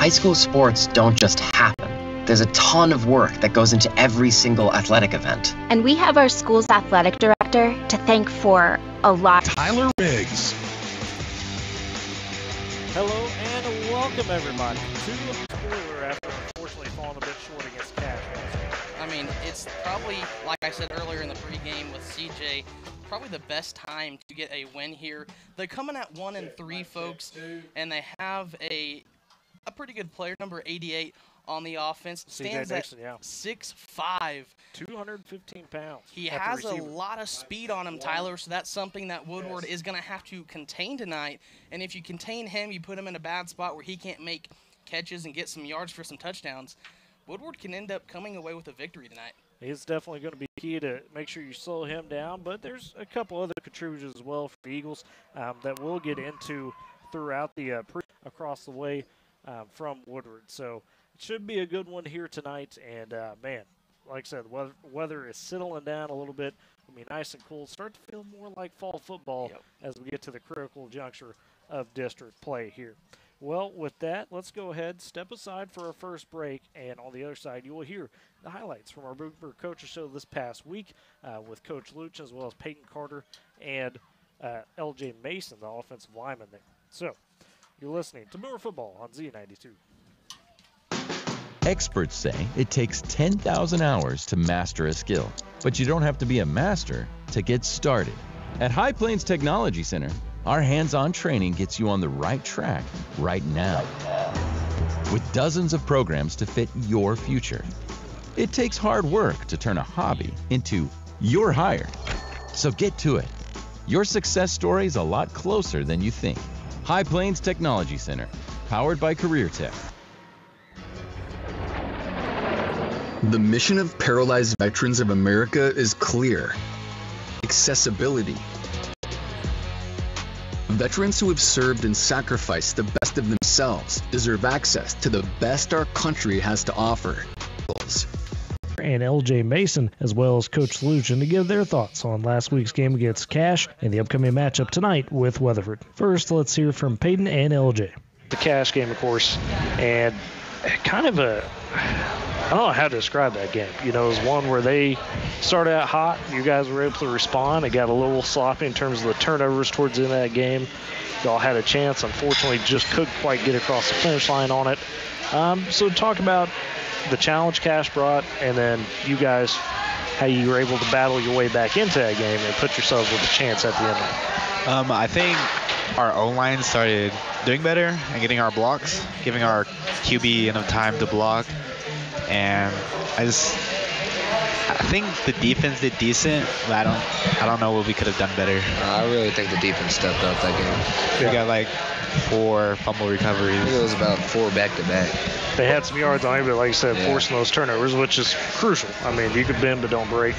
High school sports don't just happen. There's a ton of work that goes into every single athletic event. And we have our school's athletic director to thank for a lot. Tyler Riggs. Hello and welcome everybody to Spoiler after unfortunately falling a bit short against Cash. I mean, it's probably, like I said earlier in the pregame with CJ, probably the best time to get a win here. They're coming at 1-3, folks, and they have a pretty good player, number 88, on the offense. Stands at 6'5", 215 pounds. He has a lot of speed on him, Tyler, so that's something that Woodward is going to have to contain tonight. And if you contain him, you put him in a bad spot where he can't make catches and get some yards for some touchdowns, Woodward can end up coming away with a victory tonight. He's definitely going to be key to make sure you slow him down, but there's a couple other contributors as well for the Eagles that we'll get into throughout the across the way from Woodward. So it should be a good one here tonight, and man, like I said, the weather is settling down a little bit. It'll be nice and cool. Start to feel more like fall football as we get to the critical juncture of district play here. Well, with that, let's go ahead, step aside for our first break, and on the other side, you will hear the highlights from our Boomer Coaches Show this past week with Coach Luch as well as Peyton Carter and L.J. Mason, the offensive lineman there. So, you're listening to Boomer Football on Z92. Experts say it takes 10,000 hours to master a skill, but you don't have to be a master to get started. At High Plains Technology Center, our hands-on training gets you on the right track right now, with dozens of programs to fit your future. It takes hard work to turn a hobby into your hire. So get to it. Your success story is a lot closer than you think. High Plains Technology Center, powered by Career Tech. The mission of Paralyzed Veterans of America is clear: accessibility. Veterans who have served and sacrificed the best of themselves deserve access to the best our country has to offer. And L.J. Mason, as well as Coach Lucian, to give their thoughts on last week's game against Cash and the upcoming matchup tonight with Weatherford. First, let's hear from Peyton and L.J. The Cash game, of course, and kind of I don't know how to describe that game. You know, it was one where they started out hot. You guys were able to respond. It got a little sloppy in terms of the turnovers towards the end of that game. Y'all had a chance. Unfortunately, just couldn't quite get across the finish line on it. So talk about the challenge Cash brought, and then you guys, how you were able to battle your way back into that game and put yourselves with a chance at the end of it. I think our O-line started doing better and getting our blocks, giving our QB enough time to block. And I think the defense did decent, but I don't know what we could have done better. I really think the defense stepped up that game. We got like 4 fumble recoveries. I think it was about 4 back-to-back. They had some yards on it, but like I said, forcing those turnovers, which is crucial. I mean, you could bend but don't break.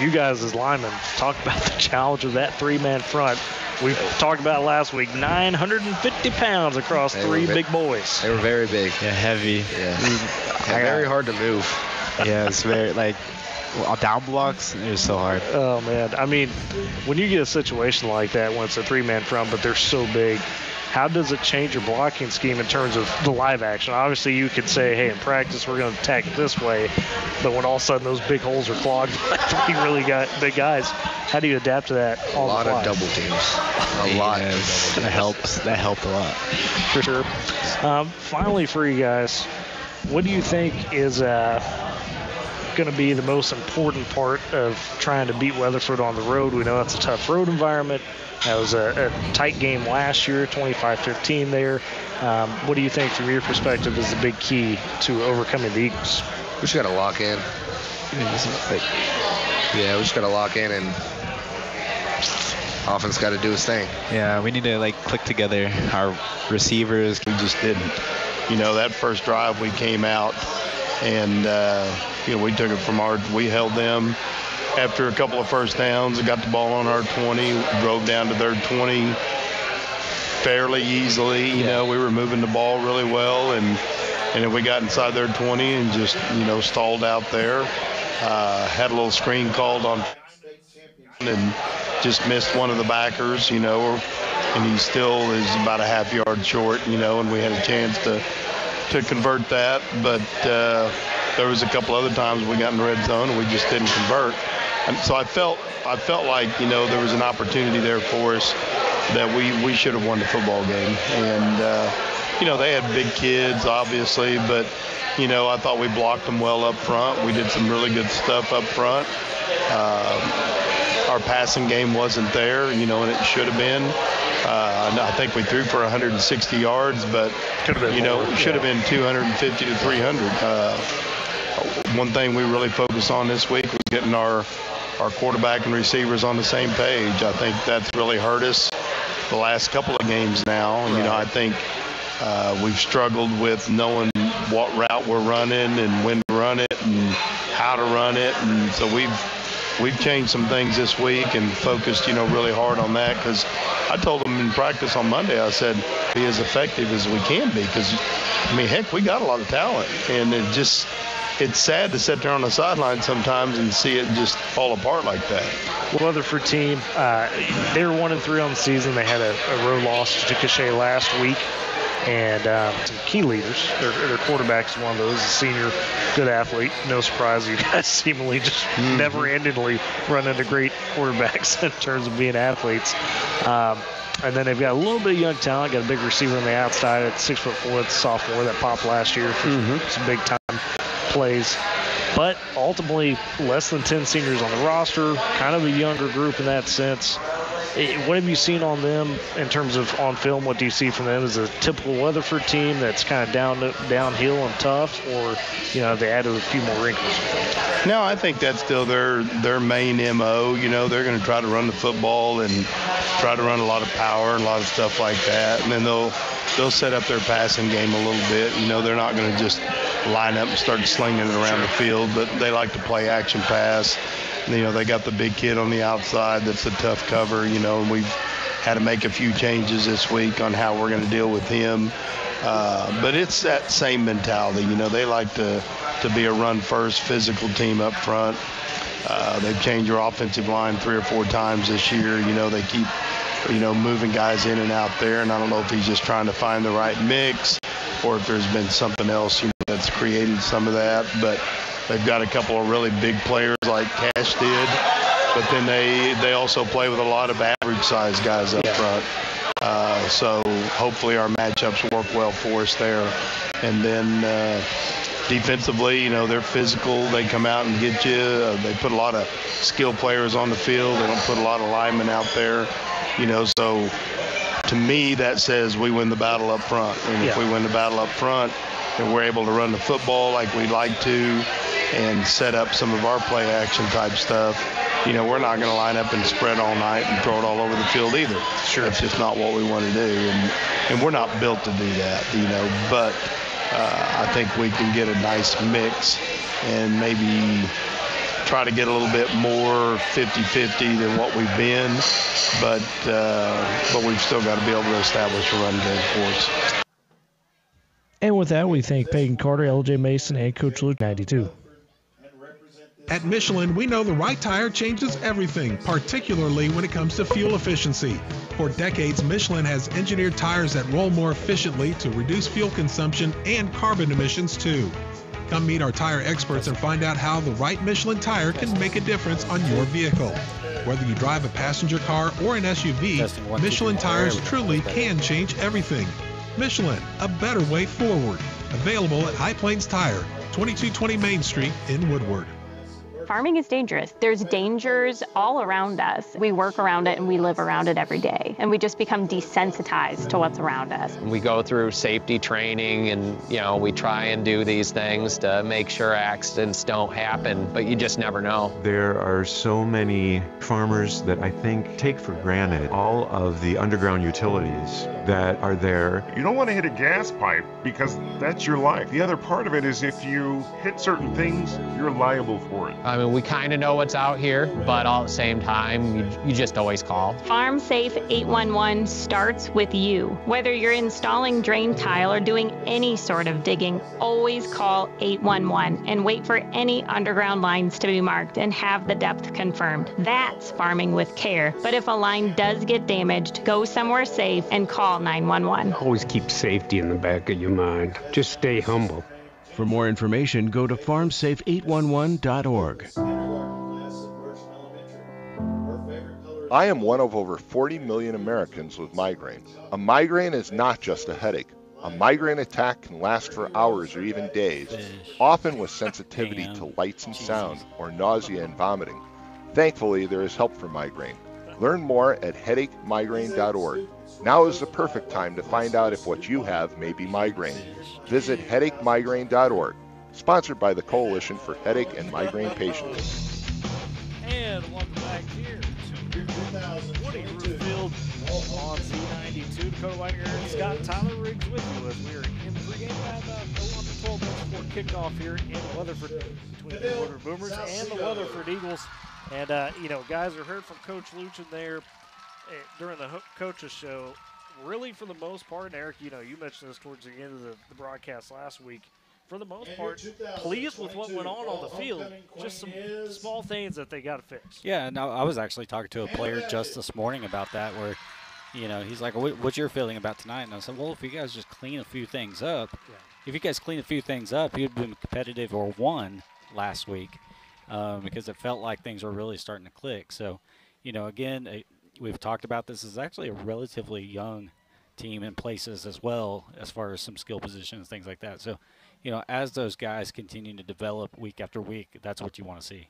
You guys as linemen, talk about the challenge of that 3-man front. We talked about it last week, 950 pounds across 3 big boys. They were very big. Yeah, heavy. Yeah. Very hard to move. Yeah, it's very, like, down blocks, it was so hard. Oh, man. I mean, when you get a situation like that, when it's a 3-man front, but they're so big, how does it change your blocking scheme in terms of the live action? Obviously, you could say, hey, in practice, we're going to attack it this way. But when all of a sudden those big holes are clogged by 3 really big guys, how do you adapt to that on a lot the fly? of double teams. A lot. That helps. That helped a lot. For sure. Finally, for you guys, what do you think is going to be the most important part of trying to beat Weatherford on the road? We know that's a tough road environment. That was a tight game last year, 25-15 there. What do you think, from your perspective, is the big key to overcoming the Eagles? We just got to lock in. Yeah, we just got to lock in, and offense got to do its thing. Yeah, we need to, like, click together. Our receivers. We just didn't. You know, that first drive we came out, and, you know, we took it we held them. After a couple of first downs, got the ball on our 20, drove down to their 20 fairly easily. You know, we were moving the ball really well, and then we got inside their 20 and just, you know, stalled out there. Had a little screen called on and just missed one of the backers, you know, and he still is about a half yard short, you know, and we had a chance to convert that, but there was a couple other times we got in the red zone and we just didn't convert. And so I felt like, you know, there was an opportunity there for us that we should have won the football game. And, you know, they had big kids, obviously, but, you know, I thought we blocked them well up front. We did some really good stuff up front. Our passing game wasn't there, you know, and it should have been. I think we threw for 160 yards, but, you know, it should have been 250 to 300. One thing we really focused on this week was getting our quarterback and receivers on the same page. I think that's really hurt us the last couple of games now. And, you know, I think we've struggled with knowing what route we're running and when to run it and how to run it. And so we've changed some things this week and focused, you know, really hard on that, because I told them in practice on Monday, I said, be as effective as we can be, because, I mean, heck, we got a lot of talent. And it's sad to sit there on the sideline sometimes and see it just fall apart like that. Weatherford team, they were 1-3 on the season. They had a road loss to Cachet last week. And some key leaders. Their quarterback is one of those, a senior, good athlete. No surprise, you guys seemingly just never-endingly run into great quarterbacks in terms of being athletes. And then they've got a little bit of young talent. Got a big receiver on the outside at 6'4", the sophomore that popped last year for some big-time plays. But ultimately, less than 10 seniors on the roster, kind of a younger group in that sense. What have you seen on them in terms of on film? What do you see from them? Is it a typical Weatherford team that's kind of downhill and tough, or, you know, they added a few more wrinkles? No, I think that's still their main MO. You know, they're going to try to run the football and try to run a lot of power and a lot of stuff like that. And then they'll set up their passing game a little bit. You know, they're not going to just line up and start slinging it around the field, but they like to play action pass. You know, they got the big kid on the outside that's a tough cover, you know, and we've had to make a few changes this week on how we're going to deal with him. But it's that same mentality. You know, they like to be a run-first physical team up front. They've changed their offensive line 3 or 4 times this year. You know, they keep, you know, moving guys in and out there, and I don't know if he's just trying to find the right mix or if there's been something else, you know, that's created some of that. But they've got a couple of really big players like Cash did, but then they also play with a lot of average-sized guys up front. So hopefully our matchups work well for us there. And then defensively, you know, they're physical. They come out and get you. They put a lot of skilled players on the field. They don't put a lot of linemen out there, you know. So to me, that says we win the battle up front. And if we win the battle up front and we're able to run the football like we'd like to and set up some of our play action type stuff, you know, we're not going to line up and spread all night and throw it all over the field either. Sure. That's just not what we want to do. And we're not built to do that, you know. But I think we can get a nice mix and maybe try to get a little bit more 50-50 than what we've been. But we've still got to be able to establish a run game for us. And with that, we thank Peyton Carter, LJ Mason, and Coach Luke 92. At Michelin, we know the right tire changes everything, particularly when it comes to fuel efficiency. For decades, Michelin has engineered tires that roll more efficiently to reduce fuel consumption and carbon emissions too. Come meet our tire experts and find out how the right Michelin tire can make a difference on your vehicle. Whether you drive a passenger car or an SUV, Michelin tires truly can change everything. Michelin, a better way forward. Available at High Plains Tire, 2220 Main Street in Woodward. Farming is dangerous. There's dangers all around us. We work around it and we live around it every day. And we just become desensitized to what's around us. We go through safety training and, you know, we try and do these things to make sure accidents don't happen, but you just never know. There are so many farmers that I think take for granted all of the underground utilities that are there. You don't want to hit a gas pipe because that's your life. The other part of it is if you hit certain things, you're liable for it. I mean, we kind of know what's out here, but all at the same time, you just always call. Farm Safe 811 starts with you. Whether you're installing drain tile or doing any sort of digging, always call 811 and wait for any underground lines to be marked and have the depth confirmed. That's farming with care. But if a line does get damaged, go somewhere safe and call 911. Always keep safety in the back of your mind. Just stay humble. For more information, go to farmsafe811.org. I am one of over 40 million Americans with migraine. A migraine is not just a headache. A migraine attack can last for hours or even days, often with sensitivity to lights and sound or nausea and vomiting. Thankfully, there is help for migraine. Learn more at headachemigraine.org. Now is the perfect time to find out if what you have may be migraine. Visit headachemigraine.org, sponsored by the Coalition for Headache and Migraine Patients. And welcome back here to Woody Field on Z92. Dakota Wagner and Scott Tyler Riggs with you as we are in the pregame at 12 minutes before kickoff here in Weatherford between the Woodward Boomers and the Weatherford Eagles. And, guys are heard from Coach Luchin there during the coaches show. Really, for the most part, and Eric, you mentioned this towards the end of the broadcast last week, for the most part, pleased with what went on the field. Just some small things that they got to fix. Yeah, no, I was actually talking to a player just this morning about that where, he's like, what's your feeling about tonight? And I said, well, if you guys just clean a few things up, if you guys clean a few things up, you'd been competitive or won last week because it felt like things were really starting to click. So, again, we've talked about this is actually a relatively young team in places as well as far as some skill positions, things like that. So, as those guys continue to develop week after week, that's what you want to see.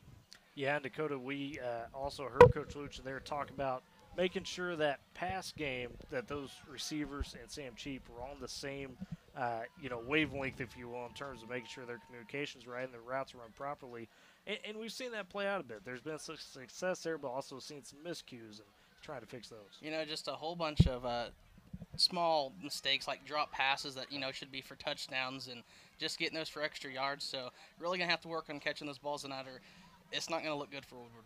Yeah, and Dakota, we also heard Coach Luchin there talk about making sure that pass game, that those receivers and Sam Cheap were on the same, wavelength, if you will, in terms of making sure their communication's right and their routes run properly. And we've seen that play out a bit. There's been some success there, but also seen some miscues and trying to fix those. Just a whole bunch of small mistakes like drop passes that, should be for touchdowns and just getting those for extra yards. So really going to have to work on catching those balls tonight or it's not going to look good for Woodward.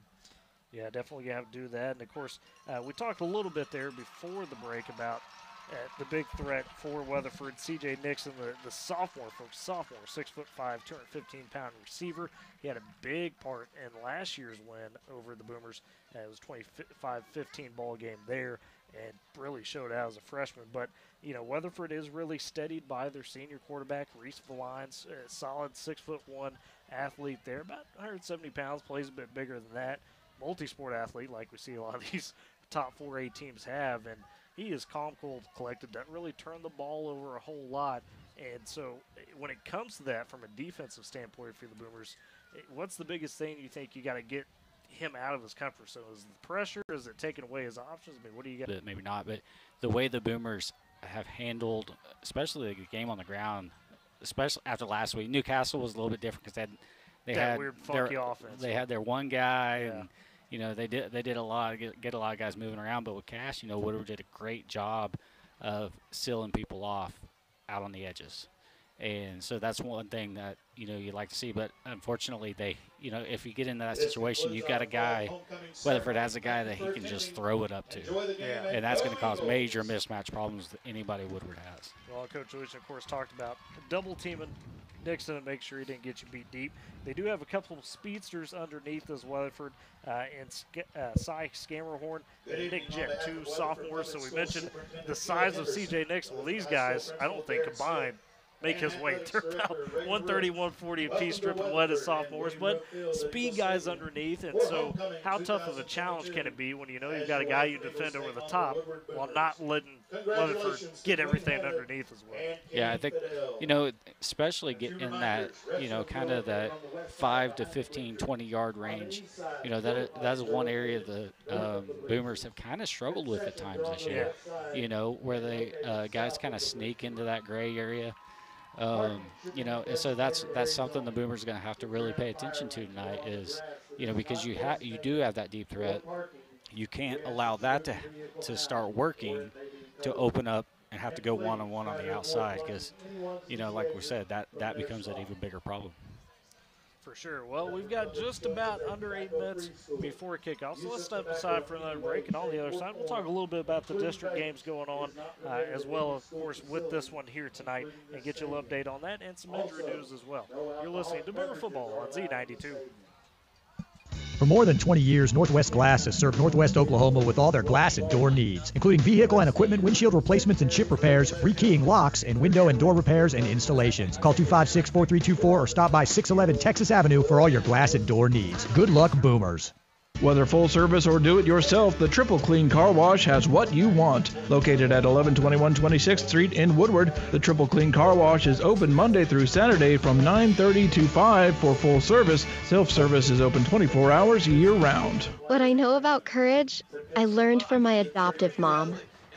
Yeah, definitely going to have to do that. And, of course, we talked a little bit there before the break about the big threat for Weatherford, C.J. Nixon, the sophomore, 6'5", 215-pound receiver. He had a big part in last year's win over the Boomers. It was a 25-15 ball game there and really showed out as a freshman. But, Weatherford is really steadied by their senior quarterback, Reese Valines, a solid 6'1" athlete there, about 170 pounds, plays a bit bigger than that. Multi-sport athlete like we see a lot of these top 4A teams have, and he is calm, cool, collected, doesn't really turn the ball over a whole lot. And so when it comes to that from a defensive standpoint for the Boomers, what's the biggest thing you think you got to get him out of his comfort zone? Is it the pressure? Is it taking away his options? I mean, what do you got? Maybe not, but the way the Boomers have handled, especially the game on the ground, especially after last week. Newcastle was a little bit different because they had weird, funky offense. They had their one guy, and they did a lot get a lot of guys moving around. But with Cash, Woodward did a great job of sealing people off out on the edges. And so that's one thing that, you'd like to see. But unfortunately, if you get into that situation, you've got a guy, Weatherford has a guy that he can just throw it up to. Yeah. And that's going to cause major mismatch problems that anybody Woodward has. Well, Coach Lewis, of course, talked about double teaming Nixon and make sure he didn't get you beat deep. They do have a couple of speedsters underneath as Weatherford and Cy Scammerhorn and Nick Jett, two sophomores. So we mentioned the size of C.J. Nixon. Well, these guys, I don't think combined make his weight. They're about 130, 140 apiece, stripping wet as sophomores, but speed guys underneath. And so how tough of a challenge can it be when you've got a guy you defend over the top while not letting Weatherford get everything underneath as well? Yeah, I think, especially get in that, kind of that 5 to 15, 20-yard range. That is one area the Boomers have kind of struggled with at times this year, where they guys kind of sneak into that gray area. So that's something the Boomers are going to have to really pay attention to tonight is, because you do have that deep threat. You can't allow that to start working to open up and have to go one-on-one on the outside because, like we said, that becomes an even bigger problem. For sure. Well, we've got just about under 8 minutes before kickoff, so let's step aside for another break. And on the other side, we'll talk a little bit about the district games going on, as well, of course, with this one here tonight, and get you a little update on that and some injury news as well. You're listening to Boomer Football on Z92. For more than 20 years, Northwest Glass has served Northwest Oklahoma with all their glass and door needs, including vehicle and equipment windshield replacements and chip repairs, rekeying locks, and window and door repairs and installations. Call 256-4324 or stop by 611 Texas Avenue for all your glass and door needs. Good luck, Boomers. Whether full service or do-it-yourself, the Triple Clean Car Wash has what you want. Located at 1121 26th Street in Woodward, the Triple Clean Car Wash is open Monday through Saturday from 9:30 to 5 for full service. Self-service is open 24 hours year-round. What I know about courage, I learned from my adoptive mom.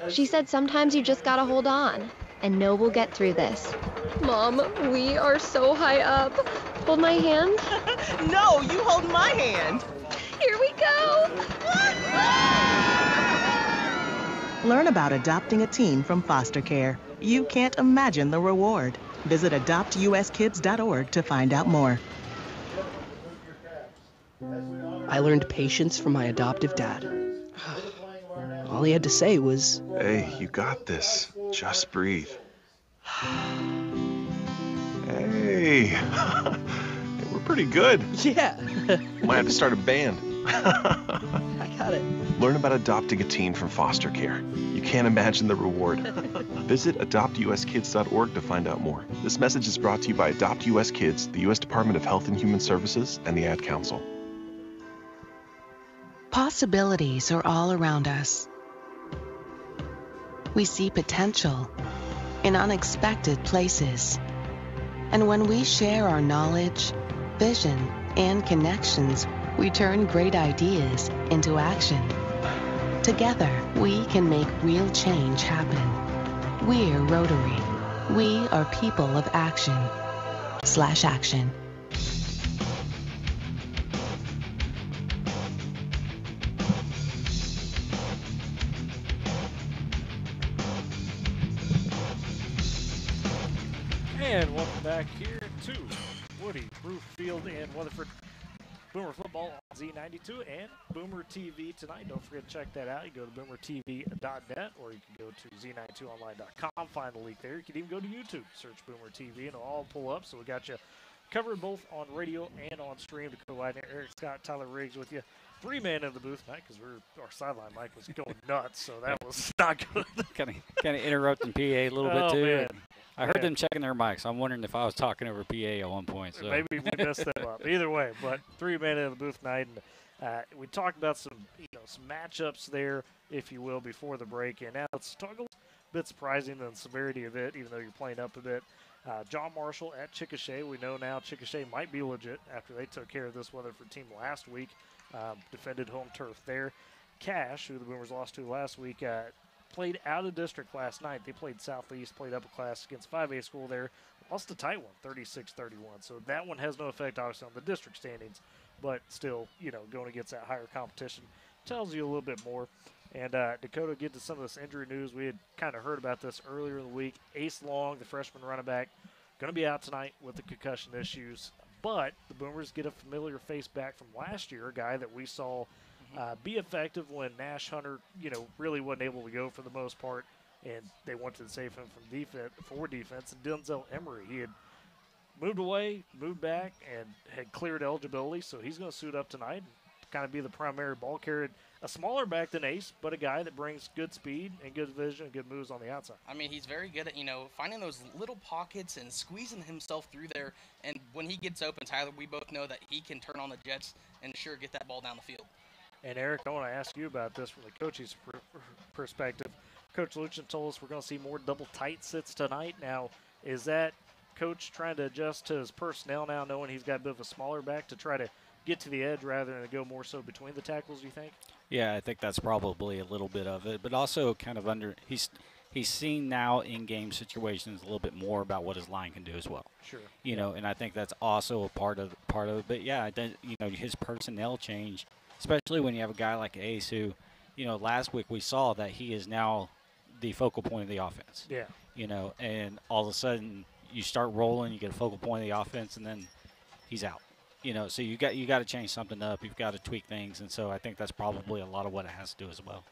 She said sometimes you just gotta hold on and know we'll get through this. Mom, we are so high up. Hold my hand. No, you hold my hand. Here we go! Learn about adopting a teen from foster care. You can't imagine the reward. Visit adoptuskids.org to find out more. I learned patience from my adoptive dad. All he had to say was, Hey, you got this. Just breathe. Hey, we're pretty good. Yeah. Might have to start a band. I got it. Learn about adopting a teen from foster care. You can't imagine the reward. Visit adoptuskids.org to find out more. This message is brought to you by Adopt US Kids, the U.S. Department of Health and Human Services, and the Ad Council. Possibilities are all around us. We see potential in unexpected places. And when we share our knowledge, vision, and connections, we turn great ideas into action. Together, we can make real change happen. We're Rotary. We are people of action. /action. And welcome back here to Woody, Roof Field, and Weatherford. Boomer Football on Z92 and Boomer TV tonight. Don't forget to check that out. You go to boomertv.net or you can go to z92online.com, find the link there. You can even go to YouTube, search Boomer TV, and it'll all pull up. So we got you covered both on radio and on stream. Dakota Widener, Eric Scott, Tyler Riggs with you. 3-man in the booth tonight because our sideline mic was going nuts, so that was not good. kind of interrupting PA a little bit too. Man. I heard them checking their mics. I'm wondering if I was talking over PA at one point. So. Maybe we messed them up. Either way, but 3-man in the booth tonight, and we talked about some matchups there, if you will, before the break. And now let's talk a bit surprising than the severity of it, even though you're playing up a bit. John Marshall at Chickasha. We know now Chickasha might be legit after they took care of this Weatherford team last week. Defended home turf there. Cash, who the Boomers lost to last week, played out of district last night. They played Southeast, played upper class against 5A school there. Lost a tight one, 36-31. So that one has no effect, obviously, on the district standings. But still, going against that higher competition tells you a little bit more. And Dakota, get to some of this injury news. We had kind of heard about this earlier in the week. Ace Long, the freshman running back, going to be out tonight with the concussion issues. But the Boomers get a familiar face back from last year, a guy that we saw be effective when Nash Hunter, really wasn't able to go for the most part, and they wanted to save him from defense. And Denzel Emery, he had moved away, moved back, and had cleared eligibility, so he's going to suit up tonight and kind of be the primary ball carrier. A smaller back than Ace, but a guy that brings good speed and good vision and good moves on the outside. I mean, he's very good at, finding those little pockets and squeezing himself through there. And when he gets open, Tyler, we both know that he can turn on the jets and sure get that ball down the field. And, Eric, I want to ask you about this from the coach's perspective. Coach Luchin told us we're going to see more double tight sits tonight. Now, is that Coach trying to adjust to his personnel now, knowing he's got a bit of a smaller back to try to get to the edge rather than to go more so between the tackles, do you think? Yeah, I think that's probably a little bit of it. But also kind of he's seen now in game situations a little bit more about what his line can do as well. Sure. And I think that's also a part of it. But, yeah, his personnel change, especially when you have a guy like Ace who, last week we saw that he is now the focal point of the offense. Yeah. And all of a sudden you start rolling, you get a focal point of the offense, and then he's out. You know, so you got to change something up. You've got to tweak things, and so I think that's probably a lot of what it has to do as well.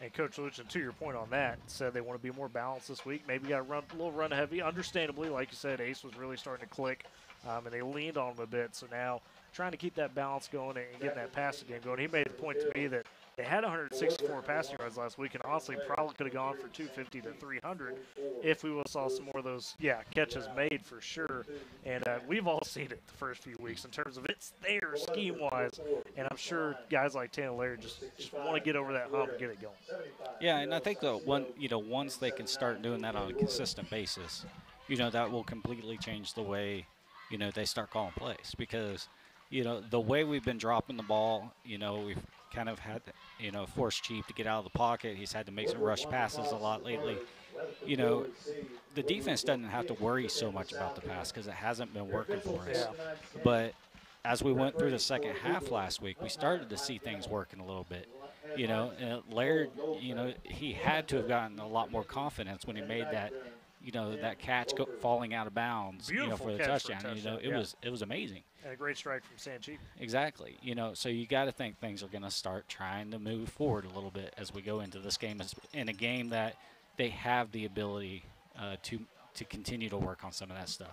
And Coach Lucian, to your point on that, said they want to be more balanced this week. Maybe got a little run heavy. Understandably, like you said, Ace was really starting to click, and they leaned on him a bit. So now trying to keep that balance going and getting that passing game going. He made the point to me that they had 164 passing yards last week, and honestly probably could have gone for 250 to 300 if we would have saw some more of those, catches made for sure. And we've all seen it the first few weeks in terms of it's there scheme-wise, and I'm sure guys like Tanner Laird just want to get over that hump and get it going. Yeah, and I think once they can start doing that on a consistent basis, that will completely change the way, they start calling plays because, the way we've been dropping the ball, we've kind of had, forced Chief to get out of the pocket. He's had to make some rush passes a lot lately. The defense doesn't have to worry so much about the pass because it hasn't been working for us. But as we went through the second half last week, we started to see things working a little bit. And Laird, he had to have gotten a lot more confidence when he made that, that catch falling out of bounds, for the touchdown. It was amazing. And a great strike from Sancheap. Exactly. So you got to think things are going to start trying to move forward a little bit as we go into this game, in a game that they have the ability to continue to work on some of that stuff.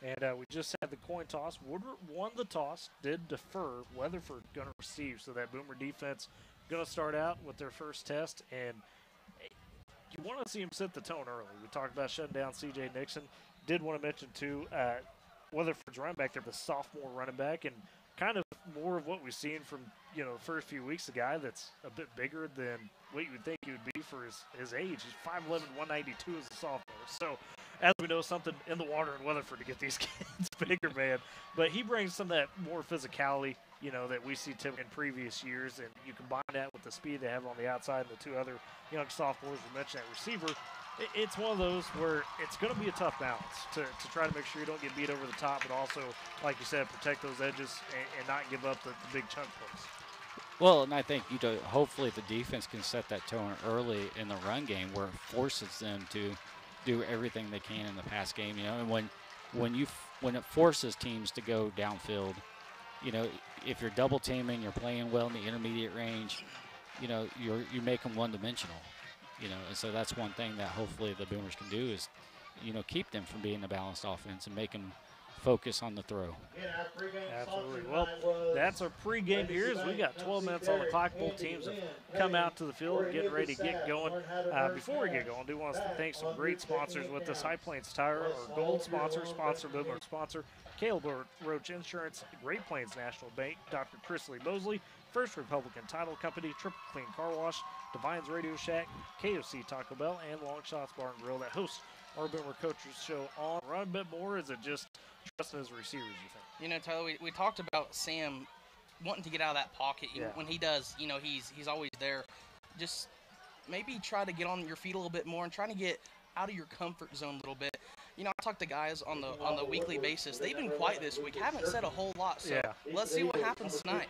And we just had the coin toss. Woodward won the toss, did defer. Weatherford going to receive, so that Boomer defense going to start out with their first test. And you want to see him set the tone early. We talked about shutting down C.J. Nixon. Did want to mention, too, Weatherford's running back there, the sophomore running back, and kind of more of what we've seen from, the first few weeks, a guy that's a bit bigger than what you would think he would be for his age. He's 5'11", 192 as a sophomore. So, as we know, something in the water in Weatherford to get these kids bigger, man. But he brings some of that more physicality, that we see in previous years, and you combine that with the speed they have on the outside and the two other young sophomores we mentioned at receiver. It's one of those where it's going to be a tough balance to try to make sure you don't get beat over the top, but also, like you said, protect those edges and not give up the big chunk plays. Well, and I think hopefully the defense can set that tone early in the run game where it forces them to do everything they can in the pass game. And when it forces teams to go downfield, if you're double teaming, you're playing well in the intermediate range, you make them one-dimensional. And so that's one thing that hopefully the Boomers can do is, keep them from being a balanced offense and make them focus on the throw. Absolutely. Well, that's our pregame here. As we got 12 minutes on the clock. Both teams have come out to the field and getting ready to get going. Before we get going, I do want to thank some great sponsors with us. High Plains Tire, our gold sponsor, Boomer sponsor, Caleb Roach Insurance, Great Plains National Bank, Dr. Chris Lee Mosley, First Republican Title Company, Triple Clean Car Wash, Divine's Radio Shack, KOC Taco Bell, and Long Shots Bar and Grill that hosts our Boomer Coaches show on. Run a bit more. Is it just trusting his receivers, you think? Tyler, we talked about Sam wanting to get out of that pocket. When he does, he's always there. Just maybe try to get on your feet a little bit more and trying to get out of your comfort zone a little bit. I talk to guys on the weekly basis. They've been quiet this week. Haven't said a whole lot. So let's see what happens tonight.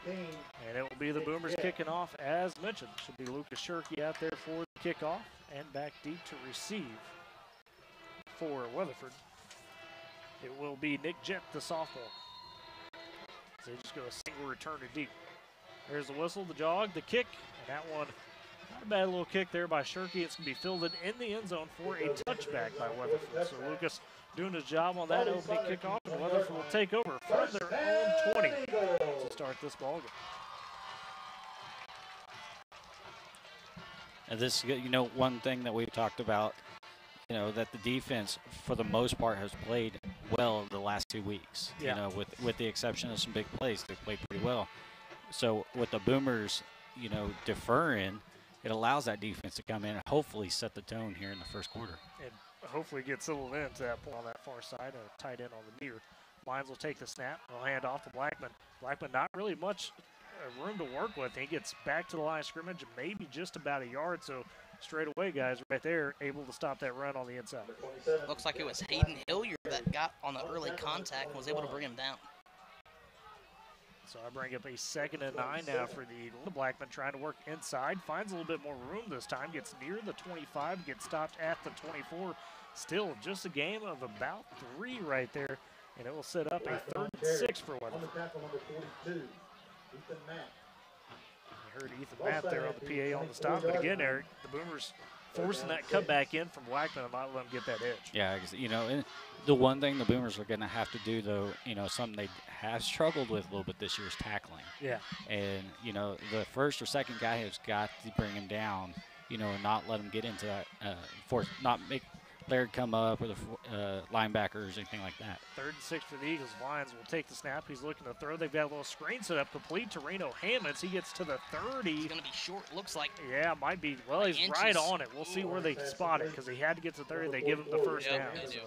And it will be the Boomers kicking off, as mentioned. Should be Lucas Shirkey out there for the kickoff and back deep to receive for Weatherford. It will be Nick Jett, the sophomore. So they just go a single return to deep. There's the whistle, the jog, the kick, and that one, not a bad little kick there by Shirkey. It's going to be fielded in the end zone for a touchback by Weatherford. So Lucas doing his job on that opening kickoff, and Weatherford will take over from their own 20 to start this ballgame. And this, one thing that we've talked about, that the defense, for the most part, has played well the last 2 weeks. With the exception of some big plays, they played pretty well. So with the Boomers, deferring, it allows that defense to come in and hopefully set the tone here in the first quarter. And hopefully get settled into that point on that far side, a tight end on the near. Mines will take the snap. They'll hand off to Blackman. Blackman not really much room to work with. He gets back to the line of scrimmage, maybe just about a yard. So straight away, guys, right there, able to stop that run on the inside. Looks like it was Hayden Hilliard that got on the early contact and was able to bring him down. So I bring up a 2nd and 9 now for the Eagle. Blackman trying to work inside, finds a little bit more room this time, gets near the 25, gets stopped at the 24. Still just a game of about 3 right there. and it will set up a 3rd and 6 for Weatherford. You heard Ethan Matt there on the PA on the stop, but again, Eric, the Boomers forcing that cutback in from Blackman and not letting them get that edge. Yeah, and the one thing the Boomers are going to have to do, though, something they have struggled with a little bit this year is tackling. Yeah. And, the first or second guy has got to bring him down, and not let him get into that, not make Laird come up or the linebackers, anything like that. 3rd and 6 for the Eagles. Lions will take the snap. He's looking to throw. They've got a little screen set up complete to Reno Hammonds. He gets to the 30. He's going to be short, looks like. Yeah, might be. Well, he's inches. right on it. We'll see where they spot it because he had to get to 30. They give him the first down. They do.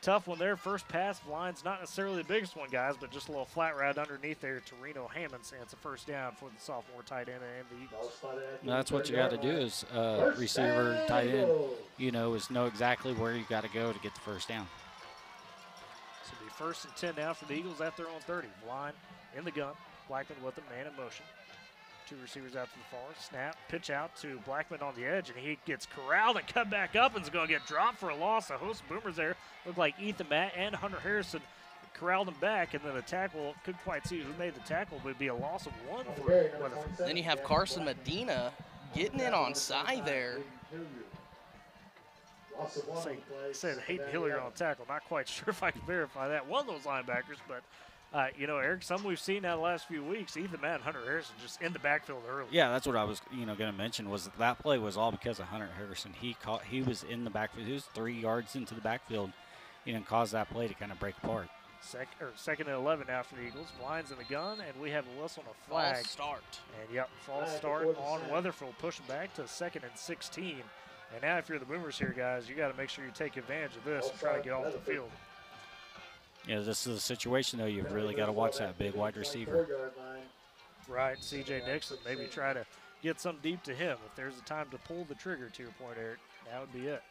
Tough one there. First pass. Lions not necessarily the biggest one, guys, but just a little flat route underneath there to Reno Hammonds, and it's a first down for the sophomore tight end and the Eagles. That's what you got to do is receiver, tight end, is know exactly where you got to go to get the first down. So it'll be 1st and 10 now for the Eagles at their own 30. Line in the gun. Blackman with them, man in motion. 2 receivers out to the far. Snap, pitch out to Blackman on the edge, and he gets corralled and cut back up and is going to get dropped for a loss. A host of Boomers there looked like Ethan Matt and Hunter Harrison corralled him back, and then the tackle, couldn't quite see who made the tackle, but it'd be a loss of 1 for Weatherford. Then you have Carson Medina getting in on side there. Said Hayden Hilliard on tackle. Not quite sure if I can verify that. One of those linebackers, but Eric, some we've seen now the last few weeks, Ethan Matt and Hunter Harrison just in the backfield early. Yeah, that's what I was, going to mention was that play was all because of Hunter Harrison. He was in the backfield. He was 3 yards into the backfield, and caused that play to kind of break apart. Second and 11 now for the Eagles. Lions in the gun, and we have a whistle on a flag. False start. And false start on Weatherford. Pushing back to 2nd and 16. And now if you're the Boomers here, guys, you got to make sure you take advantage of this and try to get off the field. Yeah, this is a situation, though, you've really got to watch that big wide receiver. Right, C.J. Nixon, maybe try to get some deep to him. If there's a time to pull the trigger, to your point, Eric, that would be it.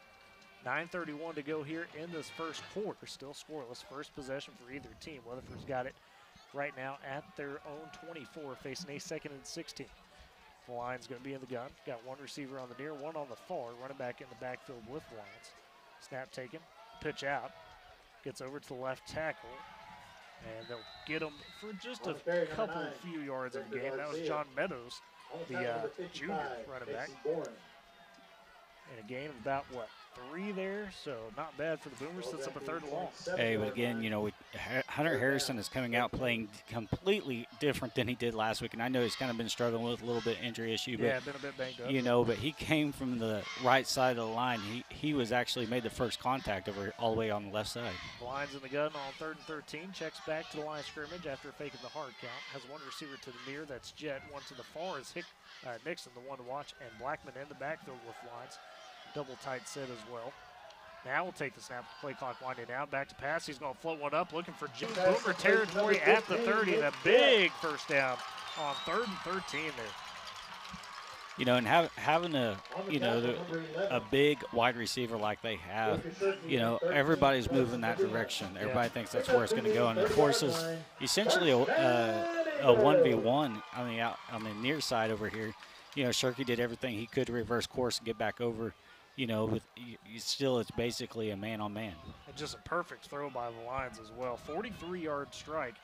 9:31 to go here in this first quarter. Still scoreless. First possession for either team. Weatherford's got it right now at their own 24, facing a 2nd and 16. The Lions going to be in the gun. Got 1 receiver on the near, 1 on the far. Running back in the backfield with Lions. Snap taken. Pitch out. Gets over to the left tackle. And they'll get him for just a couple few yards of the game. That was John Meadows, the junior running back. In a gain of about, 3 there, so not bad for the Boomers. Sets up a 3rd and long. Hey, but again, Hunter Harrison is coming out playing completely different than he did last week, and I know he's kind of been struggling with a little bit injury issue. But, yeah, been a bit banged up. But he came from the right side of the line. He was actually made the first contact over all the way on the left side. Lions in the gun on 3rd and 13. Checks back to the line of scrimmage after faking the hard count. Has 1 receiver to the near. That's Jet. 1 to the far is Nixon, the one to watch, and Blackman in the backfield with Lions. Double tight set as well. Now we'll take the snap. Play clock winding down. Back to pass. He's going to float one up, looking for Jim Boomer territory at the 30. And a big first down on 3rd and 13 there. And having a big wide receiver like they have, everybody's moving that direction. Everybody thinks that's where it's going to go, and it forces essentially a 1v1 on the near side over here. Shirky did everything he could to reverse course and get back over. Still it's basically a man-on-man. And just a perfect throw by the Lions as well. 43-yard strike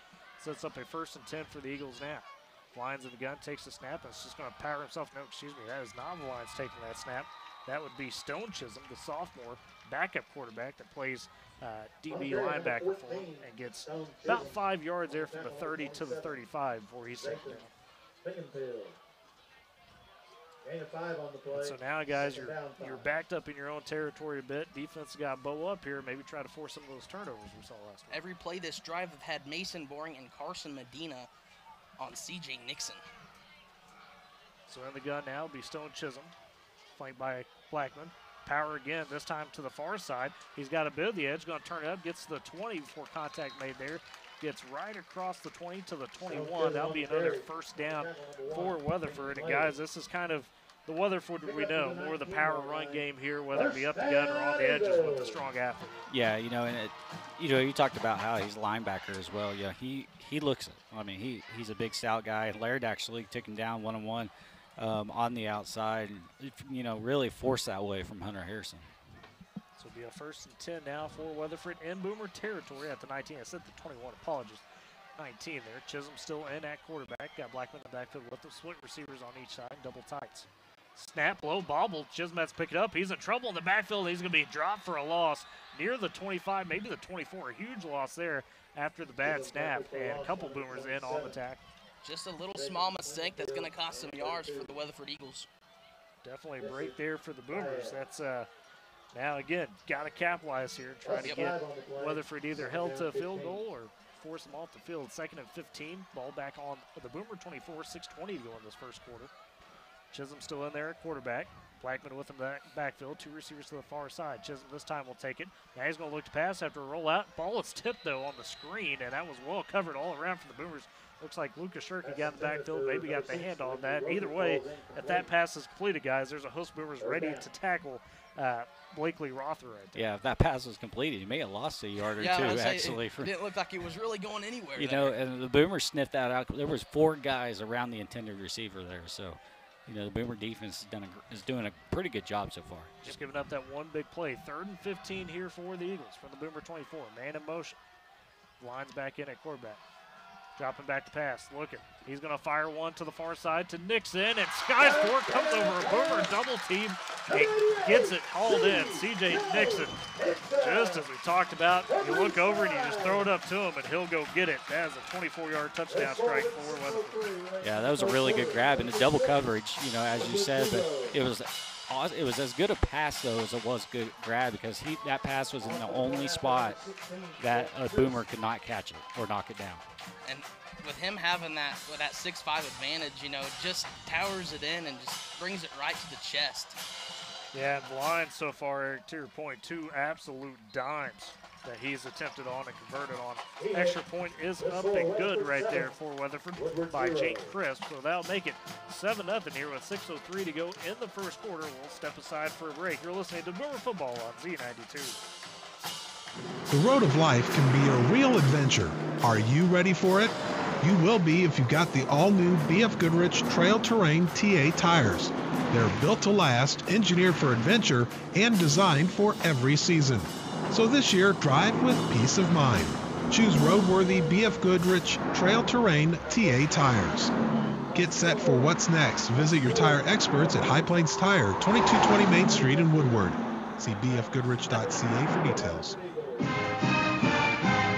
sets up a 1st and 10 for the Eagles now. Lions in the gun, takes the snap, and it's just going to power himself. No, excuse me, that is not the Lions taking that snap. That would be Stone Chisholm, the sophomore backup quarterback that plays DB linebacker for him and gets about 5 yards there from the 30 to the 35 before he's taken down. And so now, guys, you're backed up in your own territory a bit. Defense has got to bow up here, maybe try to force some of those turnovers we saw last week. Every play this drive have had Mason Boring and Carson Medina on C.J. Nixon. So in the gun now will be Stone Chisholm, flanked by Blackman. Power again, this time to the far side. He's got a bit of the edge, going to turn it up, gets to the 20 before contact made there. Gets right across the 20 to the 21. That'll be another first down for Weatherford. And, guys, this is kind of the Weatherford we know, more of the power run game here, whether it be up the gun or on the edges with the strong athlete. Yeah, you talked about how he's a linebacker as well. Yeah, he looks it. I mean, he's a big, stout guy. Laird actually took him down one-on-one on the outside, and, really forced that way from Hunter Harrison. So So it'll be a 1st and 10 now for Weatherford in Boomer territory at the 19. I said the 21, apologies. 19 there. Chisholm still in at quarterback. Got Blackman in the backfield with the split receivers on each side, double tights. Snap, low bobble. Chisholm has to pick it up. He's in trouble in the backfield. He's going to be dropped for a loss near the 25, maybe the 24. A huge loss there after the bad snap, and a couple Boomers in on the tackle. Just a little small mistake that's going to cost some yards for the Weatherford Eagles. Definitely a break there for the Boomers. That's now again, got to capitalize here. Try to get Weatherford either held to a field goal or force them off the field. 2nd and 15. Ball back on the Boomer 24. 6:20 to go in this first quarter. Chisholm still in there at quarterback. Blackman with him backfield. 2 receivers to the far side. Chisholm this time will take it. Now he's going to look to pass after a rollout. Ball is tipped, though, on the screen, and that was well covered all around for the Boomers. Looks like Lucas Shirky got in the backfield, maybe got the hand on that. Either way, if that pass is completed, guys, there's a host of Boomers ready to tackle Blakely Rother right there. Yeah, if that pass was completed, he may have lost a yard or two, actually. It didn't look like it was really going anywhere. You know, and the Boomers sniffed that out. There was 4 guys around the intended receiver there, so you know the Boomer defense is doing a pretty good job so far. Just giving up that one big play. 3rd and 15 here for the Eagles from the Boomer 24. Man in motion. Lines back in at quarterback. Dropping back to pass, looking. He's going to fire one to the far side to Nixon, and Skies Ford comes over a Boomer double team and gets it hauled in. C.J. Nixon, just as we talked about, you look over and you just throw it up to him, and he'll go get it. That is a 24-yard touchdown strike for Weatherford. Yeah, that was a really good grab and a double coverage, you know, as you said, but it was as good a pass, though, as it was good grab because that pass was in the only spot that a Boomer could not catch it or knock it down. And with him having that 6'5" advantage, you know, just towers it in and just brings it right to the chest. Yeah, the line so far, Eric, to your point, 2 absolute dimes that he's attempted on and converted on. Extra point is up and good right there for Weatherford by Jake Crisp. So that'll make it 7-0 here with 6:03 to go in the first quarter. We'll step aside for a break. You're listening to Boomer Football on Z92. The road of life can be a real adventure. Are you ready for it? You will be if you've got the all-new BF Goodrich Trail Terrain TA tires. They're built to last, engineered for adventure, and designed for every season. So this year, drive with peace of mind. Choose roadworthy BF Goodrich Trail Terrain TA tires. Get set for what's next. Visit your tire experts at High Plains Tire, 2220 Main Street in Woodward. See bfgoodrich.ca for details.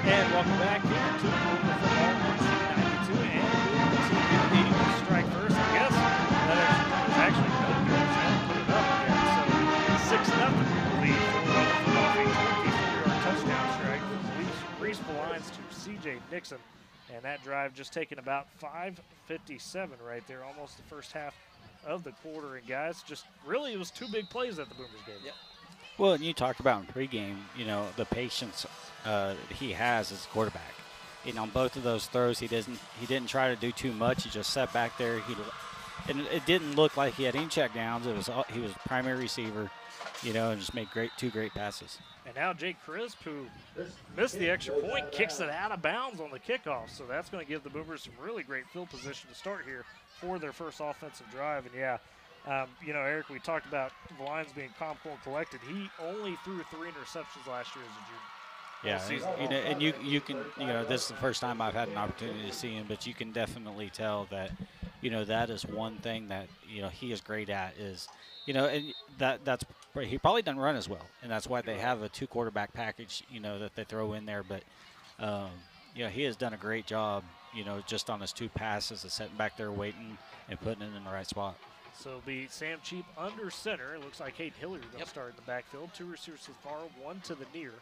And welcome back here to the Boomer Football on Z92 and the Eagles strike first. I guess that actually no good. Put it up again. So 6-0 lead for Weatherford off a 24-yard touchdown strike from Reese Lines to C.J. Nixon. And that drive just taking about 5:57 right there, almost the first half of the quarter. And guys, just really it was 2 big plays that the Boomers gave. Yep. Well, and you talked about in pregame, you know, the patience he has as a quarterback. And on both of those throws, he didn't try to do too much. He just sat back there. And it didn't look like he had any checkdowns. He was primary receiver, you know, and just made 2 great passes. And now Jake Crisp, who missed the extra point, kicks it out of bounds on the kickoff. So that's going to give the Boomers some really great field position to start here for their first offensive drive. And yeah. You know, Eric, we talked about the Lions being calm, cool, and collected. He only threw 3 interceptions last year as a junior. Yeah, you know, and you can, you know, this is the first time I've had an opportunity to see him, but you can definitely tell that, you know, that is one thing that, you know, he is great at is, you know, and that's he probably doesn't run as well, and that's why they have a 2 quarterback package, you know, that they throw in there. But, you know, he has done a great job, you know, just on his 2 passes of sitting back there waiting and putting it in the right spot. So it'll be Sam Cheap under center. It looks like Hayden Hilliard going to start in the backfield. 2 receivers to the far, 1 to the near.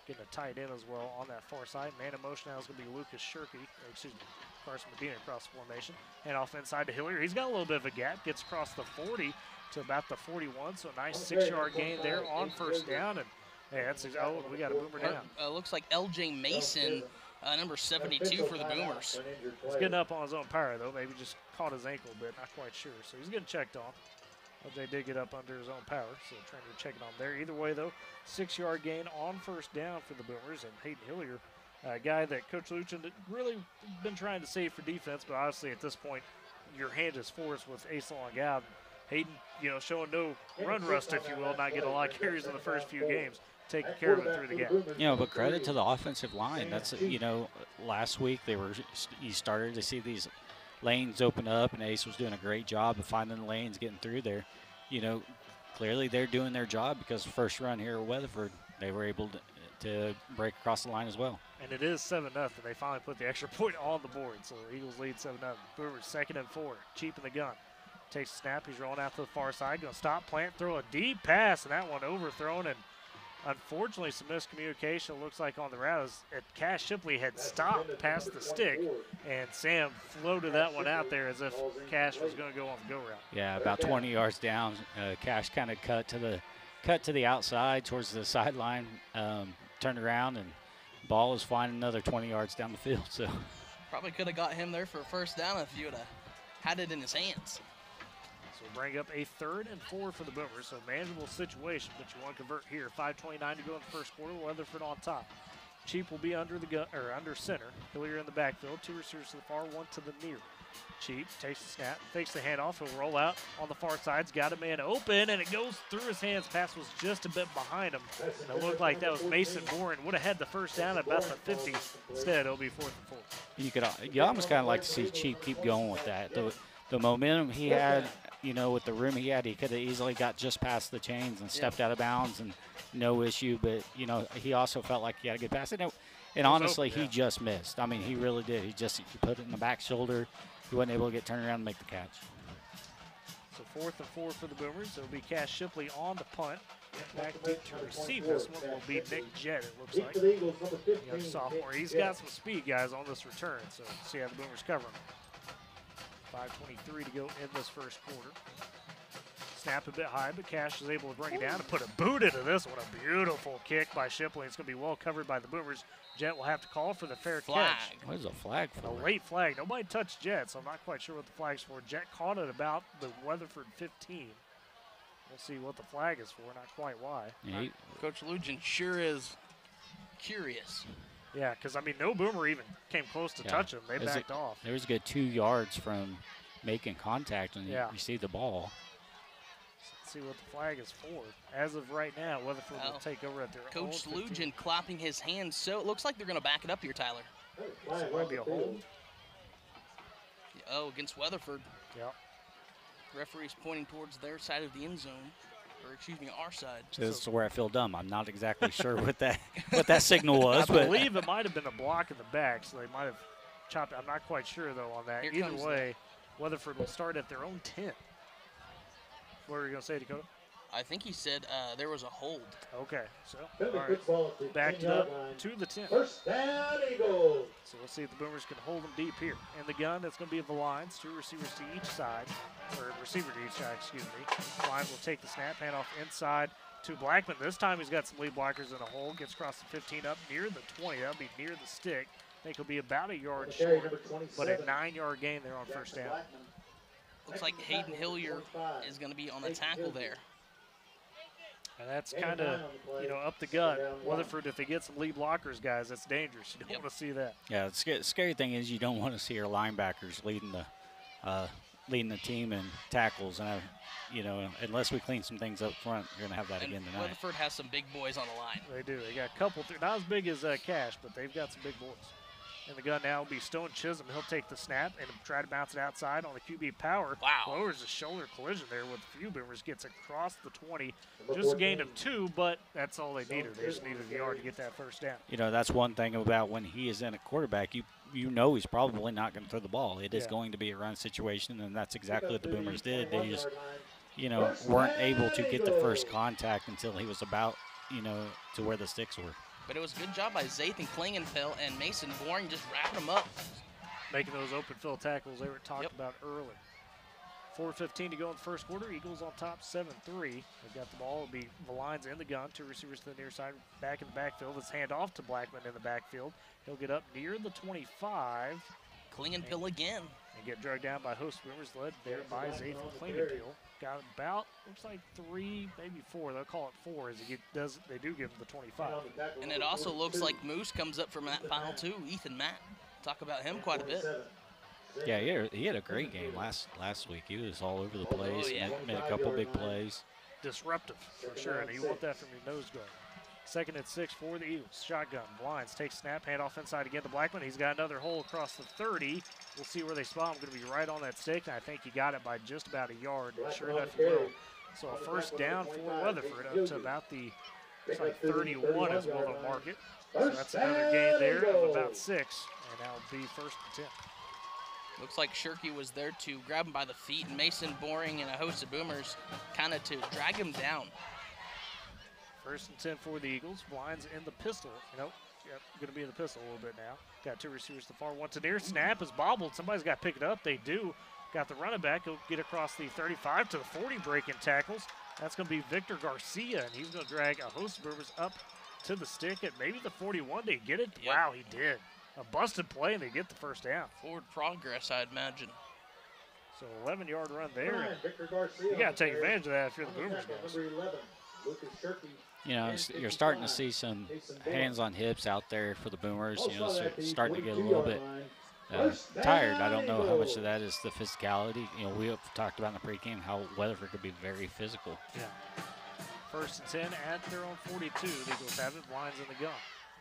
Getting a tight end as well on that far side. Man in motion now is going to be Lucas Shirky. Excuse me, Carson Medina across the formation. And off inside to Hilliard. He's got a little bit of a gap. Gets across the 40 to about the 41. So a nice 6-yard gain there on first down. And hey, that's we got a Boomer down. Looks like L.J. Mason, number 72 for the Boomers. He's getting up on his own power, though. Maybe just caught his ankle a bit. Not quite sure. So he's getting checked on. LJ did get up under his own power, so trying to check it on there. Either way, though, 6-yard gain on first down for the Boomers. And Hayden Hilliard, a guy that Coach Luchin really been trying to save for defense, but obviously at this point, your hand is forced with Ace Long out. Hayden, showing no run rust, if you will, not getting a lot of carries in the first few games, taking care of it through the gap. But credit to the offensive line. That's, last week you started to see these lanes open up, and Ace was doing a great job of finding the lanes, getting through there. Clearly they're doing their job because the first run here at Weatherford, they were able to break across the line as well. And it is 7-0. They finally put the extra point on the board. So the Eagles lead 7-0. Boomers 2nd and 4. Cheap in the gun. Takes a snap. He's rolling out to the far side. Going to stop, plant, throw a deep pass, and that one overthrown. And unfortunately, some miscommunication looks like on the route as Cash Shipley had stopped past the stick, and Sam floated that one out there as if Cash was going to go on the go route. Yeah, about 20 yards down. Cash kind of cut to the outside towards the sideline, turned around, and ball was flying another 20 yards down the field. So probably could have got him there for a first down if he would have had it in his hands. So we'll bring up a 3rd and 4 for the Boomers. So manageable situation, but you want to convert here. 5:29 to go in the first quarter. Weatherford on top. Cheap will be under center. Hillier in the backfield. 2 receivers to the far, 1 to the near. Cheap takes the snap, takes the handoff. He'll roll out on the far side. He's got a man open, and it goes through his hands. Pass was just a bit behind him. And it looked like that was Mason Boren. Would have had the first down at about the 50. Instead, it'll be 4th and 4. You almost kind of like to see Cheap keep going with that. The momentum he had, with the room he had, he could have easily got just past the chains and stepped out of bounds and no issue. But, he also felt like he had a good pass. And honestly, he just missed. I mean, he really did. He put it in the back shoulder. He wasn't able to get turned around and make the catch. So 4th and 4 for the Boomers. It'll be Cash Shipley on the punt. Back deep to receive this one will be Nick Jett, it looks like. Young sophomore. He's got some speed, guys, on this return. So see how the Boomers cover him. 5:23 to go in this first quarter. Snap a bit high, but Cash is able to bring it down and put a boot into this one. A beautiful kick by Shipley. It's going to be well covered by the Boomers. Jet will have to call for the fair catch. What is a flag for? A late flag. Nobody touched Jet, so I'm not quite sure what the flag's for. Jet caught it about the Weatherford 15. We'll see what the flag is for, not quite why. Yeah, Coach Lugin sure is curious. Yeah, because, no Boomer even came close to touch him. They backed off. There was a good 2 yards from making contact when he received the ball. See what the flag is for. As of right now, Weatherford will take over at their own Coach 15. Lugin clapping his hands, so it looks like they're going to back it up here, Tyler. So it might be a hold. Oh, against Weatherford. Yep. Referee's pointing towards their side of the end zone, or excuse me, our side. So this is where I feel dumb. I'm not exactly sure what that signal was. I believe it might have been a block in the back, so they might have chopped it. I'm not quite sure, though, on that. Either way, Weatherford will start at their own 10. What were you going to say, Dakota? I think he said there was a hold. Okay, so all right, backed it up to the 10. First down, Eagles. So we'll see if the Boomers can hold them deep here. In the gun, that's going to be the lines, 2 receivers to each side, or receiver to each side, excuse me. Lines will take the snap, hand off inside to Blackman. This time he's got some lead blockers in a hole, gets across the 15 up near the 20. That'll be near the stick. I think he'll be about a yard short, but a 9-yard gain there on first down. Looks like Hayden Hillier is going to be on the tackle there. And that's kind of, up the gut. Weatherford, if they get some lead blockers, guys, that's dangerous. You don't want to see that. Yeah, the scary thing is you don't want to see our linebackers leading the team in tackles. And, unless we clean some things up front, you're going to have that again tonight. Weatherford has some big boys on the line. They do. They got a couple, not as big as Cash, but they've got some big boys. In the gun now will be Stone Chisholm. He'll take the snap and try to bounce it outside on the QB power. Wow. Lowers a shoulder collision there with a few Boomers. Gets across the 20. Just a gain of 2, but that's all they needed. They just needed the yard to get that first down. That's one thing about when he is in a quarterback, you know he's probably not going to throw the ball. It is going to be a run situation, and that's exactly what the Boomers did. They just, weren't able to get the first contact until he was about, to where the sticks were. But it was a good job by Zathan Klingenfeld and Mason Boring just wrapping them up. Making those open fill tackles they were talked about early. 4:15 to go in the first quarter. Eagles on top 7-3. They've got the ball. It'll be the lines in the gun. 2 receivers to the near side. Back in the backfield. Let's hand off to Blackman in the backfield. He'll get up near the 25. Klingenfeld again. And get dragged down by host Boomers, led there by Zathan Klingenfeld. Got about, looks like 3, maybe 4. They'll call it 4 as they do give him the 25. And it also looks like Moose comes up from that final 2. Ethan Matt. Talk about him quite a bit. Yeah, he had a great game last week. He was all over the place. Made a couple big plays. Disruptive for sure, and you want that from your nose guard. 2nd and 6 for the Eagles. Shotgun. Blinds takes snap, handoff inside again to Blackman. He's got another hole across the 30. We'll see where they spot him. Going to be right on that stick, and I think he got it by just about a yard. Sure enough, he will. So a first down for Weatherford up to about the 31 is what they'll mark it. So that's another gain there of about 6, and that'll be 1st and 10. Looks like Shirky was there to grab him by the feet, and Mason Boring and a host of boomers kind of to drag him down. 1st and 10 for the Eagles. Blinds in the pistol. Yep, going to be in the pistol a little bit now. Got 2 receivers to the far. One to near. Snap is bobbled. Somebody's got to pick it up. They do. Got the running back. He'll get across the 35 to the 40 breaking tackles. That's going to be Victor Garcia, and he's going to drag a host of boomers up to the stick at maybe the 41. Did he get it? Yep. Wow, he did. A busted play, and they get the first down. Forward progress, I'd imagine. So 11-yard run there. You got to take advantage of that if you're the Boomers guys. You know, you're starting to see some hands on hips out there for the Boomers. You know, so starting to get a little bit tired. I don't know how much of that is the physicality. You know, we have talked about in the pregame how Weatherford could be very physical. Yeah. 1st and 10 at their own 42. The Eagles have it. Blinds in the gun.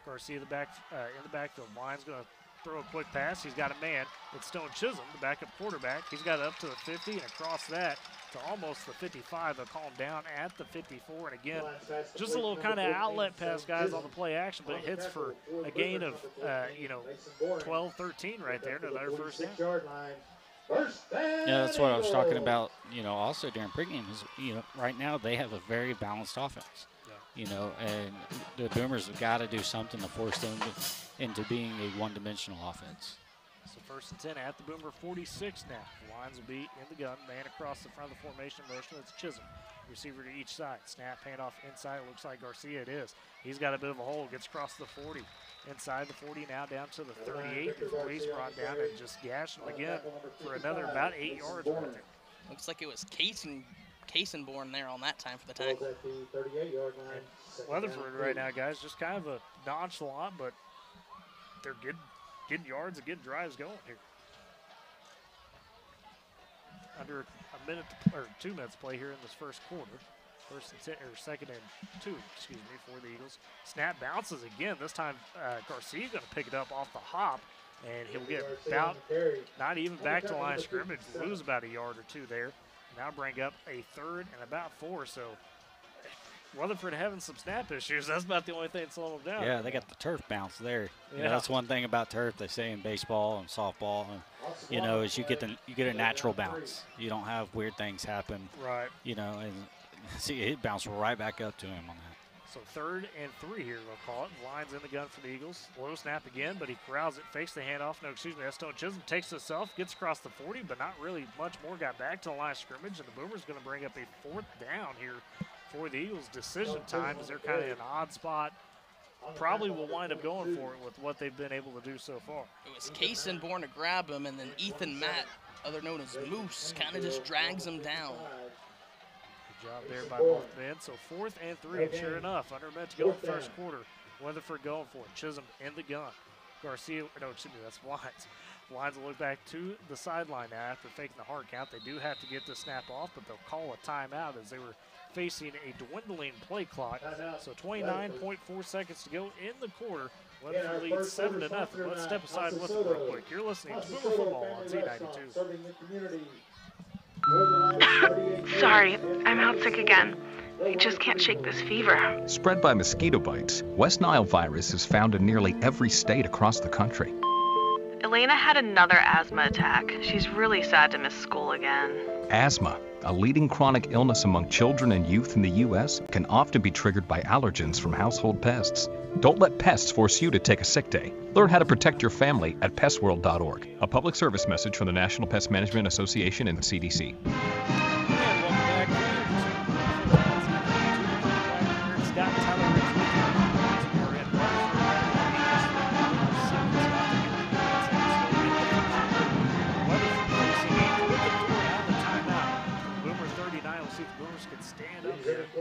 Garcia in the backfield. Blinds going to throw a quick pass. He's got a man. It's Stone Chisholm, the backup quarterback. He's got it up to the 50 and across that to almost the 55. They'll call him down at the 54. And again, just a little kind of outlet pass, guys, on the play action, but it hits for a gain of, 12, 13 right there to their first down. Yeah, that's what I was talking about, you know, also during pregame is, you know, right now they have a very balanced offense. You know, and the Boomers have got to do something to force them into being a one-dimensional offense. So 1st and 10 at the Boomer 46 now. Lines will be in the gun. Man across the front of the formation motion. It's Chisholm. Receiver to each side. Snap, handoff inside. Looks like Garcia it is. He's got a bit of a hole. Gets across the 40. Inside the 40 now down to the 38 before he's brought down and just gashed him again for another about 8 yards right there. Looks like it was Casenborn there on that time for the tackle. Weatherford right now, guys, just kind of a nonchalant, but they're getting yards and getting drives going here. Under a minute or 2 minutes play here in this first quarter. 2nd and 2, for the Eagles. Snap bounces again. This time Garcia's going to pick it up off the hop, and he'll get about not even back to the line of scrimmage. Lose about a yard or 2 there. Now bring up a 3rd and about 4. So Weatherford having some snap issues. That's about the only thing that's slowing them down. Yeah, they got the turf bounce there. Yeah. You know, that's one thing about turf they say in baseball and softball, and you know, is you get a natural bounce. You don't have weird things happen. Right. You know, and see it bounced right back up to him on that. So 3rd and 3 here, they'll call it. Lines in the gun for the Eagles. Low snap again, but he corrals it, fakes the handoff. No, excuse me, that's Stone Chisholm. Takes it himself, gets across the 40, but not really much more. Got back to the line of scrimmage, and the Boomers going to bring up a 4th down here for the Eagles. Decision time as they're kind of in an odd spot. Probably will wind up going for it with what they've been able to do so far. It was Casenborn to grab him, and then Ethan Matt, other known as Moose, kind of just drags him down. Job there by both men. So 4th and 3, and sure enough, under a minute to go in the first quarter. Weatherford going for it. Chisholm in the gun. Garcia, no, excuse me, that's Blinds. Blinds will look back to the sideline now after faking the hard count. They do have to get this snap off, but they'll call a timeout as they were facing a dwindling play clock. So 29.4 seconds to go in the quarter. Weatherford leads 7-0. Let's step aside with them real quick. You're listening to Boomer Football on Z92. Sorry, I'm out sick again. I just can't shake this fever. Spread by mosquito bites, West Nile virus is found in nearly every state across the country. Elena had another asthma attack. She's really sad to miss school again. Asthma, a leading chronic illness among children and youth in the U.S., can often be triggered by allergens from household pests. Don't let pests force you to take a sick day. Learn how to protect your family at pestworld.org. A public service message from the National Pest Management Association and the CDC.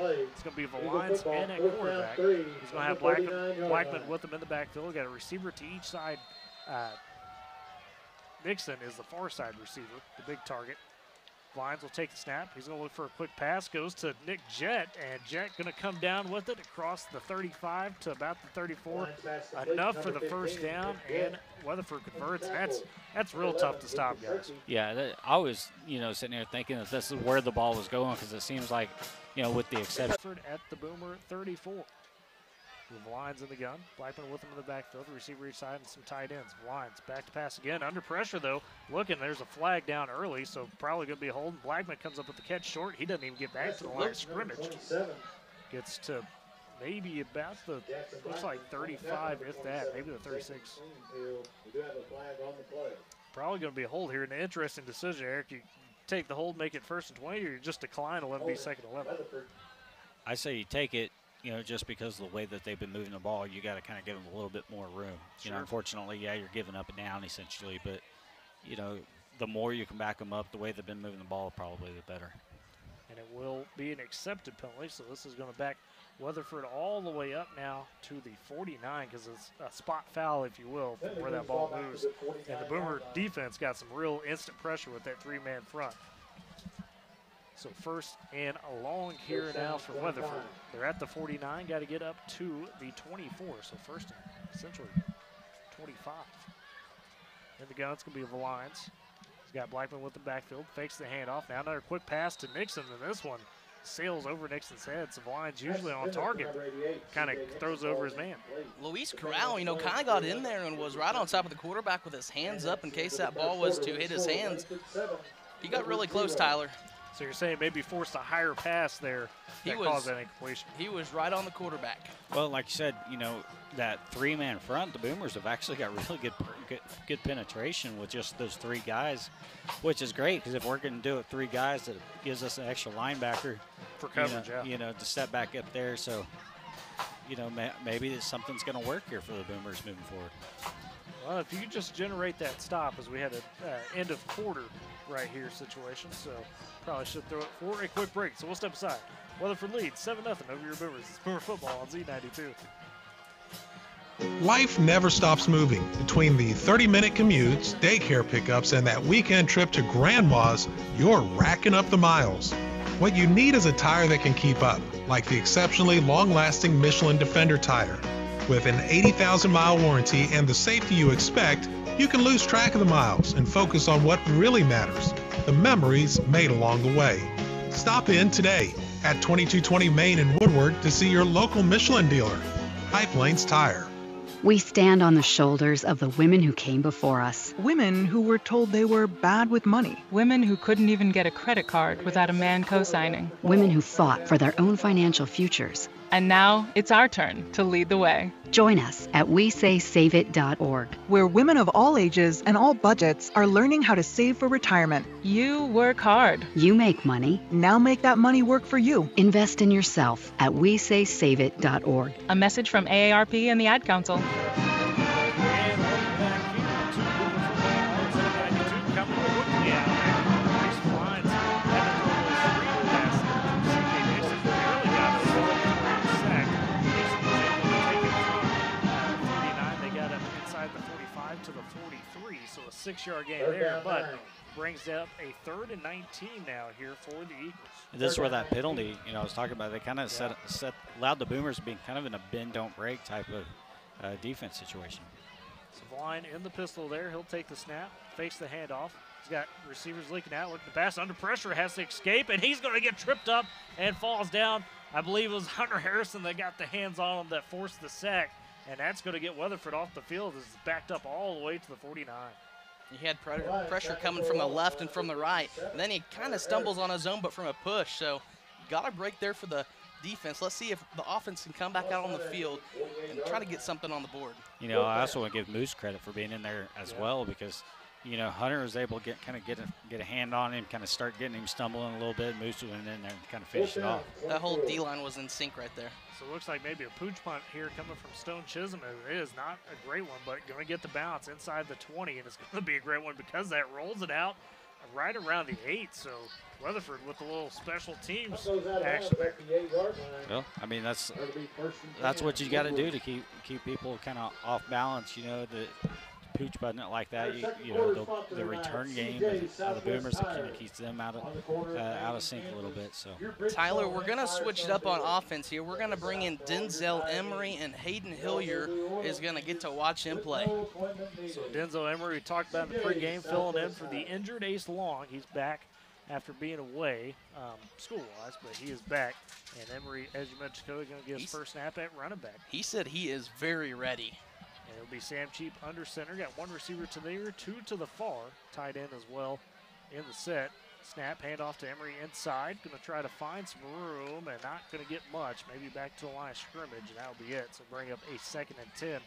It's going to be Valines and at quarterback. He's going to have Blackman with him in the backfield. Got a receiver to each side Nixon is the far side receiver, the big target. Vines will take the snap. He's going to look for a quick pass. Goes to Nick Jett, and Jett going to come down with it across the 35 to about the 34. Enough for the first down, and Weatherford converts. That's real tough to stop, guys. Yeah, I was, sitting here thinking that this is where the ball was going, because it seems like, with the exception. At the Boomer 34. With Lyons in the gun. Blackman with him in the backfield. Receiver each side and some tight ends. Lyons back to pass again. Under pressure, though. Looking, there's a flag down early, so probably going to be a hold. Blackman comes up with the catch short. He doesn't even get back to the line of scrimmage. Gets to maybe about the, looks like 35, if that. Maybe the 36. Probably going to be a hold here. An interesting decision, Eric. You take the hold, make it 1st and 20, or you just decline and let it be 2nd and 11? I say you take it. Just because of the way that they've been moving the ball, you got to kind of give them a little bit more room. Sure. Unfortunately, yeah, you're giving up and down essentially, but, the more you can back them up, the way they've been moving the ball, probably the better. And it will be an accepted penalty, so this is going to back Weatherford all the way up now to the 49 because it's a spot foul, if you will, from where that ball moves. And the Boomer defense got some real instant pressure with that 3-man front. So 1st and long here now for Weatherford. They're at the 49, got to get up to the 24. So 1st and essentially 25. In the gun, it's going to be the Lions. He's got Blackman with the backfield, fakes the handoff. Now another quick pass to Nixon, and this one sails over Nixon's head. So Lions usually on target, kind of throws over his man. Luis Corral, kind of got in there and was right on top of the quarterback with his hands up in case that ball was to hit his hands. He got really close, Tyler. So you're saying maybe forced a higher pass there that caused that incompletion. He was right on the quarterback. Well, like you said, that 3-man front, the Boomers have actually got really good penetration with just those 3 guys, which is great because if we're going to do it 3 guys, that gives us an extra linebacker for coverage, to step back up there. So, maybe something's going to work here for the Boomers moving forward. Well, if you could just generate that stop, as we had an end of quarter right here situation, so probably should throw it for a quick break. So we'll step aside. Weatherford leads 7-0 over your Boomers. It's Boomer football on Z92. Life never stops moving. Between the 30-minute commutes, daycare pickups, and that weekend trip to Grandma's, you're racking up the miles. What you need is a tire that can keep up, like the exceptionally long-lasting Michelin Defender tire. With an 80,000-mile warranty and the safety you expect, you can lose track of the miles and focus on what really matters, the memories made along the way. Stop in today at 2220 Main in Woodward to see your local Michelin dealer, Pipe Lanes Tire. We stand on the shoulders of the women who came before us. Women who were told they were bad with money. Women who couldn't even get a credit card without a man co-signing. Women who fought for their own financial futures. And now it's our turn to lead the way. Join us at WeSaySaveIt.org, where women of all ages and all budgets are learning how to save for retirement. You work hard. You make money. Now make that money work for you. Invest in yourself at WeSaySaveIt.org. A message from AARP and the Ad Council. To the 43, so a 6-yard gain there, but brings up a 3rd and 19 now here for the Eagles. And this is where that penalty, I was talking about, they kind of allowed the Boomers to be kind of in a bend, don't break type of defense situation. So line in the pistol there, he'll take the snap, face the handoff. He's got receivers leaking out, looking to pass under pressure, has to escape, and he's going to get tripped up and falls down. I believe it was Hunter Harrison that got the hands on him that forced the sack. And that's going to get Weatherford off the field. It's backed up all the way to the 49. He had pressure coming from the left and from the right. And then he kind of stumbles on his own, but from a push. So got a break there for the defense. Let's see if the offense can come back out on the field and try to get something on the board. I also want to give Moose credit for being in there as well because, Hunter was able to get a hand on him, kind of start getting him stumbling a little bit. Moose went in there and kind of finished it off. That whole D-line was in sync right there. So it looks like maybe a pooch punt here coming from Stone Chisholm. It is not a great one, but going to get the bounce inside the 20, and it's going to be a great one because that rolls it out right around the 8. So Weatherford with a little special teams action there. Well, that's what you got to do to keep people kind of off balance. pooch button it like that, you know, the return game of the Boomers, it kind of keeps them out of sync a little bit. So, Tyler, we're going to switch it up on offense here. We're going to bring in Denzel Emery, and Hayden Hillier is going to get to watch him play. So Denzel Emery, we talked about in the pregame, filling in for the injured Ace Long. He's back after being away school-wise, but he is back. And Emery, as you mentioned, Cody, going to get his first snap at running back. He said he is very ready. And it'll be Sam Cheap under center. Got one receiver to the near, two to the far. Tight end as well in the set. Snap, handoff to Emery inside. Going to try to find some room and not going to get much. Maybe back to the line of scrimmage, and that'll be it. So bring up a 2nd and 10.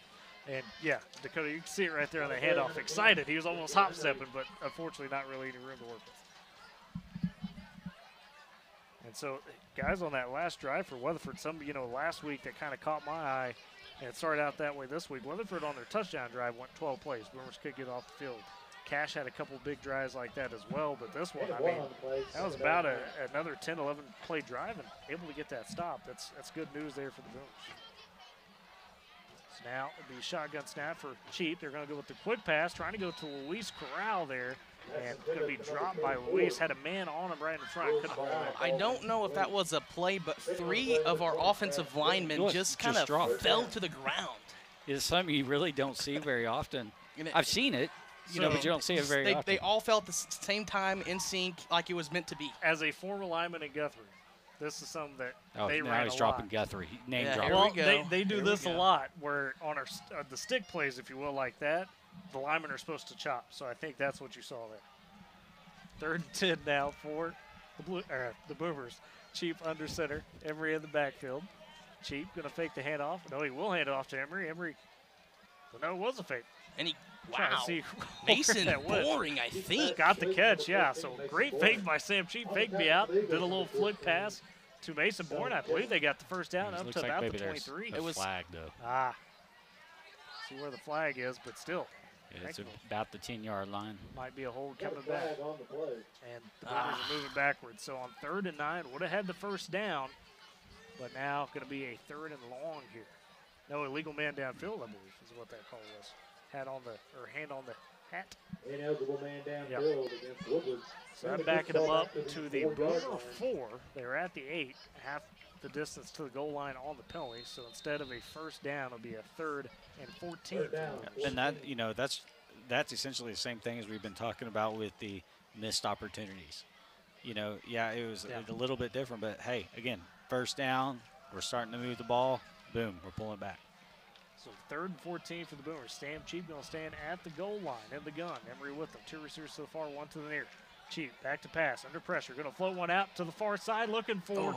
And, yeah, Dakota, you can see it right there on the handoff. Excited. He was almost hop-stepping, but unfortunately not really any room to work with. And so, guys, on that last drive for Weatherford, last week that kind of caught my eye, and it started out that way this week. Weatherford on their touchdown drive went 12 plays. Boomers could get off the field. Cash had a couple big drives like that as well, but this one, I mean, that was about another 10, 11 play drive and able to get that stop. That's good news there for the Boomers. So now it'll be a shotgun snap for Cheap. They're going to go with the quick pass, trying to go to Luis Corral there, and going to be dropped by Luis. Had a man on him right in front. Couldn't hold him. I don't know if that was a play, but 3 of our offensive linemen just kind of fell to the ground. It's something you really don't see very often. I've seen it. But you don't see it very often. They all fell at the same time in sync like it was meant to be. As a former lineman in Guthrie, this is something that they ran now he's dropping Guthrie. Name dropping. Well, they do this a lot where on the stick plays, if you will, like that, the linemen are supposed to chop. So I think that's what you saw there. 3rd and 10 now for the Boomers. Cheap under center. Emery in the backfield. Cheap going to fake the handoff. No, he will hand it off to Emery. Well, no, it was a fake. And he, wow. Mason Boring, I think. Got the catch, yeah. So great fake by Sam Cheap. Faked me out. Did a little flick pass to Mason Bourne. I believe they got the first down up to about the 23. It was flag, though. See where the flag is, but still. Yeah, it's about the 10-yard line. Might be a hold coming back. And the Boomers are moving backwards. So on 3rd and 9, would have had the first down, but now going to be a 3rd and long here. No, illegal man downfield, I believe, is what that call was. Hand on the hat. Ineligible man downfield against Woodward. So I'm backing them up to the Boomer 4. They're at the 8, half the distance to the goal line on the penalty. So instead of a first down, it'll be a 3rd and 14. And that's essentially the same thing as we've been talking about with the missed opportunities. It was a little bit different, but hey, again, first down, we're starting to move the ball. Boom, we're pulling back. So 3rd and 14 for the Boomers. Sam Cheap going to stand at the goal line in the gun. Emery with them. 2 receivers so far, 1 to the near. Cheap back to pass, under pressure. Going to float one out to the far side, looking for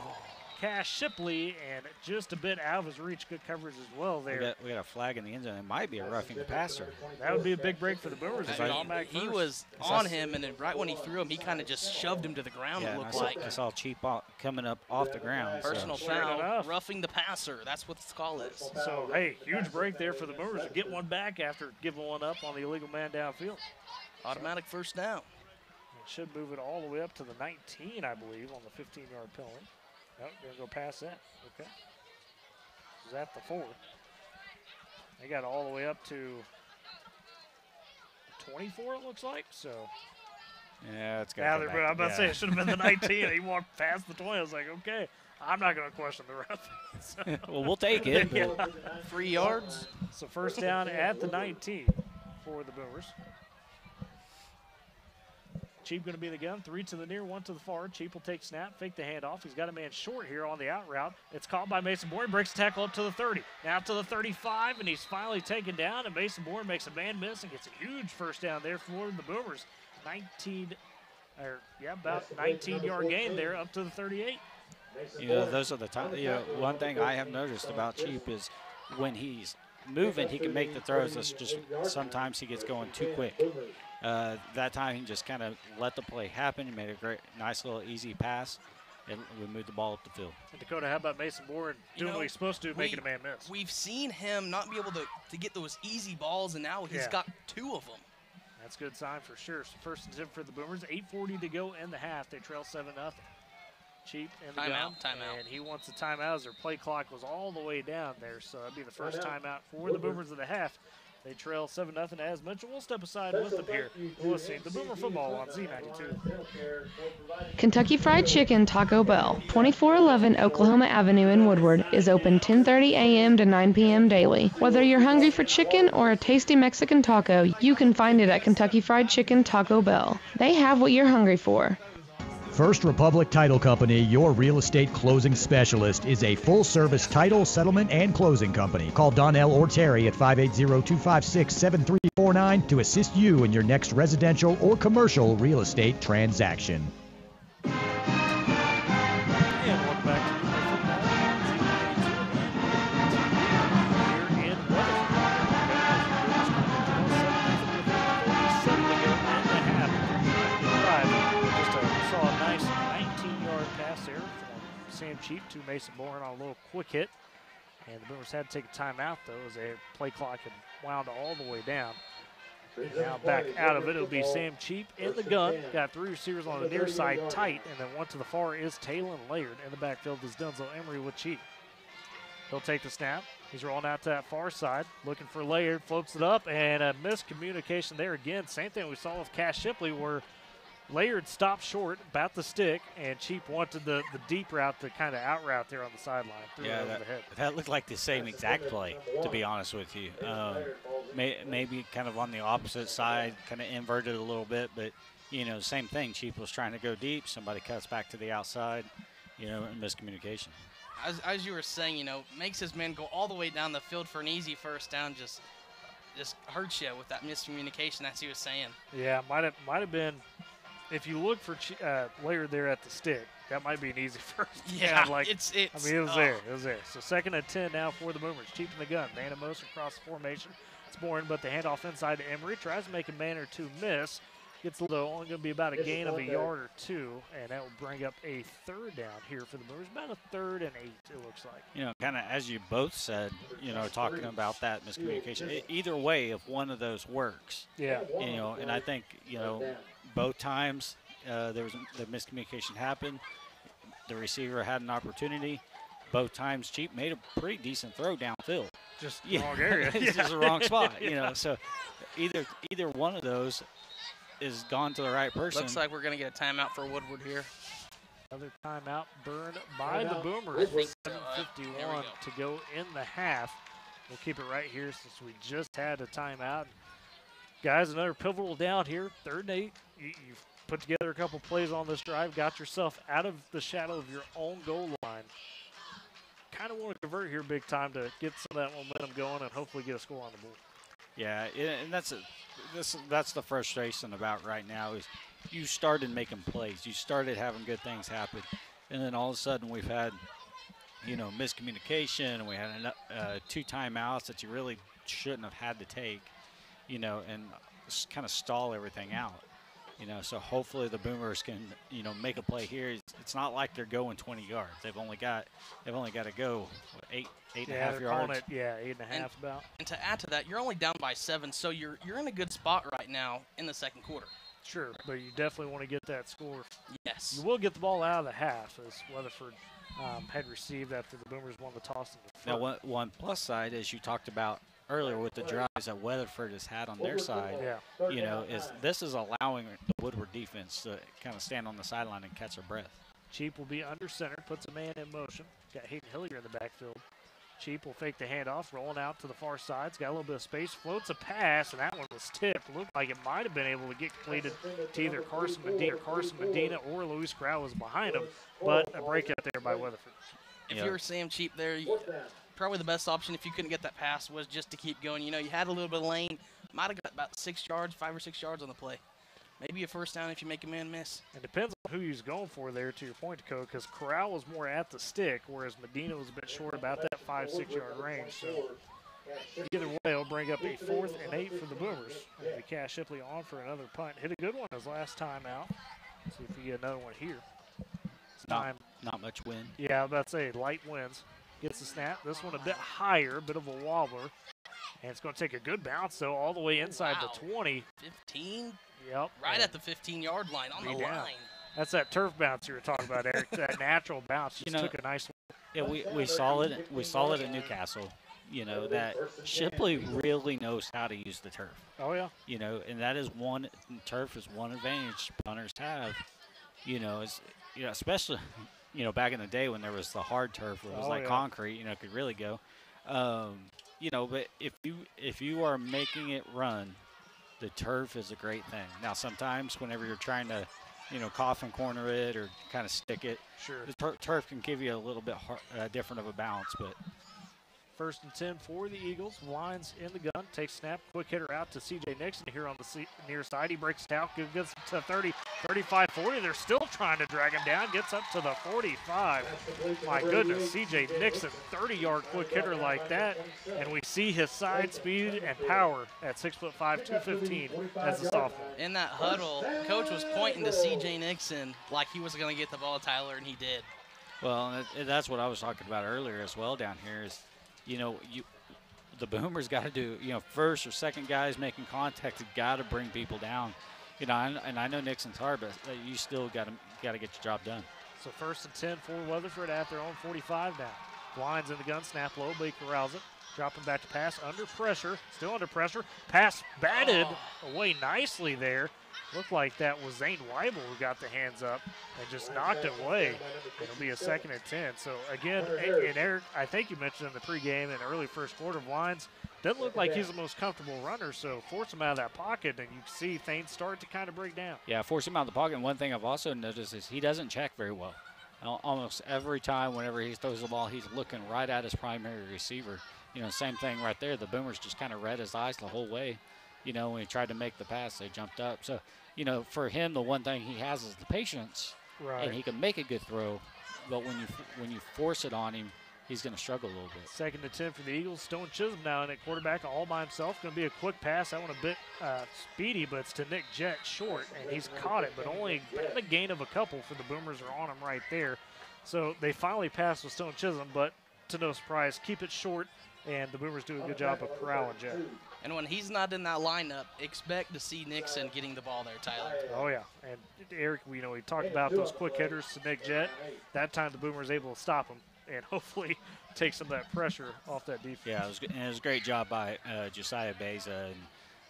Cash Shipley, and just a bit out of his reach. Good coverage as well there. We got a flag in the end zone. It might be a roughing the passer. That would be a big break for the Boomers. He was on him, and then right when he threw him, he kind of just shoved him to the ground, it looked like. I saw Cheap coming up off the ground. Personal foul, roughing the passer. That's what the call is. So, hey, huge break there for the Boomers to get one back after giving one up on the illegal man downfield. Automatic first down. It should move it all the way up to the 19, I believe, on the 15-yard penalty. Nope, going to go past that. Okay. Is that the 4? They got all the way up to 24, it looks like. So. Yeah, it's got to I'm about to say it should have been the 19. He walked past the 20. I was like, okay, I'm not going to question the ref. So. Well, we'll take it. Yeah. 3 yards. So first down at the 19 for the Boomers. Cheap going to be the gun. 3 to the near, 1 to the far. Cheap will take snap, fake the handoff. He's got a man short here on the out route. It's caught by Mason Bourne. Breaks the tackle up to the 30. Now to the 35, and he's finally taken down. And Mason Bourne makes a man miss and gets a huge first down there for the Boomers. About 19-yard gain there up to the 38. Those are the times. One thing I have noticed about Cheap is when he's moving, he can make the throws. It's just sometimes he gets going too quick. That time he just kind of let the play happen. He made a nice little easy pass, and we moved the ball up the field. And Dakota, how about Mason Bourne doing what he's supposed to, making a man miss? We've seen him not be able to get those easy balls, and now he's got 2 of them. That's a good sign for sure. So first and 10 for the Boomers. 8:40 to go in the half. They trail 7-0. Cheap in the gun. Timeout. And he wants a timeout as their play clock was all the way down there. So that'd be the first timeout for the Boomers of the half. They trail 7-0 as mentioned. We'll step aside with them here. We'll see the Boomer football on Z92. Kentucky Fried Chicken Taco Bell, 2411 Oklahoma Avenue in Woodward, is open 10:30 a.m. to 9 p.m. daily. Whether you're hungry for chicken or a tasty Mexican taco, you can find it at Kentucky Fried Chicken Taco Bell. They have what you're hungry for. First Republic Title Company, your real estate closing specialist, is a full-service title, settlement, and closing company. Call Donnell or Terry at 580-256-7349 to assist you in your next residential or commercial real estate transaction. And welcome back to here in Saw a nice 19-yard pass there from Sam Cheap to Mason Bourne on a little quick hit. And the Boomers had to take a timeout, though, as their play clock had wound all the way down. Now back out of it, it'll be Sam Cheap in the gun. Got 3 receivers on the near side tight, and then one to the far is Talon Laird. In the backfield is Denzel Emery with Cheap. He'll take the snap. He's rolling out to that far side, looking for Laird, floats it up, and a miscommunication there again. Same thing we saw with Cash Shipley, where Laird stopped short, about the stick, and Cheap wanted the deep route, the kind of out route there on the sideline. Yeah, that looked like the same exact play, to be honest with you. Maybe kind of on the opposite side, kind of inverted a little bit, but, same thing. Cheap was trying to go deep. Somebody cuts back to the outside, miscommunication. As you were saying, makes his men go all the way down the field for an easy first down, just hurts you with that miscommunication, as he was saying. Yeah, might have been. If you look for Laird there at the stick, that might be an easy first. Yeah, down. It was there. It was there. So 2nd and 10 now for the Boomers. Cheap in the gun. Man of motion across the formation. It's Bourne, but the handoff inside to Emery. Tries to make a man or two miss. Gets only going to be about a gain of a yard or two, and that will bring up a 3rd down here for the Boomers. About a 3rd and 8, it looks like. Kind of as you both said, talking about that miscommunication. Either way, if one of those works. Yeah. And I think, both times the miscommunication happened. The receiver had an opportunity. Both times Cheap made a pretty decent throw downfield. Just wrong area. It's just the wrong spot, So either one of those is gone to the right person. Looks like we're going to get a timeout for Woodward here. Another timeout burned by the Boomers with 7:51 to go in the half. We'll keep it right here since we just had a timeout. Guys, another pivotal down here, 3rd and 8. You've put together a couple plays on this drive, got yourself out of the shadow of your own goal line. Kind of want to convert here big time to get some of that momentum going and hopefully get a score on the board. Yeah, and that's the frustration about right now is you started making plays. You started having good things happen, and then all of a sudden we've had, miscommunication, and we had 2 timeouts that you really shouldn't have had to take, and kind of stall everything out. So hopefully the Boomers can, make a play here. It's not like they're going 20 yards. They've only got to go 8 and a half yards. 8.5 about. And to add to that, you're only down by 7, so you're in a good spot right now in the 2nd quarter. Sure, but you definitely want to get that score. Yes. You will get the ball out of the half, as Weatherford had received after the Boomers won the toss. Now, one plus side, as you talked about earlier with the drives that Weatherford has had on their side, is this is allowing the Woodward defense to kind of stand on the sideline and catch their breath. Cheap will be under center, puts a man in motion. Got Hayden Hillier in the backfield. Cheap will fake the handoff, rolling out to the far side. He's got a little bit of space, floats a pass, and that one was tipped. Looked like it might have been able to get completed to either Carson Medina or Luis Corral was behind him, but a breakout there by Weatherford. If you were Sam Cheap there, probably the best option if you couldn't get that pass was just to keep going. You had a little bit of lane, might have got about 6 yards, 5 or 6 yards on the play. Maybe a first down if you make a man miss. It depends on who he's going for there, to your point, Dakota, because Corral was more at the stick, whereas Medina was a bit short about that 5-6 yard range. So either way, it'll bring up a 4th and 8 for the Boomers. And Cash Shipley on for another punt. Hit a good one his last time out. See if we get another one here. Not much wind. Yeah, I was about to say light winds. Gets the snap. This one a bit higher, bit of a wobbler. And it's going to take a good bounce, though, all the way inside the 20. 15? Yep. Right at the 15-yard line, on the line. That's that turf bounce you were talking about, Eric. That natural bounce just took a nice one. Yeah, we saw it. We saw it at Newcastle. you know, that Shipley really knows how to use the turf. Oh, yeah. You know, and that is one, turf is one advantage punters have, you know, especially, you know, back in the day when there was the hard turf where it was like concrete, you know, it could really go. You know, but if you are making it run, the turf is a great thing. Now, sometimes whenever you're trying to, you know, coffin corner it or kind of stick it, the turf can give you a little bit different of a bounce. But 1st and 10 for the Eagles. Lines in the gun. Takes snap. Quick hitter out to C.J. Nixon here on the near side. He breaks it out. Gets to 30, 35, 40. They're still trying to drag him down. Gets up to the 45. My goodness, C.J. Nixon, 30-yard quick hitter like that. And we see his side speed and power at 6'5", 215 as a sophomore. In that huddle, coach was pointing to C.J. Nixon like he was going to get the ball, Tyler, and he did. Well, that's what I was talking about earlier as well down here is, you know, the Boomers got to do, you know, first or second guys making contact, you got to bring people down. You know, and I know Nixon's hard, but you still got to get your job done. So 1st and 10 for Weatherford at their own 45 now. Blinds in the gun, snap low, Blake corrals it. Dropping back to pass, under pressure, still under pressure. Pass batted away nicely there. Looked like that was Zane Weibel who got the hands up and just knocked it away. It'll be a 2nd and 10. So, again, and Eric, I think you mentioned in the pregame and early first quarter of Lines, doesn't look like he's the most comfortable runner, so force him out of that pocket, and you can see things start to kind of break down. Yeah, force him out of the pocket. And one thing I've also noticed is he doesn't check very well. Almost every time whenever he throws the ball, he's looking right at his primary receiver. You know, same thing right there. The Boomers just kind of read his eyes the whole way. You know, when he tried to make the pass, they jumped up. So, you know, for him, the one thing he has is the patience, and he can make a good throw. But when you force it on him, he's going to struggle a little bit. 2nd and 10 for the Eagles. Stone Chisholm now in at quarterback all by himself. Going to be a quick pass. That one a bit speedy, but it's to Nick Jett short, and he's caught it, but only a gain of a couple for the Boomers are on him right there. So they finally passed with Stone Chisholm, but to no surprise, keep it short, and the Boomers do a good job of corralling Jett. And when he's not in that lineup, expect to see Nixon getting the ball there, Tyler. Oh, yeah. And Eric, we talked about those quick hitters to Nick Jett. That time the Boomers able to stop him and hopefully take some of that pressure off that defense. Yeah, it was a great job by Josiah Beza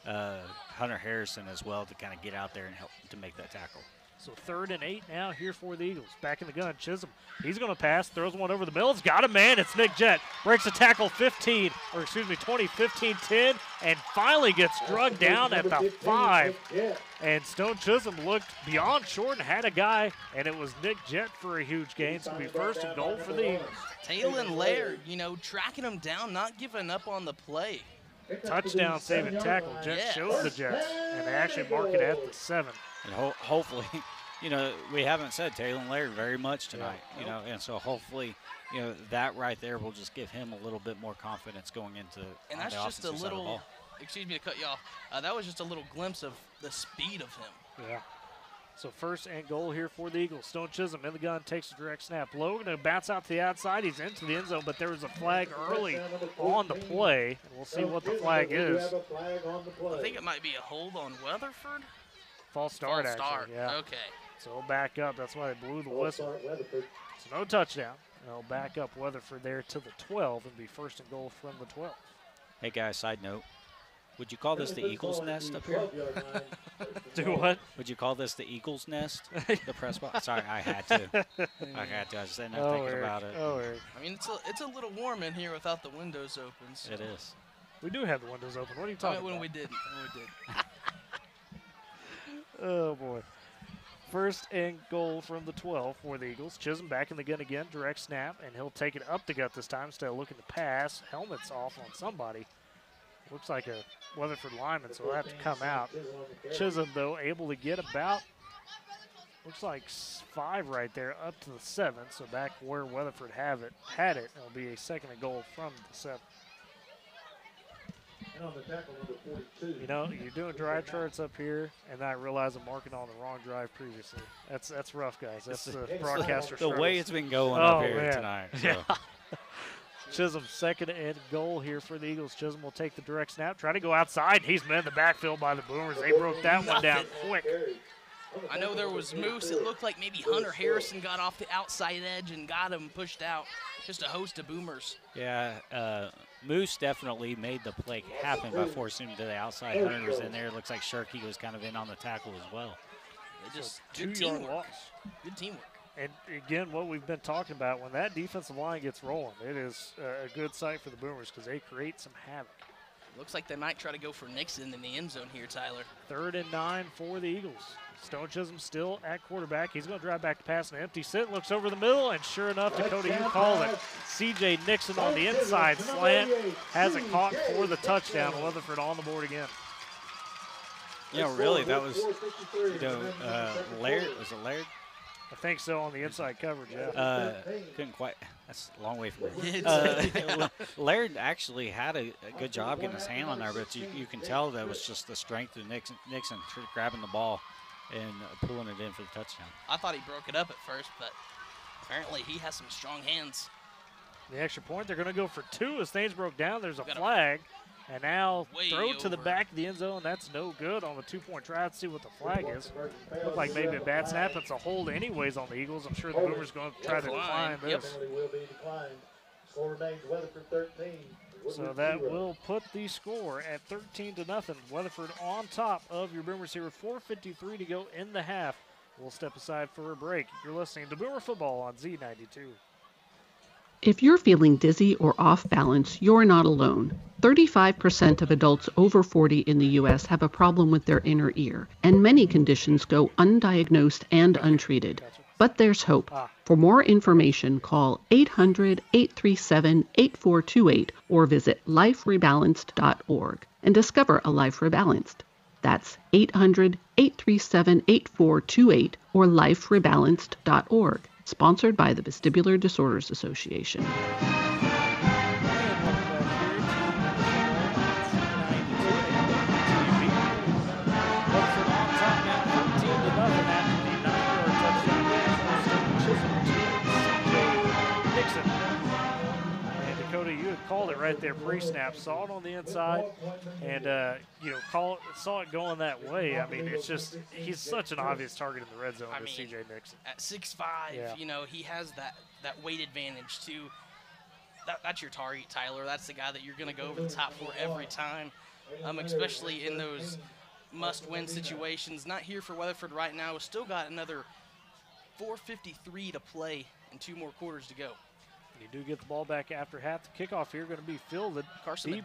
and Hunter Harrison as well to kind of get out there and help to make that tackle. So 3rd and 8 now here for the Eagles. Back in the gun, Chisholm. He's going to pass, throws one over the middle. It's got a man. It's Nick Jett. Breaks the tackle 20, 15, 10, and finally gets drugged down at the 5. And Stone Chisholm looked beyond short and had a guy, and it was Nick Jett for a huge gain. It's going to be 1st and goal for the Eagles. Taylon Laird, you know, tracking him down, not giving up on the play. Touchdown saving tackle. Jett shows the Jets, and they actually mark it at the 7. And hopefully, you know, we haven't said Taylon Laird very much tonight, you know, and so hopefully, you know, that right there will just give him a little bit more confidence going into and that's just a little, excuse me to cut you off, that was just a little glimpse of the speed of him. Yeah. So 1st and goal here for the Eagles. Stone Chisholm in the gun, takes a direct snap. Logan to bounce out to the outside. He's into the end zone, but there was a flag early on the play. And we'll see what the flag is. I think it might be a hold on Weatherford. False start, actually. Yeah. Okay. So he'll back up. That's why they blew the whistle. So no touchdown. And they'll back up Weatherford there to the 12 and be 1st and goal from the 12. Hey, guys, side note. Would you call this the Eagles' nest up here? Do what? Would you call this the Eagles' nest? The press box? Sorry, I had to. I had to. I was sitting there thinking about it. Oh, Eric. I mean, it's a little warm in here without the windows open. So. It is. We do have the windows open. What are you talking about? When we did. Oh, boy. 1st and goal from the 12 for the Eagles. Chisholm back in the gun again. Direct snap, and he'll take it up the gut this time instead of looking to pass. Helmet's off on somebody. Looks like a Weatherford lineman, so he'll have to come out. Chisholm, though, able to get about, looks like 5 right there, up to the 7. So back where Weatherford had it. It'll be a 2nd and goal from the 7. You know, you're doing drive charts up here, and I realize I'm marking on the wrong drive previously. That's rough, guys. That's the broadcaster. The way it's been going up here tonight. So. Yeah. Chisholm 2nd and goal here for the Eagles. Chisholm will take the direct snap, try to go outside. He's met in the backfield by the Boomers. They broke that one down quick. I know there was Moose. It looked like maybe Hunter Harrison got off the outside edge and got him pushed out. just a host of boomers. Yeah, Moose definitely made the play happen by forcing him to the outside. Hunter's in there. It looks like Sharkey was kind of in on the tackle as well. Just so good 2-yard teamwork. loss. Good teamwork. And again, what we've been talking about, when that defensive line gets rolling, it is a good sight for the Boomers because they create some havoc. Looks like they might try to go for Nixon in the end zone here, Tyler. 3rd and 9 for the Eagles. Stone Chisholm still at quarterback. He's going to drive back to pass an empty sit, looks over the middle, and sure enough, Dakota, you called it. C.J. Nixon on the inside slant has it caught for the touchdown. Weatherford on the board again. Yeah, really, that was, Laird. Was it Laird? I think so, on the inside coverage, yeah. Couldn't quite. That's a long way from me. Laird actually had a good job getting his hand on there, but you can tell that was just the strength of Nixon grabbing the ball and pulling it in for the touchdown. I thought he broke it up at first, but apparently he has some strong hands. The extra point, they're going to go for 2 as things broke down. There's a flag. And now throw to the back of the end zone. That's no good on the 2-point try. Let's see what the flag is. Looked like maybe a bad snap. It's a hold anyways on the Eagles. I'm sure the Boomers going to try to decline this. So that will put the score at 13-0. Weatherford on top of your Boomers here with 4:53 to go in the half. We'll step aside for a break. You're listening to Boomer Football on Z92. If you're feeling dizzy or off balance, you're not alone. 35% of adults over 40 in the U.S. have a problem with their inner ear, and many conditions go undiagnosed and untreated. But there's hope. For more information, call 800-837-8428 or visit liferebalanced.org and discover a life rebalanced. That's 800-837-8428 or liferebalanced.org. Sponsored by the Vestibular Disorders Association. You had called it right there pre-snap, saw it on the inside, and saw it going that way. I mean, it's just he's such an obvious target in the red zone. C.J. Nixon at 6'5", he has that weight advantage too. That's your target, Tyler. That's the guy that you're going to go over the top for every time, especially in those must-win situations. Not here for Weatherford right now. We've still got another 4:53 to play and 2 more quarters to go. You do get the ball back after half. The kickoff here going to be fielded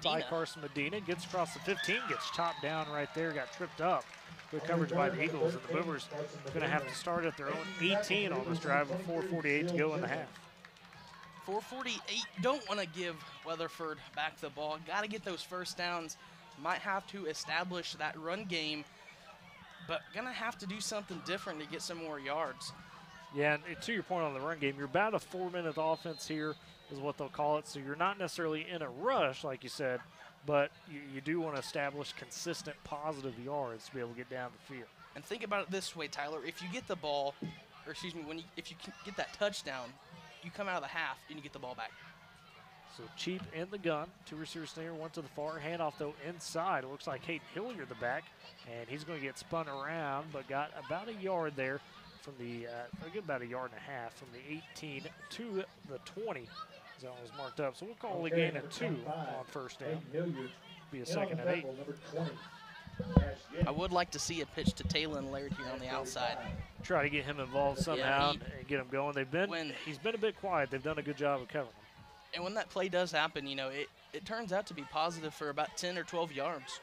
by Carson Medina. Gets across the 15, gets chopped down right there, got tripped up. Good coverage by the Eagles, and the Boomers are going to have to start at their own 18 on this drive with 4:48 to go in the half. 4:48, don't want to give Weatherford back the ball. Got to get those first downs. Might have to establish that run game, but going to have to do something different to get some more yards. Yeah, and to your point on the run game, you're about a 4-minute offense here is what they'll call it. So you're not necessarily in a rush, like you said, but you do want to establish consistent positive yards to be able to get down the field. And think about it this way, Tyler. If you get the ball, or excuse me, if you get that touchdown, you come out of the half and you get the ball back. So Cheap in the gun. 2 receivers there, 1 to the far. Handoff, though, inside. It looks like Hayden Hilliard the back, and he's going to get spun around, but got about a yard there from the, about a yard and a half from the 18 to the 20. Zone was marked up. So we'll call the gain at 2 on first down. Be a 2nd and 8. I would like to see a pitch to Taylon Laird here on the outside. Try to get him involved somehow and get him going. He's been a bit quiet. They've done a good job of covering him. And when that play does happen, it turns out to be positive for about 10 or 12 yards.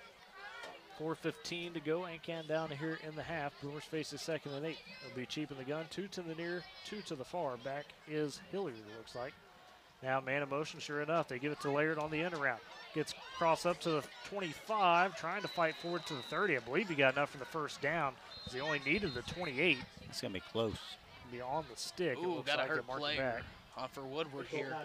4:15 to go, and can down here in the half. Boomers face a 2nd and 8. It'll be Cheap in the gun, 2 to the near, 2 to the far. Back is Hilliard, it looks like. Now man in motion, sure enough. They give it to Laird on the end around. Gets cross up to the 25, trying to fight forward to the 30. I believe he got enough for the first down, because he only needed the 28. It's going to be close. Be on the stick. Ooh, got a like hurt play for Woodward here.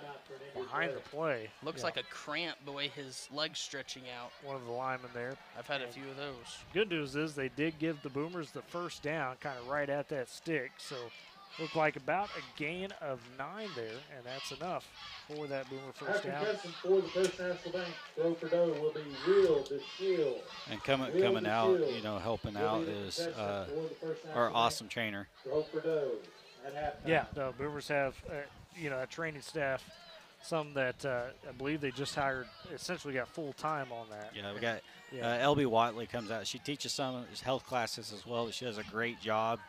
Behind the play. Looks like a cramp the way his leg's stretching out. One of the linemen there. I've had a few of those. Good news is they did give the Boomers the first down, kind of right at that stick. So looked like about a gain of 9 there, and that's enough for that Boomer first down. For the First National Bank, throw for dough will be Real DeShield. And coming out, helping out is our awesome trainer. Throw for dough. Yeah, the Boomers have that training staff, some that I believe they just hired, essentially got full-time on that. Yeah, we got LB Watley comes out. She teaches some health classes as well. She does a great job.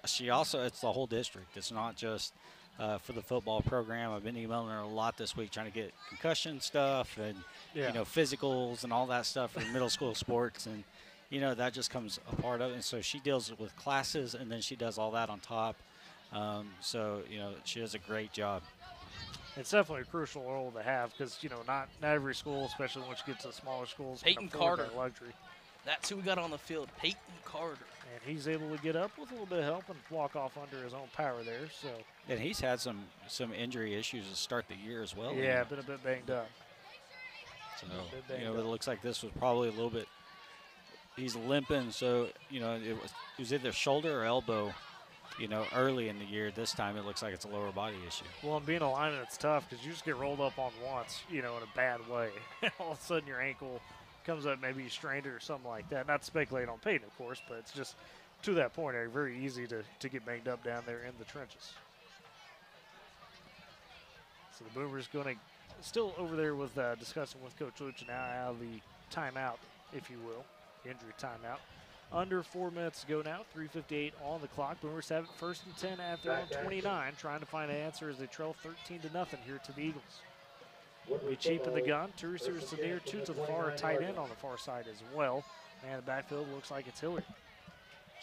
She also, it's the whole district. It's not just for the football program. I've been emailing her a lot this week trying to get concussion stuff and, physicals and all that stuff for middle school sports. And, that just comes a part of it. And so she deals with classes, and then she does all that on top. She does a great job. It's definitely a crucial role to have because, not every school, especially once you get to the smaller schools, Peyton can afford Carter. that luxury. That's who we got on the field, Peyton Carter. And he's able to get up with a little bit of help and walk off under his own power there. So. And he's had some injury issues to start the year as well. Yeah, been a bit banged up. So, it looks like this was probably a little bit – he's limping. So, it was either shoulder or elbow, early in the year. This time it looks like it's a lower body issue. Well, and being a lineman, it's tough because you just get rolled up on once, in a bad way. All of a sudden your ankle – comes up, maybe you strained it or something like that. Not to speculate on Peyton, of course, but it's just to that point, very easy to get banged up down there in the trenches. So the Boomers going to still over there with discussing with Coach Lucha now out of the timeout, if you will, injury timeout. Under 4 minutes to go now, 3:58 on the clock. Boomers have it 1st and 10 at their own 29, trying to find an answer as they trail 13-0 here to the Eagles. Be Cheap in the gun, 2 receivers to the near, 2 to the far, a tight end on the far side as well. And the backfield looks like it's Hilliard.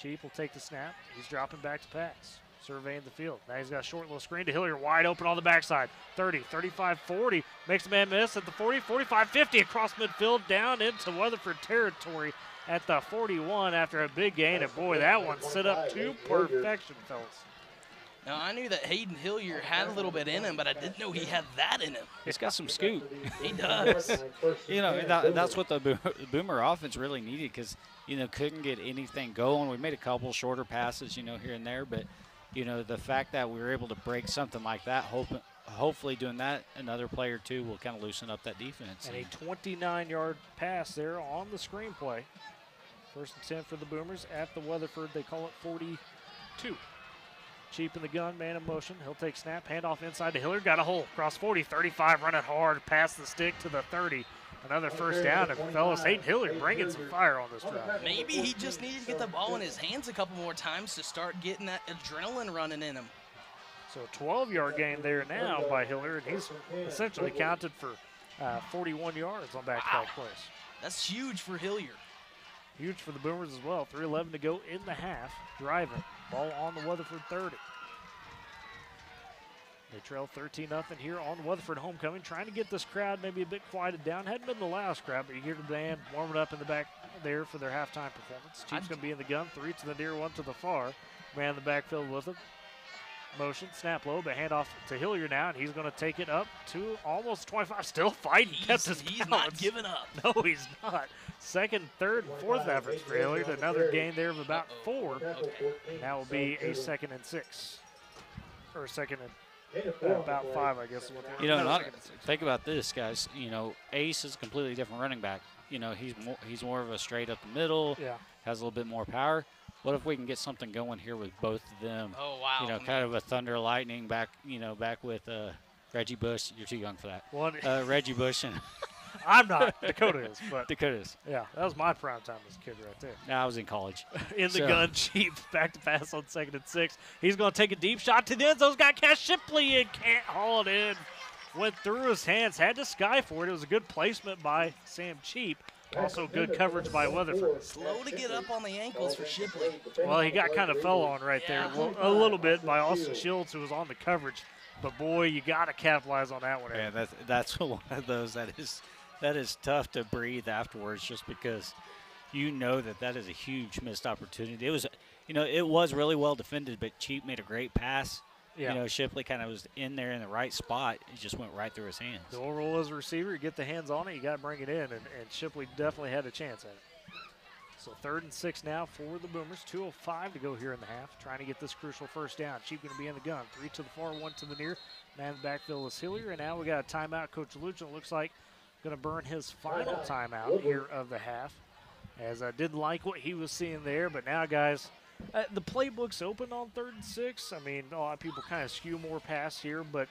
Cheap will take the snap. He's dropping back to pass, surveying the field. Now he's got a short little screen to Hilliard, wide open on the backside. 30, 35, 40, makes a man miss at the 40, 45, 50, across midfield, down into Weatherford territory at the 41 after a big gain. And boy, that one set up to perfection, fellas. Now, I knew that Hayden Hilliard had a little bit in him, but I didn't know he had that in him. He's got some scoop. He does. That's what the Boomer offense really needed because, couldn't get anything going. We made a couple shorter passes, here and there. But, the fact that we were able to break something like that, hopefully doing that, another player or two will kind of loosen up that defense. And a 29-yard pass there on the screenplay. 1st and 10 for the Boomers at the Weatherford. They call it 42. Cheap in the gun, man in motion. He'll take snap, handoff inside to Hilliard. Got a hole, cross 40, 35, running hard, past the stick to the 30. Another first down, and fellas, Hayden Hilliard bringing some fire on this drive. Maybe he just needed to get the ball in his hands a couple more times to start getting that adrenaline running in him. So a 12-yard gain there now by Hilliard. He's essentially counted for 41 yards on back-to-back plays. That's huge for Hilliard. Huge for the Boomers as well. 3:11 to go in the half. Driving. Ball on the Weatherford 30. They trail 13-0 here on the Weatherford homecoming. Trying to get this crowd maybe a bit quieted down. Hadn't been the loudest crowd, but you hear the band warming up in the back there for their halftime performance. Chief's going to be in the gun. 3 to the near, 1 to the far. Man in the backfield with him. Motion, snap low, but handoff to Hilliard now, and he's going to take it up to almost 25. Still fighting. He's not giving up. No, he's not. Second, third, and fourth efforts for Hilliard. Another gain there of about 4. That will be a 2nd and 6. Or 2nd and about 5, I guess. Think about this, guys. Ace is a completely different running back. He's more of a straight up the middle. Yeah. Has a little bit more power. What if we can get something going here with both of them? Oh, wow. Kind of a thunder lightning back with Reggie Bush. You're too young for that. Reggie Bush and I'm not. Dakota is. But Dakota is. Yeah, that was my prime time as a kid right there. No, I was in college. In the gun, Cheap back to pass on 2nd and 6. He's going to take a deep shot to the end zone. Got Cash Shipley and can't haul it in. Went through his hands. Had to sky for it. It was a good placement by Sam Cheap. Also good coverage by Weatherford. Slow to get up on the ankles for Shipley. Well, he got kind of fell on right there a little bit by Austin Shields, who was on the coverage. But, boy, you got to capitalize on that one. Yeah, that's one of those that is tough to breathe afterwards just because that is a huge missed opportunity. It was really well defended, but Cheap made a great pass. Yeah. Shipley kind of was in there in the right spot. It just went right through his hands. The old role as a receiver, you get the hands on it, you got to bring it in, and Shipley definitely had a chance at it. So 3rd and 6 now for the Boomers. 2:05 to go here in the half. Trying to get this crucial first down. Cheap going to be in the gun. 3 to the far, 1 to the near. Man in the backfield is Hilliard, and now we got a timeout. Coach Lucha looks like going to burn his final timeout here of the half, as I didn't like what he was seeing there, but now, guys, The playbook's open on 3rd and 6. I mean, a lot of people kind of skew more pass here, but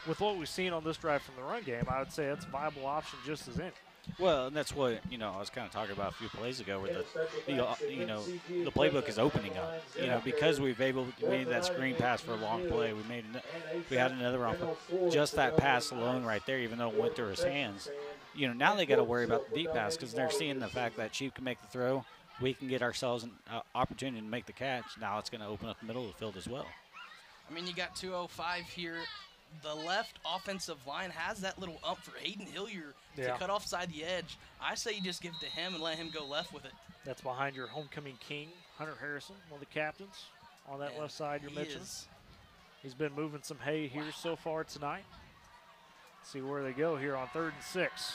with what we've seen on this drive from the run game, I would say it's a viable option just as any. Well, and that's what, I was kind of talking about a few plays ago where the playbook is opening up. Because we've made that screen pass for a long play. We had another run. Just that pass alone right there, even though it went through his hands. Now they got to worry about the deep pass because they're seeing the fact that Chief can make the throw. We can get ourselves an opportunity to make the catch. Now it's going to open up the middle of the field as well. I mean, you got 205 here. The left offensive line has that little ump for Hayden Hilliard to cut offside the edge. I say you just give it to him and let him go left with it. That's behind your homecoming king, Hunter Harrison, one of the captains on that left side you're mentioning. He's been moving some hay here so far tonight. See where they go here on 3rd and 6.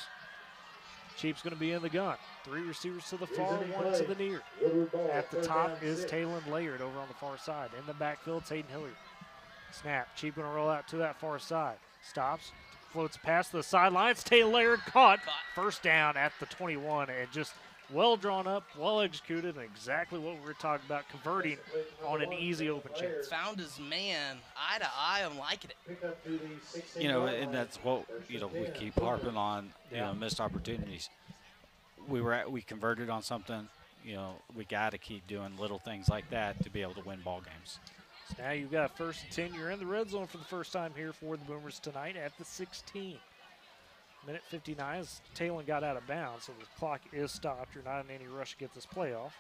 Chief's going to be in the gun. 3 receivers to the far, 1 to the near. At the top is Taylon Laird over on the far side. In the backfield, it's Hayden Hilliard. Snap. Chief going to roll out to that far side. Stops. Floats past the sidelines. Taylor Laird caught. First down at the 21. And just well drawn up, well executed, and exactly what we were talking about, converting on an easy open chance. Found his man eye to eye. I'm liking it. And that's what, we keep harping on, missed opportunities. We converted on something. We got to keep doing little things like that to be able to win ball games. So now you've got 1st and 10. You're in the red zone for the first time here for the Boomers tonight at the 16. Minute 59 as Taylon got out of bounds, so the clock is stopped. You're not in any rush to get this play off.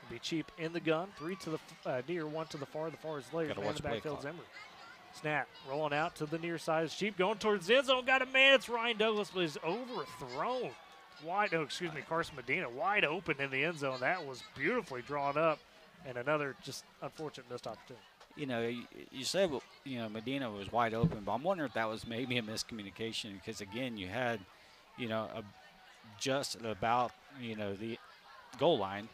It'll be Cheap in the gun. 3 to the near, 1 to the far. The far is Laird. Man in the backfield's Emery. Snap. Rolling out to the near side is Cheap. Going towards the end zone. Got a man. It's Ryan Douglas, but he's overthrown. Carson Medina wide open in the end zone. That was beautifully drawn up. And another just unfortunate missed opportunity. You said, Medina was wide open, but I'm wondering if that was maybe a miscommunication because, again, you had, just about, the goal line,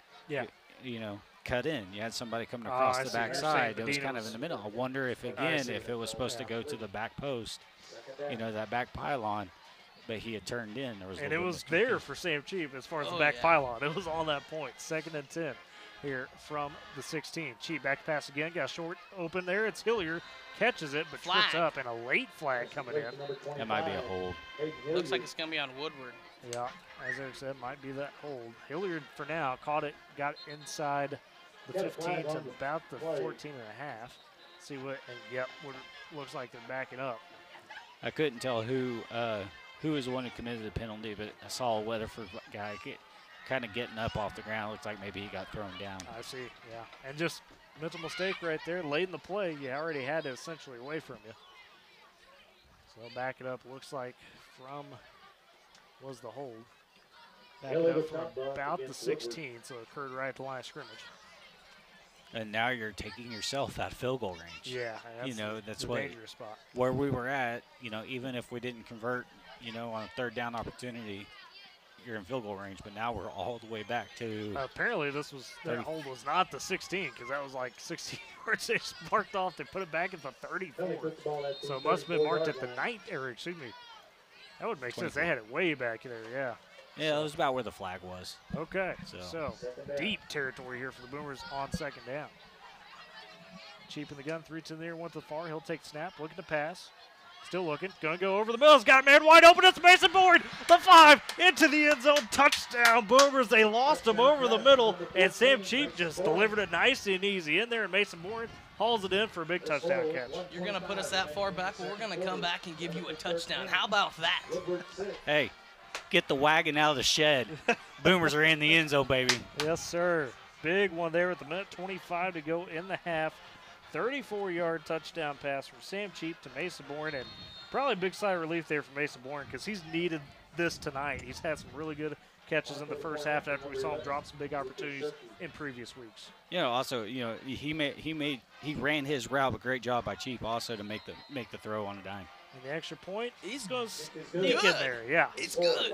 cut in. You had somebody coming across the backside. It was kind of in the middle. I wonder if, again, if it was supposed to go to the back post, that back pylon, but he had turned in. And it was there for Sam Cheap as far as the back pylon. It was on that point. 2nd and 10. Here from the 16. Cheap back pass again. Got short open there. It's Hilliard. Catches it, but trips up, and a late flag coming in. That might be a hold. Looks like it's going to be on Woodward. Yeah, as Eric said, might be that hold. Hilliard, for now, caught it, got inside the 15 to about the 14 and a half. See what, and yep, looks like they're backing up. I couldn't tell who was the one who committed the penalty, but I saw a Weatherford guy kind of getting up off the ground. Looks like maybe he got thrown down. I see, yeah. And just mental mistake right there. Late in the play, you already had it essentially away from you. So they'll back it up. Looks like was the hold. Back it up from about the 16, so it occurred right at the line of scrimmage. And now you're taking yourself out of field goal range. Yeah, that's a what dangerous spot. Where we were at, even if we didn't convert, on a 3rd down opportunity, you're in field goal range, but now we're all the way back to. Apparently, that hold was not the 16 because that was like 16 yards. They marked off. They put it back at the 34. So it must have been marked at the 9. Or excuse me, that would make 24. Sense. They had it way back there. Yeah. Yeah, it was about where the flag was. Okay. So deep territory here for the Boomers on 2nd down. Cheap in the gun, 3 to the near, 1 to the far. He'll take the snap, looking to pass. Still looking, gonna go over the middle. He's got a man wide open. It's Mason Bourne. The 5 into the end zone. Touchdown, Boomers. They lost him over the middle, and Sam Cheap just delivered it nice and easy in there. And Mason Bourne hauls it in for a big touchdown catch. You're gonna put us that far back, but we're gonna come back and give you a touchdown. How about that? Hey, get the wagon out of the shed. Boomers are in the end zone, baby. Yes, sir. Big one there at the minute 25 to go in the half. 34-yard touchdown pass from Sam Cheap to Mason Bourne, and probably a big sigh of relief there for Mason Bourne because he's needed this tonight. He's had some really good catches in the first half after we saw him drop some big opportunities in previous weeks. Also, he ran his route, but great job by Cheap also to make the throw on a dime. And the extra point, he's going to sneak in there. Yeah. It's good.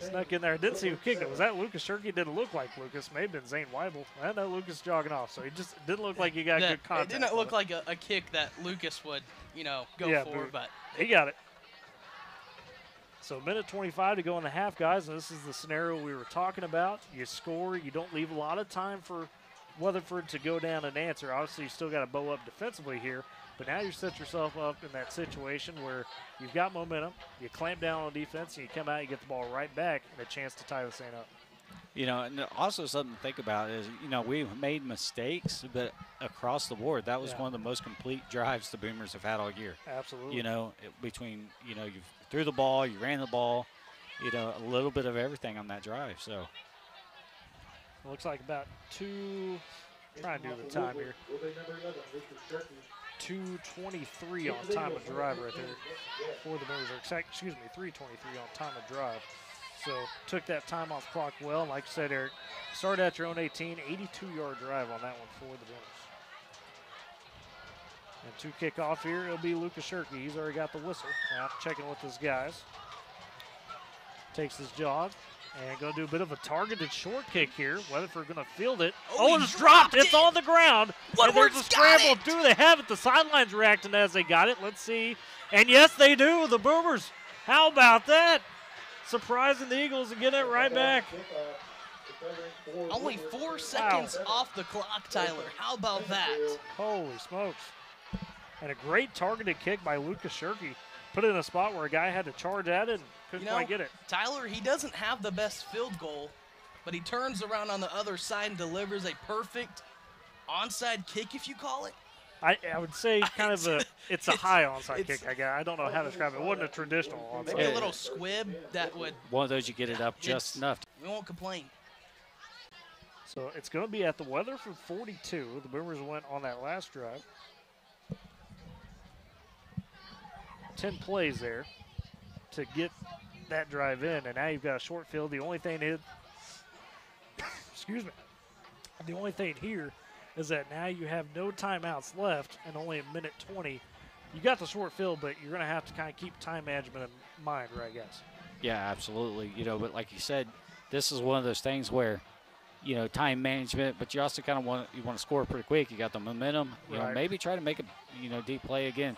Snuck in there. I didn't see who kicked it. Was that Lucas Shirky? Didn't look like Lucas. May have been Zane Weibel. I know Lucas jogging off, so he just didn't look like he got good contact. It didn't look like a kick that Lucas would, go for, but he got it. So minute 25 to go in the half, guys, and this is the scenario we were talking about. You score. You don't leave a lot of time for Weatherford to go down and answer. Obviously, you still got to bow up defensively here, but now you set yourself up in that situation where you've got momentum, you clamp down on defense, and you come out, you get the ball right back, and a chance to tie this thing up. You know, and also something to think about is, you know, we've made mistakes, but across the board, that was one of the most complete drives the Boomers have had all year. Absolutely. You know, between, you know, you threw the ball, you ran the ball, you know, a little bit of everything on that drive. So it looks like about trying to do the time here. 2:23 on time of drive right there for the Boomers. Excuse me, 3:23 on time of drive. So took that time off clock well. And like you said, Eric, start at your own 18, 82-yard drive on that one for the Boomers. And to kick off here, it'll be Lucas Shirky. He's already got the whistle. Now checking with his guys. Takes his jog and going to do a bit of a targeted short kick here. Weatherford going to field it. Oh, it's dropped. It's on the ground. And there's a scramble. Do they have it? The sidelines reacting as they got it. Let's see. And yes, they do. The Boomers. How about that? Surprising the Eagles and getting it right back. Only 4 seconds off the clock, Tyler. How about that? Holy smokes. And a great targeted kick by Lucas Shirky. Put it in a spot where a guy had to charge at it and couldn't quite get it. Tyler, he doesn't have the best field goal, but he turns around on the other side and delivers a perfect onside kick, if you call it. I would say kind of it's a high onside kick. I don't know how to describe it. It wasn't a traditional onside. Maybe a little squib that would. One of those you get it up just enough. We won't complain. So it's going to be at the Weatherford 42. The Boomers went on that last drive. 10 plays there to get that drive in, and now you've got a short field. The only thing is, excuse me, the only thing here is that now you have no timeouts left and only a minute 20. You got the short field, but you're going to have to kind of keep time management in mind, right, I guess. Yeah, absolutely. You know, but like you said, this is one of those things where, you know, time management, but you also kind of want to score pretty quick. You got the momentum. You know, maybe try to make a, you know, deep play again.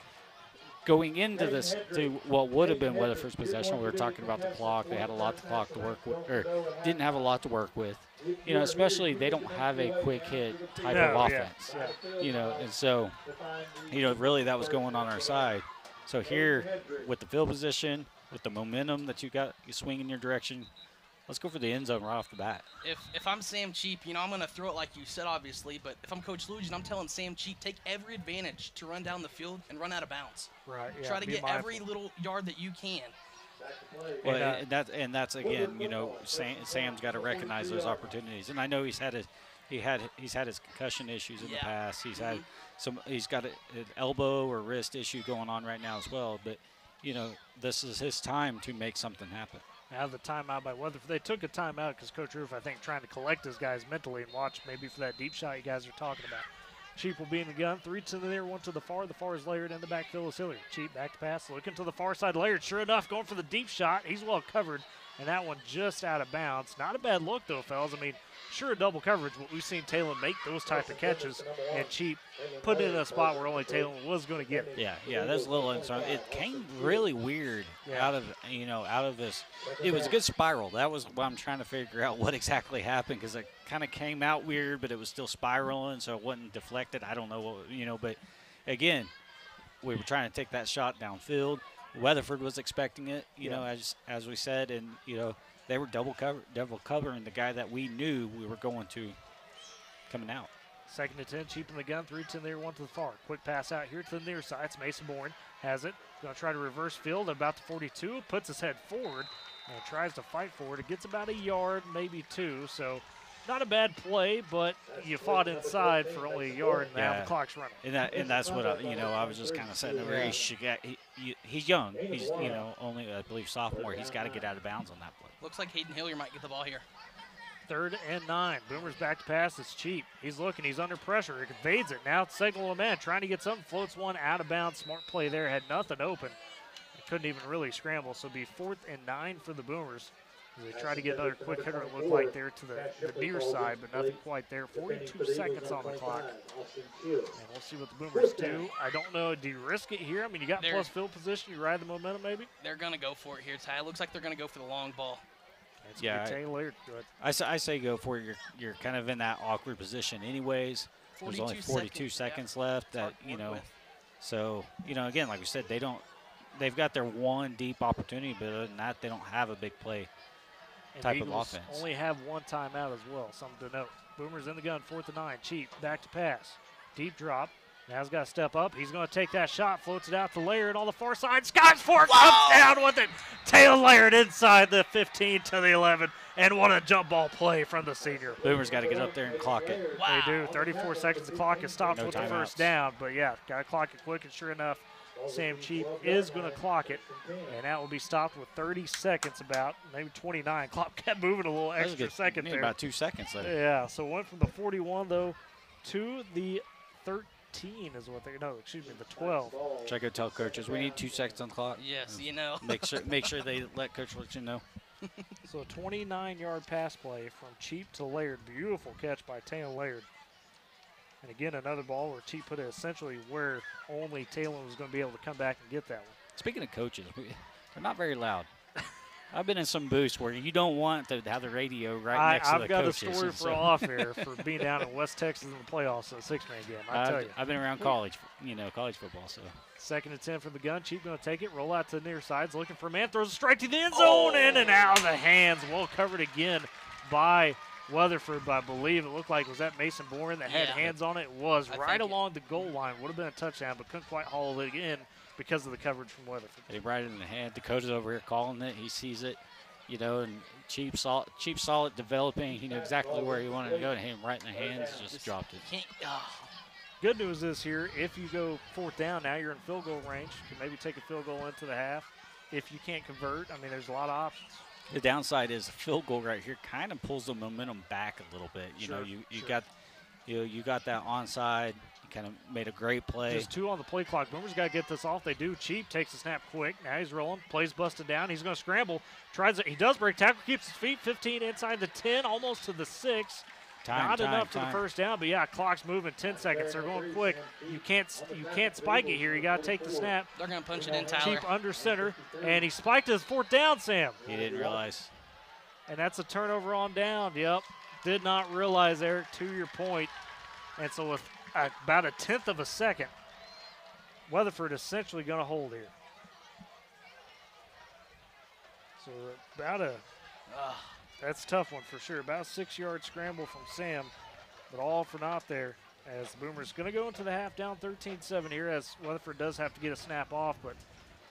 Going into this, to what would have been Weatherford's possession, we were talking about the clock. They had a lot of clock to work with, or didn't have a lot to work with. You know, especially they don't have a quick hit type of offense. You know, and so, you know, really that was going on our side. So here, with the field position, with the momentum that you got, you swing in your direction, let's go for the end zone right off the bat. If I'm Sam Cheap, you know, I'm going to throw it like you said, obviously, but if I'm Coach Lujan, I'm telling Sam Cheap, take every advantage to run down the field and run out of bounds. Right. Yeah, try to get every little yard that you can. Well, and that's again, you know, Sam's got to recognize those opportunities. And I know he's had his concussion issues in the past. He's got an elbow or wrist issue going on right now as well. But you know, this is his time to make something happen. Now the timeout by Weatherford. They took a timeout because Coach Roof, I think, trying to collect his guys mentally and watch maybe for that deep shot you guys are talking about. Cheap will be in the gun. 3 to the near, 1 to the far. The far is Laird, in the backfield is Hilliard. Cheap back to pass, looking to the far side. Laird, sure enough, going for the deep shot. He's well covered, and that one just out of bounds. Not a bad look, though, fellas. I mean, sure, double coverage, but we've seen Taylor make those type of catches, and Cheap put it in a spot where only Taylor was going to get it. Yeah, that's a little inside. It came really weird out of this. It was a good spiral. That was what I'm trying to figure out what exactly happened, because it kind of came out weird, but it was still spiraling, so it wasn't deflected. I don't know what, but again, we were trying to take that shot downfield. Weatherford was expecting it, you know, as we said, and they were double covering the guy that we knew we were going to coming out. 2nd and 10, Cheap in the gun, 3 to the near, 1 to the far. Quick pass out here to the near side. It's Mason Bourne has it. Going to try to reverse field about the 42. Puts his head forward and tries to fight for it. It gets about a yard, maybe 2. So not a bad play, but you fought inside for only a yard, and now the clock's running. And that's what I was just kind of saying. He's young. He's only I believe sophomore. He's got to get out of bounds on that play. Looks like Hayden Hilliard might get the ball here. 3rd and 9. Boomers back to pass. It's Cheap. He's looking. He's under pressure. He evades it. Now it's signal a man. Trying to get something. Floats one out of bounds. Smart play there. Had nothing open. Couldn't even really scramble. So it'll be 4th and 9 for the Boomers. They try to get another quick hitter, it looked like, there to the near side, but nothing quite there. 42 seconds on the clock. And we'll see what the Boomers do. I don't know, do you risk it here? I mean, you got plus field position, you ride the momentum maybe? They're going to go for it here, Ty. It looks like they're going to go for the long ball. Yeah, I say go for it. You're kind of in that awkward position anyways. There's only 42 seconds left. That so again, like we said, they've got their one deep opportunity, but other than that, they don't have a big play type of offense. Only have one timeout as well, something to note. Boomers in the gun, 4th and 9. Cheap, back to pass. Deep drop. Now he's got to step up. He's going to take that shot, floats it out to Laird on the far side. Scott's fork comes down with it. Tail Laird inside the 15 to the 11. And what a jump ball play from the senior. Boomers got to get up there and clock it. Wow. They do. 34 seconds. The clock is stopped with the first down. But, yeah, got to clock it quick. And sure enough, Sam Cheap is going to clock it. And that will be stopped with 30 seconds about, maybe 29. Clock kept moving a little extra second there. About 2 seconds later. Yeah, so went from the 41, though, to the 13 is what the 12. Should I go tell coaches we need 2 seconds on the clock? Yes, Make sure they let Coach Litchin know. So a 29-yard pass play from Cheap to Laird. Beautiful catch by Taylor Laird. And again, another ball where Cheap put it essentially where only Taylor was going to be able to come back and get that one. Speaking of coaches, they're not very loud. I've been in some booths where you don't want to have the radio right next to the coaches. I've got a story for off air for being down in West Texas in the playoffs in a 6-man game. I tell you. I've been around college football. So 2nd and 10 from the gun. Cheap going to take it, roll out to the near sides, looking for a man, throws a strike to the end zone, in and out of the hands. Well covered again by Weatherford, but I believe it looked like, was that Mason Bourne that had hands on it? It was right along the goal line. Would have been a touchdown, but couldn't quite haul it in because of the coverage from Weatherford. They right in the hand. Dakota's over here calling it. He sees it, and Cheap saw it developing. He knew exactly where he wanted to go, and him right in the hands, just dropped it. Good news is here, if you go 4th down, now you're in field goal range. You can maybe take a field goal into the half. If you can't convert, I mean, there's a lot of options. The downside is a field goal right here kind of pulls the momentum back a little bit. You got that onside. You kind of made a great play. Just 2 on the play clock. Boomers got to get this off. They do. Cheap takes the snap quick. Now he's rolling. Plays busted down. He's going to scramble. He does break tackle. Keeps his feet. 15 inside the 10, almost to the 6. Not enough for the first down, but yeah, clock's moving. 10 seconds. They're going quick. You can't spike it here. You got to take the snap. They're going to punch it in, Tyler. Cheap under center, and he spiked his 4th down, Sam. He didn't realize. And that's a turnover on down. Yep. Did not realize, Eric, to your point. And so with about a 1/10 of a second, Weatherford essentially going to hold here. So that's a tough one for sure. About a 6-yard scramble from Sam, but all for naught there as the Boomers going to go into the half down 13-7 here, as Weatherford does have to get a snap off, but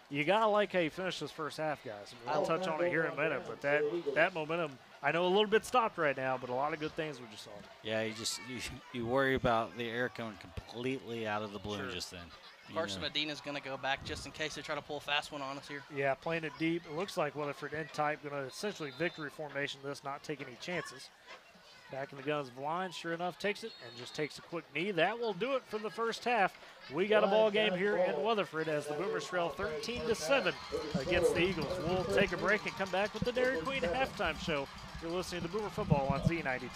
you got to like how you finish this first half, guys. We'll touch on it here in a minute, but that momentum, I know a little bit stopped right now, but a lot of good things we just saw. Yeah, you worry about the air coming completely out of the balloon just then. Carson Medina's going to go back just in case they try to pull a fast one on us here. Yeah, playing it deep. It looks like Weatherford in type, going to essentially victory formation this, not take any chances. Back in the guns of the line, sure enough, takes it and just takes a quick knee. That will do it for the first half. We got a ball game here in Weatherford as the Boomers trail 13-7 against the Eagles. We'll take a break and come back with the Dairy Queen halftime show. You're listening to Boomer Football on Z92.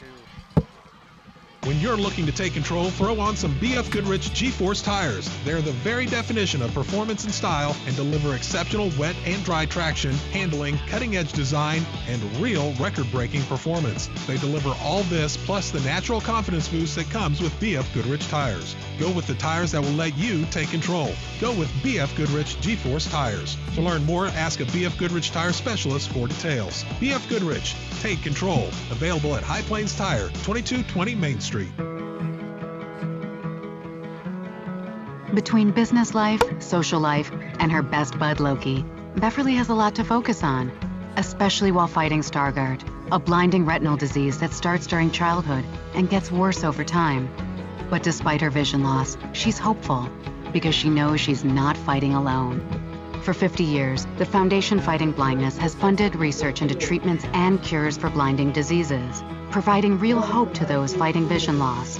When you're looking to take control, throw on some BF Goodrich G-Force tires. They're the very definition of performance and style and deliver exceptional wet and dry traction, handling, cutting-edge design, and real record-breaking performance. They deliver all this plus the natural confidence boost that comes with BF Goodrich tires. Go with the tires that will let you take control. Go with BF Goodrich G-Force tires. To learn more, ask a BF Goodrich tire specialist for details. BF Goodrich, take control. Available at High Plains Tire, 2220 Main Street. Between business life, social life, and her best bud Loki, Beverly has a lot to focus on, especially while fighting Stargardt, a blinding retinal disease that starts during childhood and gets worse over time. But despite her vision loss, she's hopeful because she knows she's not fighting alone. For 50 years, the Foundation Fighting Blindness has funded research into treatments and cures for blinding diseases, providing real hope to those fighting vision loss.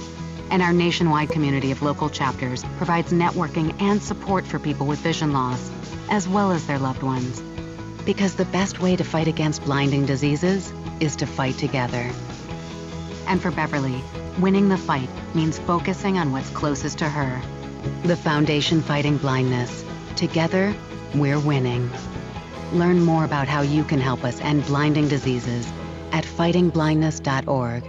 And our nationwide community of local chapters provides networking and support for people with vision loss, as well as their loved ones. Because the best way to fight against blinding diseases is to fight together. And for Beverly, winning the fight means focusing on what's closest to her. The Foundation Fighting Blindness. Together, we're winning. Learn more about how you can help us end blinding diseases at fightingblindness.org.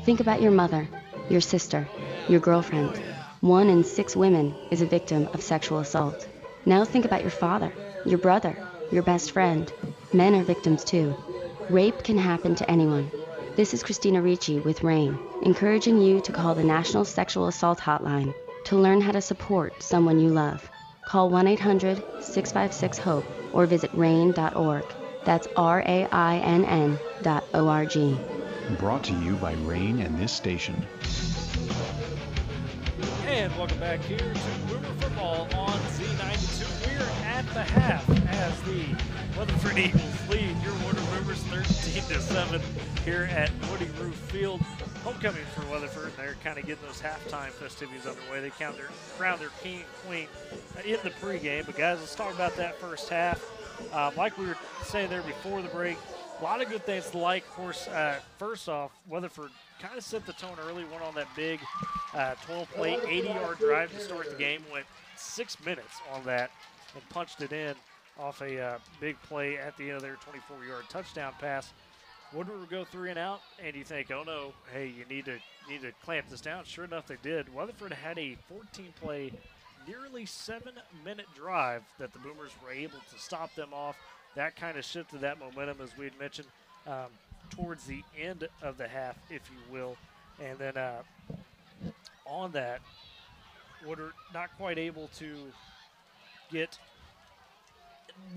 Think about your mother, your sister, your girlfriend. 1 in 6 women is a victim of sexual assault. Now think about your father, your brother, your best friend. Men are victims too. Rape can happen to anyone. This is Christina Ricci with RAIN, encouraging you to call the National Sexual Assault Hotline to learn how to support someone you love. Call 1-800-656-HOPE or visit RAIN.org. That's RAINN.org. Brought to you by RAIN and this station. And welcome back here to Boomer Football on Z92. We're at the half as the Weatherford Eagles lead your Woodward Boomers 13-7 here at Woody Roof Field. Homecoming for Weatherford. They're kind of getting those halftime festivities underway. They crown their king and queen in the pregame. But guys, let's talk about that first half. Like we were saying there before the break, a lot of good things to like. Of course, first off, Weatherford kind of set the tone early, went on that big 12-play, 80-yard drive to start the game, went 6 minutes on that and punched it in off a big play at the end of their 24-yard touchdown pass. Woodward would go 3 and out, and you think, oh no, hey, you need to clamp this down. Sure enough, they did. Weatherford had a 14-play, nearly 7-minute drive that the Boomers were able to stop them off. That kind of shifted that momentum, as we had mentioned, towards the end of the half, if you will. And then on that, Woodward not quite able to get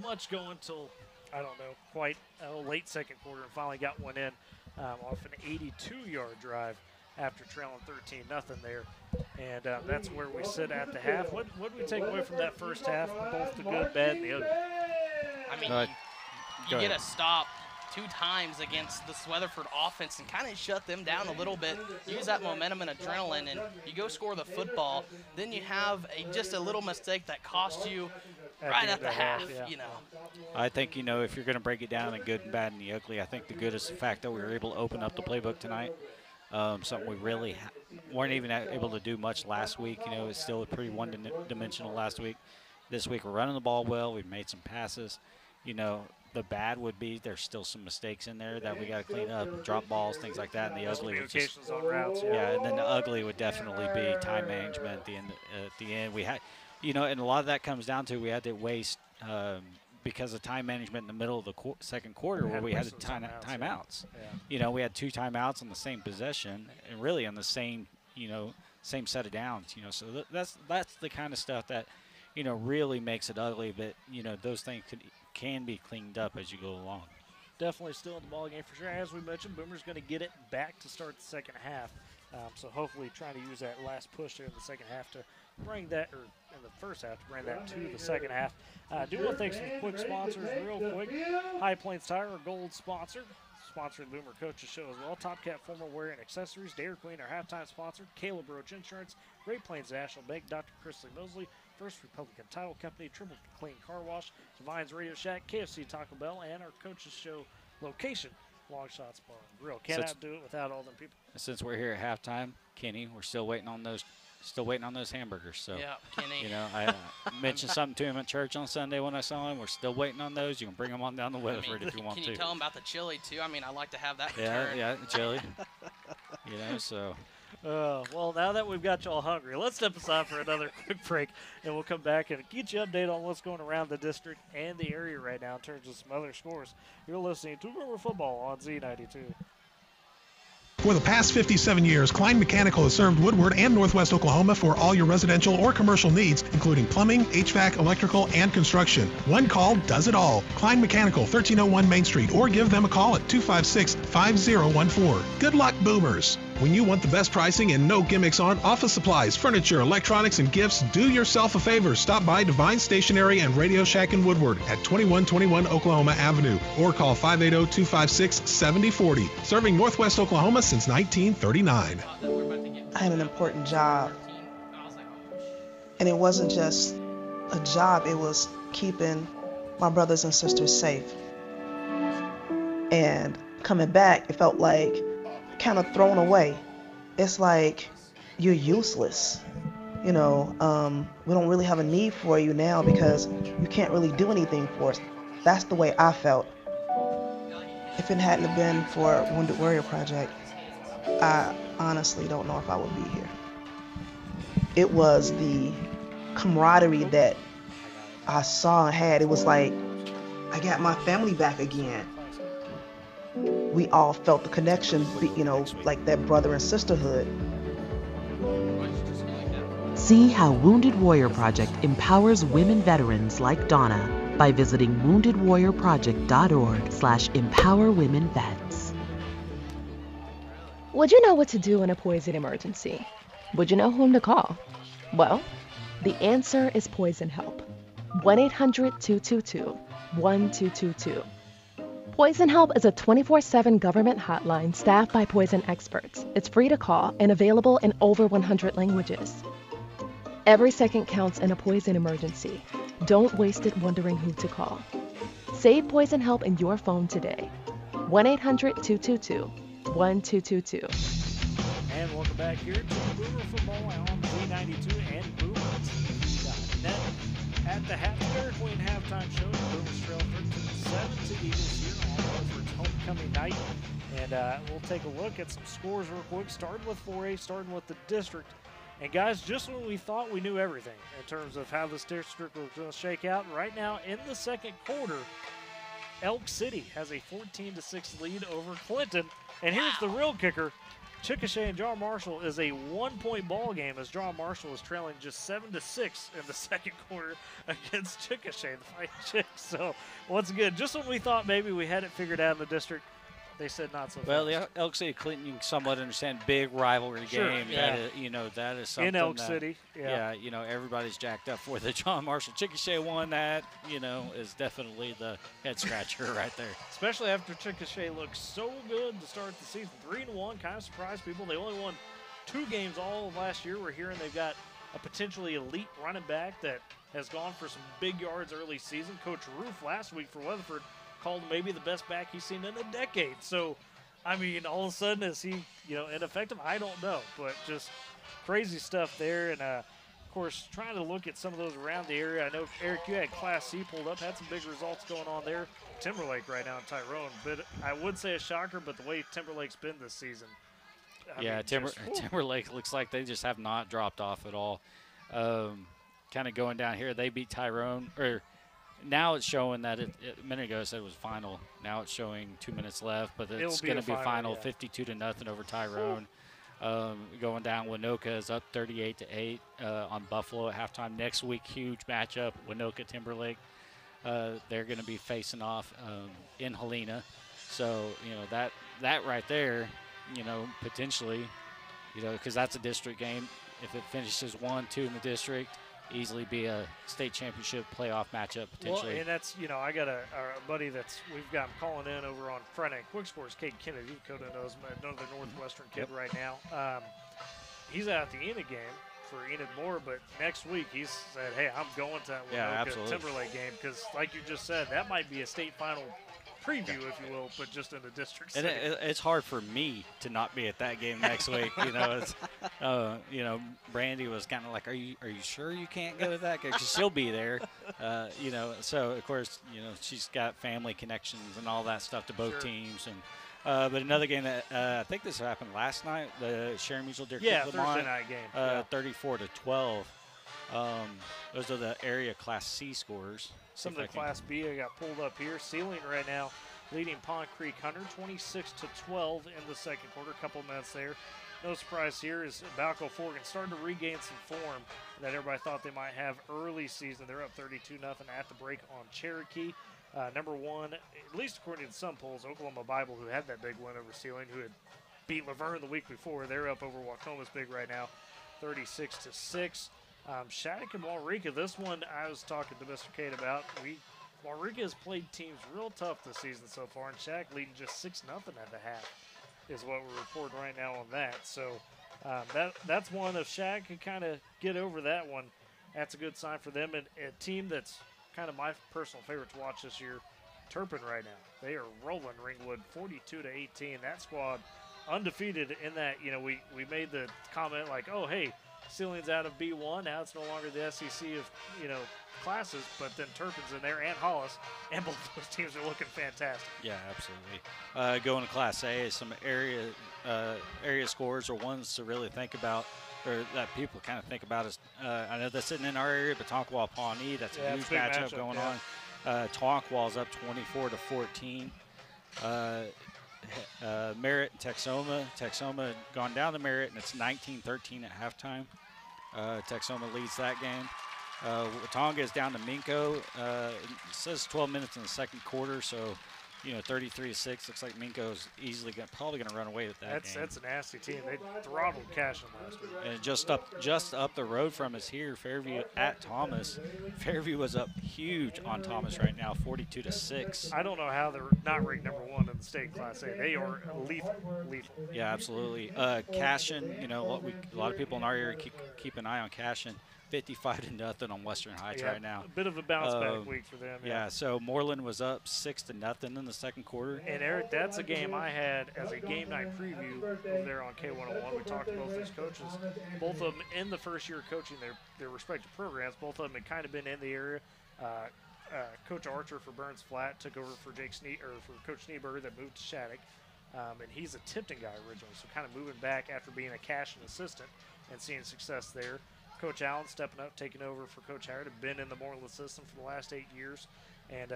much going till, I don't know, quite late second quarter, and finally got one in off an 82-yard drive after trailing 13-0 there. And that's where we sit at the half. What did we take away from that first half, both the good, bad, and the ugly? I mean, you get a stop 2 times against this Weatherford offense and kind of shut them down a little bit, use that momentum and adrenaline, and you go score the football. Then you have just a little mistake that costs you right at the half, you know. I think, you know, if you're going to break it down in good and bad and the ugly, I think the good is the fact that we were able to open up the playbook tonight. Something we really weren't even able to do much last week. You know, it's still pretty one-dimensional last week. This week we're running the ball well. We've made some passes. You know, the bad would be there's still some mistakes in there that we got to clean up, drop balls, things like that. And the ugly would just, on routes, yeah, and then the ugly would definitely be time management at the end. We had, you know, and a lot of that comes down to we had to waste because of time management in the middle of the second quarter where we had timeouts. Yeah. You know, we had 2 timeouts on the same possession and really on the same, you know, same set of downs. You know, so that's the kind of stuff that, you know, really makes it ugly. But you know, those things can be cleaned up as you go along. Definitely still in the ball game for sure. As we mentioned, Boomer's going to get it back to start the second half. So hopefully trying to use that last push there in the second half to bring that, or in the first half, to bring that to the second half. Do want to thank some quick sponsors real quick. High Plains Tire, our gold sponsor. Sponsoring Boomer Coaches Show as well. Top Cat Formal Wear and Accessories. Dairy Queen, our halftime sponsor. Caleb Roach Insurance. Great Plains National Bank. Dr. Chrisley Mosley. First Republican Title Company. Triple Clean Car Wash. Divines Radio Shack. KFC Taco Bell. And our Coaches Show location, Long Shots Bar and Grill. Cannot do it without all them people. Since we're here at halftime, Kenny, we're still waiting on those hamburgers. So, yeah, Kenny. You know, I mentioned something to him at church on Sunday when I saw him. We're still waiting on those. You can bring them on down to Weatherford if you want to. Can you tell him about the chili too? I mean, I like to have that. Yeah, chili. You know, so. Well, now that we've got you all hungry, let's step aside for another quick break, and we'll come back and get you updated on what's going around the district and the area right now in terms of some other scores. You're listening to Boomer Football on Z92. For the past 57 years, Klein Mechanical has served Woodward and Northwest Oklahoma for all your residential or commercial needs, including plumbing, HVAC, electrical, and construction. One call does it all. Klein Mechanical, 1301 Main Street, or give them a call at 256-5014. Good luck, Boomers. When you want the best pricing and no gimmicks on office supplies, furniture, electronics, and gifts, do yourself a favor. Stop by Divine Stationery and Radio Shack in Woodward at 2121 Oklahoma Avenue or call 580-256-7040. Serving Northwest Oklahoma since 1939. I had an important job. And it wasn't just a job, it was keeping my brothers and sisters safe. And coming back, it felt like kind of thrown away. It's like you're useless. You know, we don't really have a need for you now because you can't really do anything for us. That's the way I felt. If it hadn't been for Wounded Warrior Project, I honestly don't know if I would be here. It was the camaraderie that I saw and had. It was like I got my family back again. We all felt the connection, you know, like that brother and sisterhood. See how Wounded Warrior Project empowers women veterans like Donna by visiting woundedwarriorproject.org/empowerwomenvets. Would you know what to do in a poison emergency? Would you know whom to call? Well, the answer is Poison Help. 1-800-222-1222. Poison Help is a 24/7 government hotline staffed by poison experts. It's free to call and available in over 100 languages. Every second counts in a poison emergency. Don't waste it wondering who to call. Save Poison Help in your phone today. 1-800-222-1222. And welcome back here to Boomer Football on Z92 and BoomerTV.net. At the Harris Queen halftime show, the Boomers trail 13-7 to Eagles here on Weatherford's homecoming night. And we'll take a look at some scores real quick, starting with 4A, starting with the district. And guys, just when we thought we knew everything in terms of how this district was going to shake out, right now in the second quarter, Elk City has a 14-6 lead over Clinton. And here's the real kicker. Chickasha and John Marshall is a one-point ball game as John Marshall is trailing just 7-6 in the second quarter against Chickasha, the Fighting Chicks. So once again, just when we thought maybe we had it figured out in the district, they said not so well, fast. the Elk City Clinton, you can somewhat understand, big rivalry game. Yeah. That is, you know, that is something in Elk that, City. Yeah, you know, everybody's jacked up for the John Marshall. Chickasha won that, you know, is definitely the head scratcher right there. Especially after Chickasha looked so good to start the season. 3-1, kind of surprised people. They only won 2 games all of last year. We're hearing they've got a potentially elite running back that has gone for some big yards early season. Coach Roof last week for Weatherford called him maybe the best back he's seen in a decade. So, I mean, all of a sudden, is he, you know, ineffective? I don't know, but just crazy stuff there. And, of course, trying to look at some of those around the area. I know, Eric, you had Class C pulled up, had some big results going on there. Timberlake right now in Tyrone. But I would say a shocker, but the way Timberlake's been this season. Timberlake looks like they just have not dropped off at all. Kind of going down here, they beat Tyrone, or now it's showing that a minute ago it said it was final. Now it's showing 2 minutes left, but it's going to be final, 52-0 over Tyrone. Going down, Winoka is up 38-8 on Buffalo at halftime. Next week, huge matchup, Winoka Timberlake. They're going to be facing off in Helena. So, you know, that right there, you know, potentially, you know, because that's a district game. If it finishes 1-2 in the district, easily be a state championship playoff matchup potentially. Well, and that's, you know, I got a buddy we've got him calling in over on Friday Night Quick Sports, Kate Kennedy. Coda knows him, another Northwestern kid right now. He's out at the Enid game for Enid Moore, but next week he said, hey, I'm going to that Winoka Timberlake game because, like you just said, that might be a state final preview, if you will, but just in the district. And it's hard for me to not be at that game next week. You know, it's, you know, Brandy was kind of like, "Are you sure you can't go to that?" Because she'll be there. You know, so of course, you know, she's got family connections and all that stuff to both teams. And but another game that I think this happened last night, the Sharon Mutual Deer Creek Thursday night game, 34-12. Those are the area Class C scores. Some of the Class B I got pulled up here. Sealing right now leading Pond Creek Hunter 26-12 in the second quarter. A couple minutes there. No surprise here is Balco Forgan starting to regain some form that everybody thought they might have early season. They're up 32-0 at the break on Cherokee. Number one, at least according to some polls, Oklahoma Bible, who had that big win over Sealing, who had beat Laverne the week before. They're up over Wacoma's big right now, 36-6. Shattuck and Waurika, this one I was talking to Mr. Cade about. Waurika has played teams real tough this season so far, and Shattuck leading just 6-0 at the half is what we're reporting right now on that. So that's one. If Shattuck can kind of get over that one, that's a good sign for them. And a team that's kind of my personal favorite to watch this year, Turpin right now. They are rolling Ringwood 42-18. That squad undefeated in that, you know, we made the comment like, oh, hey, Ceiling's out of B1. Now it's no longer the SEC of, you know, classes, but then Turpin's in there and Hollis, and both those teams are looking fantastic. Yeah, absolutely. Going to Class A, some area scores are ones to really think about, or that people kind of think about is, I know they're sitting in our area, but Tonkawa-Pawnee, that's a huge matchup going on. Tonkwall's up 24-14. Merritt and Texoma. Texoma gone down to Merritt, and it's 19-13 at halftime. Texoma leads that game. Watonga is down to Minko. It says 12 minutes in the second quarter, so, you know, 33-6. Looks like Minko's probably going to run away with that game. That's a nasty team. They throttled Cashin last week. And just up the road from us here, Fairview at Thomas. Fairview was up huge on Thomas right now, 42-6. I don't know how they're not ranked number 1 in the state Class A. They are lethal. Yeah, absolutely. Cashin, you know, a lot of people in our area keep an eye on Cashin. 55-0 on Western Heights right now. A bit of a bounce back week for them. Yeah, so Moreland was up 6-0 in the second quarter. And Eric, that's a game I had as a game night preview over there on K101. We talked to both these coaches, both of them in the first year of coaching their respective programs. Both of them had kind of been in the area. Coach Archer for Burns Flat took over for for Coach Schneeberger that moved to Shattuck. And he's a Tipton guy originally, so kind of moving back after being a Cashin assistant and seeing success there. Coach Allen stepping up, taking over for Coach Howard, have been in the Moreland system for the last 8 years. And,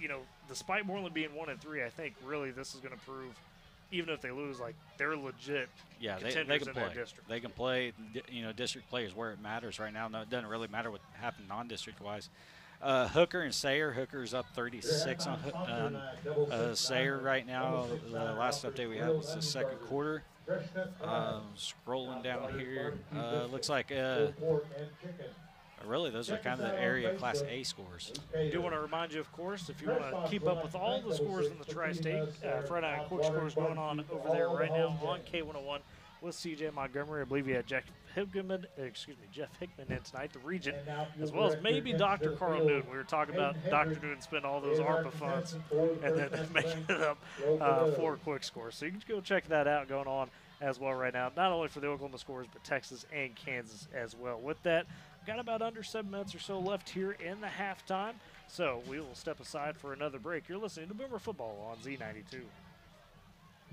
you know, despite Moreland being 1-3, I think really this is going to prove, even if they lose, like they're legit contenders in their district. They can play. You know, district play is where it matters right now. No, it doesn't really matter what happened non-district-wise. Hooker and Sayer. Hooker's up 36 on Sayer right now. The last update we had was the second quarter. Scrolling down here, looks like really those are kind of the area Class A scores. I do want to remind you, of course, if you want to keep up with all the scores in the Tri-State, Friday Night Quick Scores going on over there right now on K101 with CJ Montgomery. I believe you had Jeff Hickman in tonight, the Regent, as well as maybe Dr. Carl Newton. We were talking about Dr. Newton spend all those ARPA funds and then making it up for Quick Scores. So you can go check that out going on as well right now, not only for the Oklahoma scores, but Texas and Kansas as well. With that, got about under 7 minutes or so left here in the halftime, so we will step aside for another break. You're listening to Boomer Football on Z92.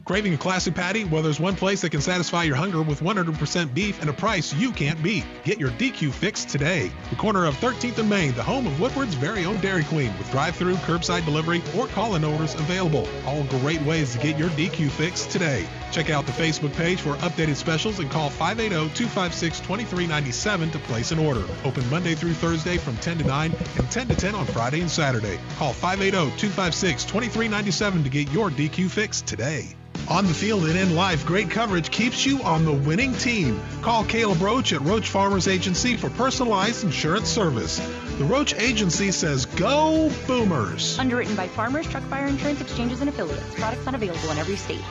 Craving a classy patty? Well, there's one place that can satisfy your hunger with 100% beef and a price you can't beat. Get your DQ fix today. The corner of 13th and Main, the home of Woodward's very own Dairy Queen, with drive-through, curbside delivery, or call-in orders available. All great ways to get your DQ fix today. Check out the Facebook page for updated specials and call 580-256-2397 to place an order. Open Monday through Thursday from 10 to 9 and 10 to 10 on Friday and Saturday. Call 580-256-2397 to get your DQ fix today. On the field and in life, great coverage keeps you on the winning team. Call Caleb Roach at Roach Farmers Agency for personalized insurance service. The Roach Agency says, go Boomers! Underwritten by Farmers, Truck Fire Insurance Exchanges and Affiliates. Products not available in every state.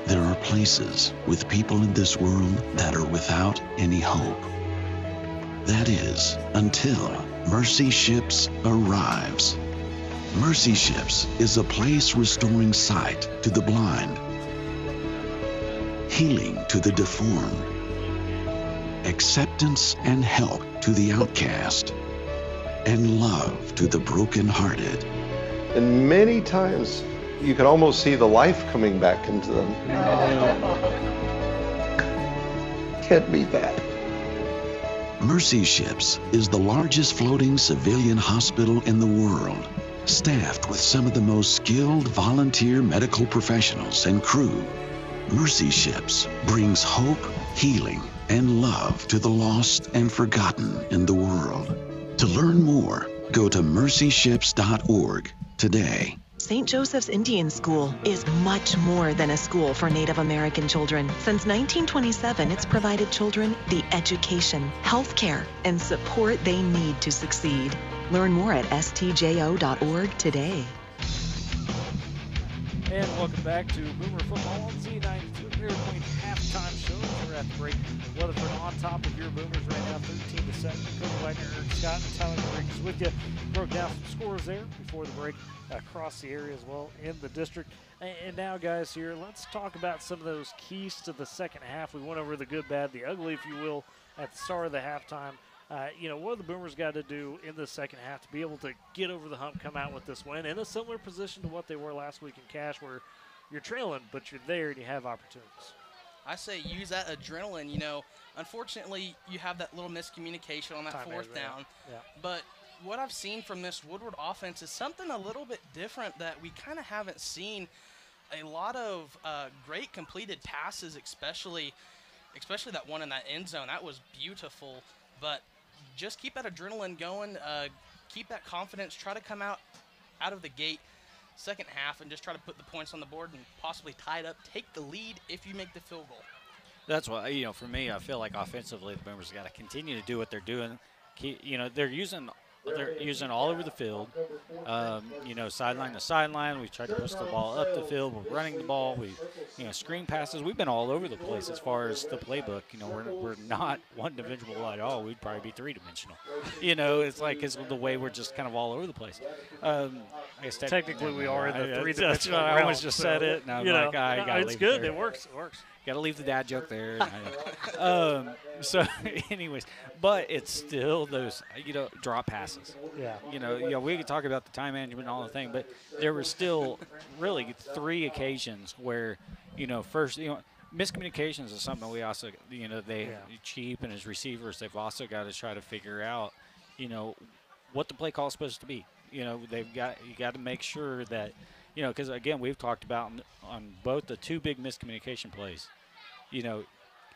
There are places with people in this world that are without any hope. That is, until Mercy Ships arrives. Mercy Ships is a place restoring sight to the blind, healing to the deformed, acceptance and help to the outcast, and love to the brokenhearted. And many times you can almost see the life coming back into them. Can't beat that. Mercy Ships is the largest floating civilian hospital in the world, staffed with some of the most skilled volunteer medical professionals and crew. Mercy Ships brings hope, healing, and love to the lost and forgotten in the world. To learn more, go to mercyships.org today. St. Joseph's Indian School is much more than a school for Native American children. Since 1927, it's provided children the education, health care, and support they need to succeed. Learn more at stjo.org today. And welcome back to Boomer Football on Z92. We're playing halftime shows. We're at the break. Weatherford on top of your Boomers right now, 13-7. Cody Wagner, Eric Scott, and Tyler Riggs with you. Broke down some scores there before the break across the area as well in the district. And now, guys, here, let's talk about some of those keys to the second half. We went over the good, bad, the ugly, if you will, at the start of the halftime. What have the Boomers got to do in the second half to be able to get over the hump, come out with this win in a similar position to what they were last week in Cache, where you're trailing, but you're there and you have opportunities? I say use that adrenaline. Unfortunately, you have that little miscommunication on that fourth down. Yeah. But what I've seen from this Woodward offense is something a little bit different that we kind of haven't seen. A lot of great completed passes, especially that one in that end zone. That was beautiful. But just keep that adrenaline going, keep that confidence, try to come out of the gate second half and just try to put the points on the board and possibly tie it up, take the lead if you make the field goal. That's why, for me, I feel like offensively the Boomers got to continue to do what they're doing. They're using all over the field, sideline to sideline. We've tried to push the ball up the field. We're running the ball. Screen passes. We've been all over the place as far as the playbook. We're not one-dimensional at all. We'd probably be three-dimensional. It's the way we're just kind of all over the place. I guess technically we are in the three-dimensional realm. I almost just said it. And I'm like, I got to leave it's good. It works. Got to leave the dad joke there. So, anyways, but it's still those, drop passes. Yeah. We could talk about the time management and all the thing, but there were still really 3 occasions where, first, miscommunications is something we also, Cheap and his receivers, they've also got to try to figure out, what the play call is supposed to be. You got to make sure that, because again, we've talked about on both the 2 big miscommunication plays,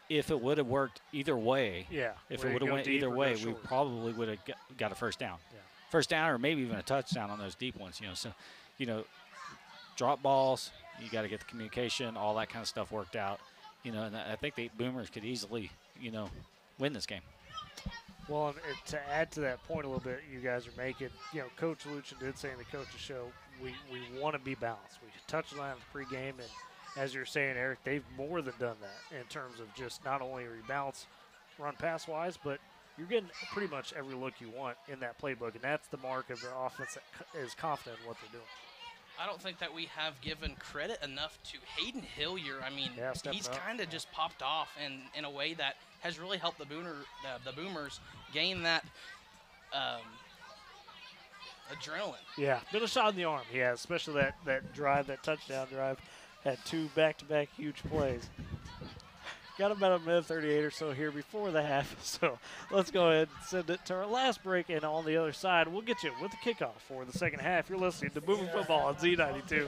if it would have worked either way, if it would have went either way, we probably would have got a first down. Yeah. First down or maybe even a touchdown on those deep ones, So, drop balls, you got to get the communication, all that kind of stuff worked out, and I think the Boomers could easily, win this game. Well, and to add to that point a little bit you guys are making, Coach Luchin did say in the coach's show, we want to be balanced. We touched on that in the pregame, and as you're saying, Eric, they've more than done that in terms of just not only rebalance run-pass-wise, but you're getting pretty much every look you want in that playbook, and that's the mark of the offense that is confident in what they're doing. I don't think that we have given credit enough to Hayden Hillier. I mean, he's kind of just popped off in a way that has really helped the Boomers gain that adrenaline. Yeah, been a shot in the arm. Yeah, especially that drive, that touchdown drive, had 2 back-to-back huge plays. Got about a minute 38 or so here before the half, so let's go ahead and send it to our last break, and on the other side, we'll get you with the kickoff for the second half. You're listening to Boomer Football on Z92.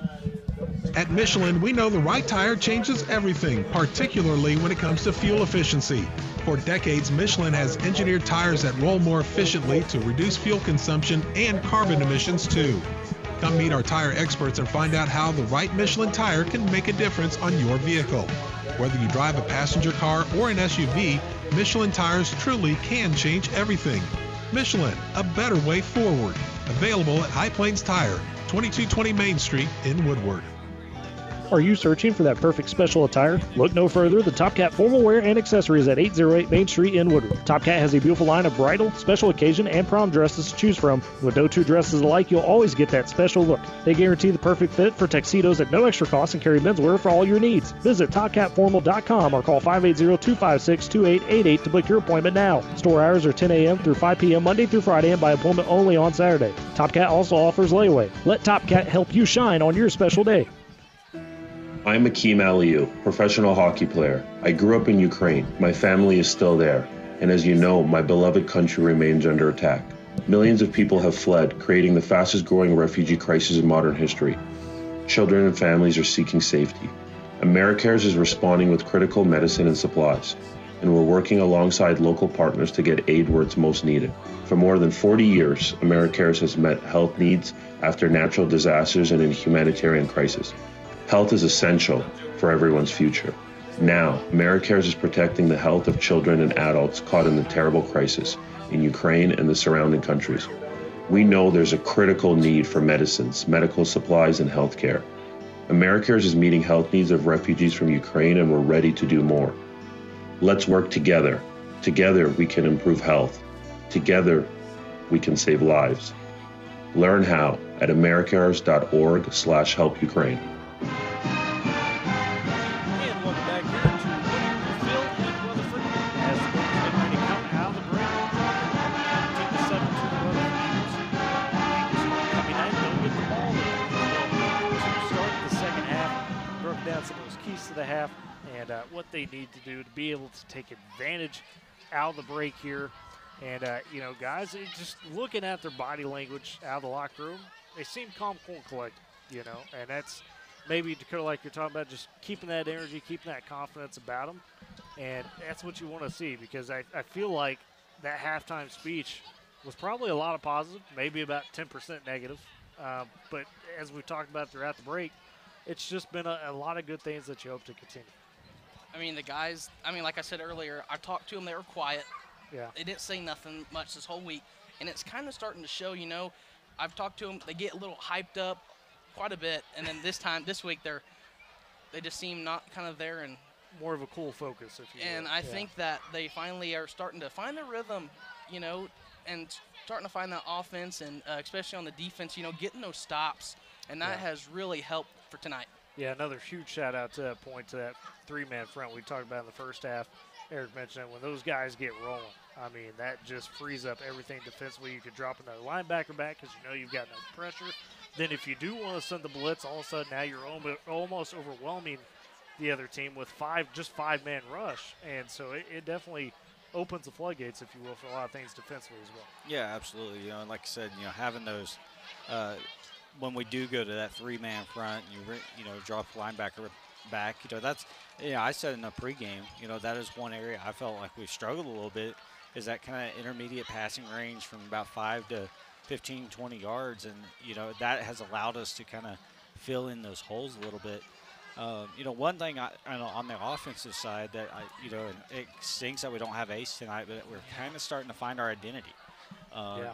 At Michelin, we know the right tire changes everything, particularly when it comes to fuel efficiency. For decades, Michelin has engineered tires that roll more efficiently to reduce fuel consumption and carbon emissions, too. Come meet our tire experts and find out how the right Michelin tire can make a difference on your vehicle. Whether you drive a passenger car or an SUV, Michelin tires truly can change everything. Michelin, a better way forward. Available at High Plains Tire, 2220 Main Street in Woodward. Are you searching for that perfect special attire? Look no further. The Top Cat formal wear and accessories at 808 Main Street in Woodward. Top Cat has a beautiful line of bridal, special occasion, and prom dresses to choose from. With no 2 dresses alike, you'll always get that special look. They guarantee the perfect fit for tuxedos at no extra cost and carry menswear for all your needs. Visit TopCatFormal.com or call 580-256-2888 to book your appointment now. Store hours are 10 a.m. through 5 p.m. Monday through Friday and by appointment only on Saturday. Top Cat also offers layaway. Let Top Cat help you shine on your special day. I'm Akeem Aliou, professional hockey player. I grew up in Ukraine. My family is still there. And as you know, my beloved country remains under attack. Millions of people have fled, creating the fastest growing refugee crisis in modern history. Children and families are seeking safety. AmeriCares is responding with critical medicine and supplies. And we're working alongside local partners to get aid where it's most needed. For more than 40 years, AmeriCares has met health needs after natural disasters and in humanitarian crisis. Health is essential for everyone's future. Now, AmeriCares is protecting the health of children and adults caught in the terrible crisis in Ukraine and the surrounding countries. We know there's a critical need for medicines, medical supplies, and healthcare. AmeriCares is meeting health needs of refugees from Ukraine, and we're ready to do more. Let's work together. Together, we can improve health. Together, we can save lives. Learn how at americares.org/helpukraine. And welcome back here to Woodward Field in Weatherford as the Boomers get ready to come out of the break. 19-7 to the Weatherford Eagles. Coming out, don't get the ball. To start the second half, broke down some of those keys to the half and what they need to do to be able to take advantage out of the break here. And, you know, guys, just looking at their body language out of the locker room, they seem calm, cool, and collected, you know, and that's maybe, Dakota, like you're talking about, just keeping that energy, keeping that confidence about them. And that's what you want to see, because I feel like that halftime speech was probably a lot of positive, maybe about 10% negative. But as we've talked about throughout the break, it's just been a lot of good things that you hope to continue. I mean, the guys, like I said earlier, I talked to them, they were quiet. Yeah. They didn't say nothing much this whole week, and it's kind of starting to show, you know. I've talked to them, they get a little hyped up quite a bit, and then this week, they just seem not kind of there and more of a cool focus, if you will. And I think that they finally are starting to find their rhythm, you know, and starting to find that offense, and especially on the defense, you know, getting those stops, and that has really helped for tonight. Yeah, another huge shout-out to that point, to that three-man front we talked about in the first half. Eric mentioned it, when those guys get rolling, I mean, that just frees up everything defensively. You could drop another linebacker back because you know you've got no pressure. Then if you do want to send the blitz, all of a sudden now you're almost overwhelming the other team with just five-man rush. And so it definitely opens the floodgates, if you will, for a lot of things defensively as well. Yeah, absolutely. You know, and like I said, you know, having those when we do go to that three-man front, you drop linebacker back, you know, that's, you know, I said in the pregame, you know, that is one area I felt like we've struggled a little bit, is that kind of intermediate passing range from about 5 to 15, 20 yards. And, you know, that has allowed us to kind of fill in those holes a little bit. You know, one thing on the offensive side that, you know, it stinks that we don't have Ace tonight, but we're kind of starting to find our identity.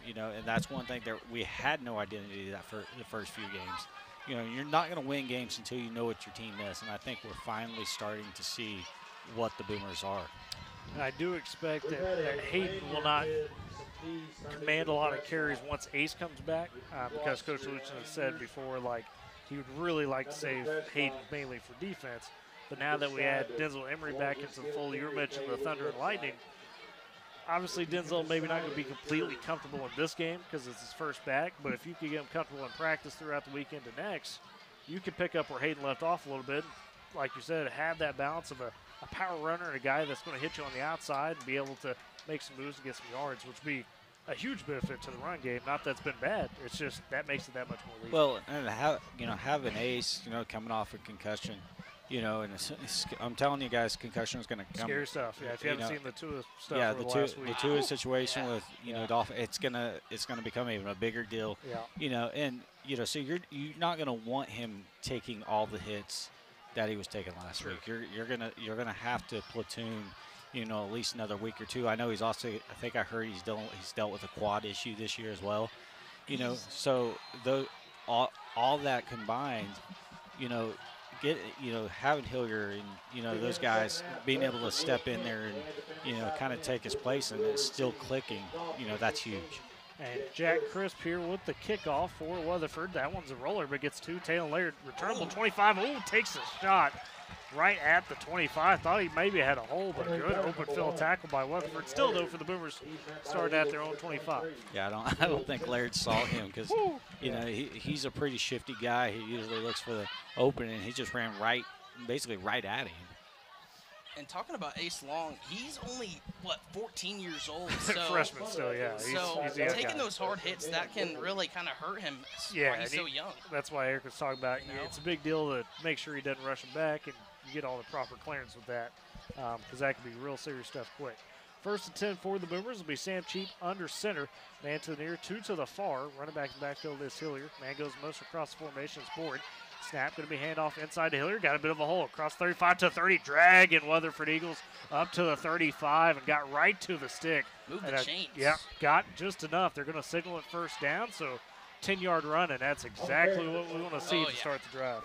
You know, and that's one thing that we had no identity the first few games. You know, you're not going to win games until you know what your team is, and I think we're finally starting to see what the Boomers are. And I do expect that Hayden will not command a lot of carries once Ace comes back, because Coach Luchin has said before, like, he would really like to save Hayden mainly for defense. But now that we add Denzel Emery back into the fold, you mentioned the Thunder and Lightning. Obviously, Denzel maybe not going to be completely comfortable in this game because it's his first back, but if you could get him comfortable in practice throughout the weekend to next, you could pick up where Hayden left off a little bit. Like you said, have that balance of a power runner and a guy that's going to hit you on the outside and be able to make some moves and get some yards, which would be a huge benefit to the run game. Not that it's been bad. It's just that makes it that much more lethal. Well, and have an Ace, you know, coming off a concussion, you know, and I'm telling you guys, concussion is going to come. Scary stuff. Yeah, if you haven't seen the Tua stuff yeah, over the last week. the Tua situation with, you know, Dolphin, it's gonna become even a bigger deal. Yeah. You know, and you know, so you're not going to want him taking all the hits that he was taking last week. You're gonna have to platoon, you know, at least another week or two. I know he's also, I think I heard he's dealt with a quad issue this year as well. You know, so all that combined, you know, having Hillier and, you know, those guys being able to step in there and, you know, kind of take his place, and it's still clicking, you know, that's huge. And Jack Crisp here with the kickoff for Weatherford. That one's a roller, but gets two. Taylor Laird, returnable 25. Oh, takes a shot right at the 25. Thought he maybe had a hole, but a good open field tackle by Weatherford. Still, though, for the Boomers, starting at their own 25. Yeah, I don't think Laird saw him because, you know, he's a pretty shifty guy. He usually looks for the opening. He just ran basically right at him. And talking about Ace Long, he's only, 14 years old. So, freshman still, yeah. He's taking those hard hits, that can really kind of hurt him while he's so young. That's why Eric was talking about, it's a big deal to make sure he doesn't rush him back and you get all the proper clearance with that, because that can be real serious stuff quick. First and 10 for the Boomers will be Sam Cheap under center. Man to the near, two to the far. Running back in the backfield is Hillier. Man goes most across the formation. It's Board. Snap going to be handoff inside to Hillier. Got a bit of a hole across 35 to 30. Dragging Weatherford Eagles up to the 35 and got right to the stick. Move the chains. Yeah, got just enough. They're going to signal it first down, so 10-yard run, and that's exactly what we want to see to start the drive.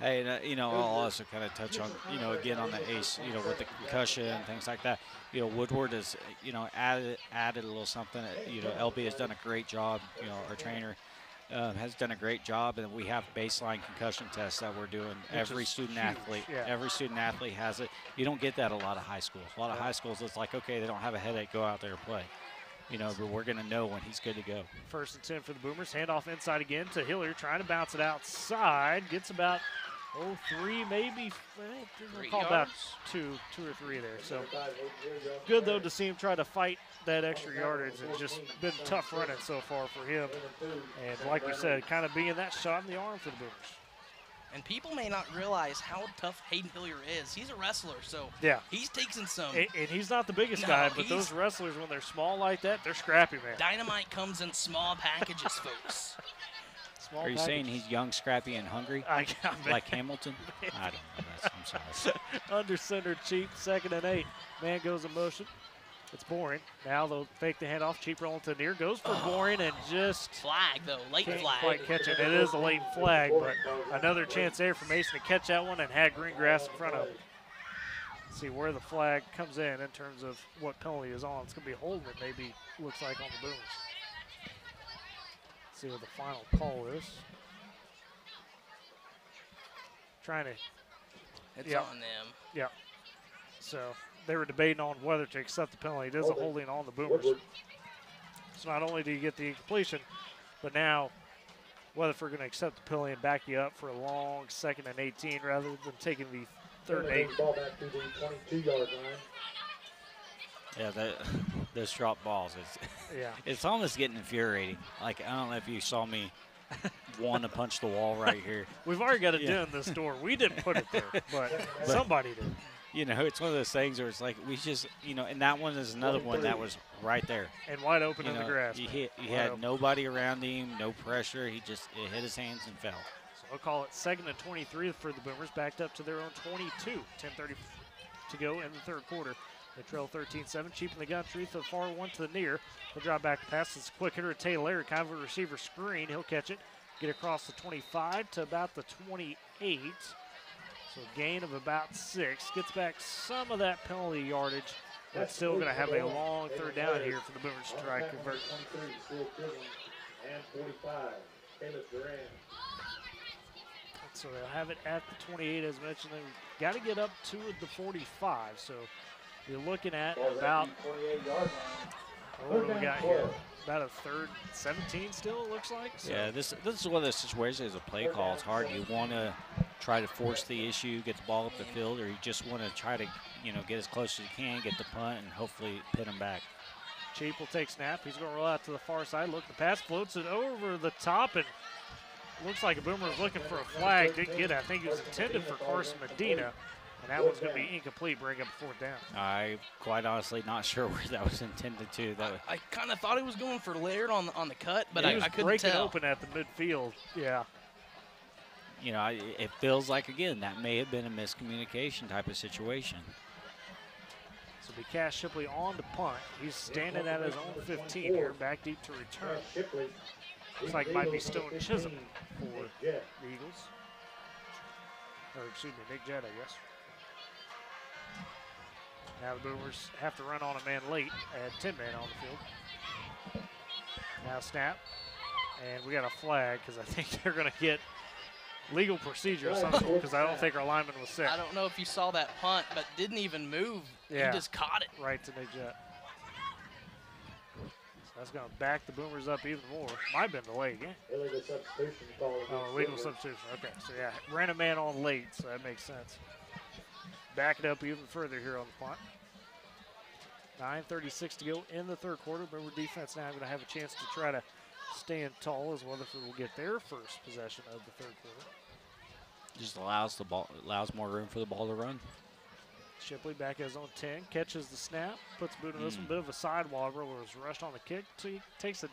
Hey, and, I'll also kind of touch on, again on the ace, with the concussion and things like that. Woodward has, added a little something. LB has done a great job. Our trainer has done a great job, and we have baseline concussion tests that we're doing. Every student athlete, every student athlete has it. You don't get that a lot of high schools. A lot of high schools, it's like, okay, they don't have a headache, go out there and play. But we're going to know when he's good to go. 1st and 10 for the Boomers. Handoff inside again to Hilliard, trying to bounce it outside. Gets about 3, maybe. We'll call about two or three there. So good, though, to see him try to fight that extra yardage. It's just been tough running so far for him. And like we said, kind of being that shot in the arm for the Boomers. And people may not realize how tough Hayden Hilliard is. He's a wrestler, so he's taking some. And he's not the biggest guy, but those wrestlers, when they're small like that, they're scrappy, man. Dynamite comes in small packages, folks. Are you saying he's young, scrappy, and hungry? Like Hamilton? I don't know. I'm sorry. Under center, Cheap, 2nd and 8. Man goes in motion. It's Boring. Now they'll fake the handoff. Cheap rolling to the near. Goes for Boring and just flag, though. Late can't flag. Quite catch it. It is a late flag, but another chance there for Mason to catch that one and had green grass in front of him. See where the flag comes in terms of what penalty is on. It's going to be holding it, maybe looks like on the Boomers. See what the final call is. Trying to. It's on them. Yeah. So they were debating on whether to accept the penalty. It is a holding on the Boomers. So not only do you get the incompletion, but now Weatherford going to accept the penalty and back you up for a long 2nd and 18 rather than taking the 3rd and 8. Ball back to the 22-yard line. Yeah, those drop balls, it's almost getting infuriating. Like, I don't know if you saw me want to punch the wall right here. We've already got it in this door. We didn't put it there, but somebody did. It's one of those things where it's like we just, and that one is another one that was right there. And wide open in the grass. He had nobody around him, no pressure. It hit his hands and fell. So I'll call it 2nd and 23 for the Boomers, backed up to their own 22. 10:30 to go in the 3rd quarter. They trail 13-7. Cheap in the gun. Truth to the far one to the near. He'll drop back the pass. It's a quick hitter to Taylor. Kind of a receiver screen. He'll catch it. Get across the 25 to about the 28. So a gain of about 6. Gets back some of that penalty yardage. But still going to have a long 3rd down here for the Boomers to try to convert. And 45. Caleb Duran. So they'll have it at the 28, as mentioned. They've got to get up to the 45. So you're looking at about, what do we got here? About a 3rd 17 still, it looks like. So. Yeah, this is one of those situations as a play call. It's hard. You want to try to force the issue, get the ball up the field, or you just want to try to, get as close as you can, get the punt, and hopefully pin them back. Cheap will take snap. He's going to roll out to the far side. Look, the pass floats it over the top, and looks like a Boomer was looking for a flag. Didn't get it. I think it was intended for Carson Medina. And that one's going to be incomplete, bring up 4th down. I quite honestly not sure where that was intended to. I kind of thought he was going for Laird on the cut, but I couldn't breaking tell. Open at the midfield, yeah. It feels like, again, that may have been a miscommunication type of situation. So be Cash Shipley on to punt. He's standing at his own 15 here, back deep to return. Looks like it might be Stone Chisholm for the Eagles. Or excuse me, Nick Jett, I guess. Now the Boomers have to run on a man late, add 10 men on the field. Now snap, and we got a flag because I think they're going to get legal procedure or something because I don't think our lineman was set. I don't know if you saw that punt, but didn't even move. Yeah. He just caught it. Right to Nick Jett. So that's going to back the Boomers up even more. Might have been the leg again. Illegal substitution call. Oh, illegal substitution. Okay, so yeah, ran a man on late, so that makes sense. Back it up even further here on the punt. 9:36 to go in the 3rd quarter. Boomer defense now going to have a chance to try to stand tall as Weatherford will get their first possession of the 3rd quarter. Just allows more room for the ball to run. Shipley back at his own 10, catches the snap, puts boot in this one, bit of a sidewalker where it was rushed on the kick. Takes a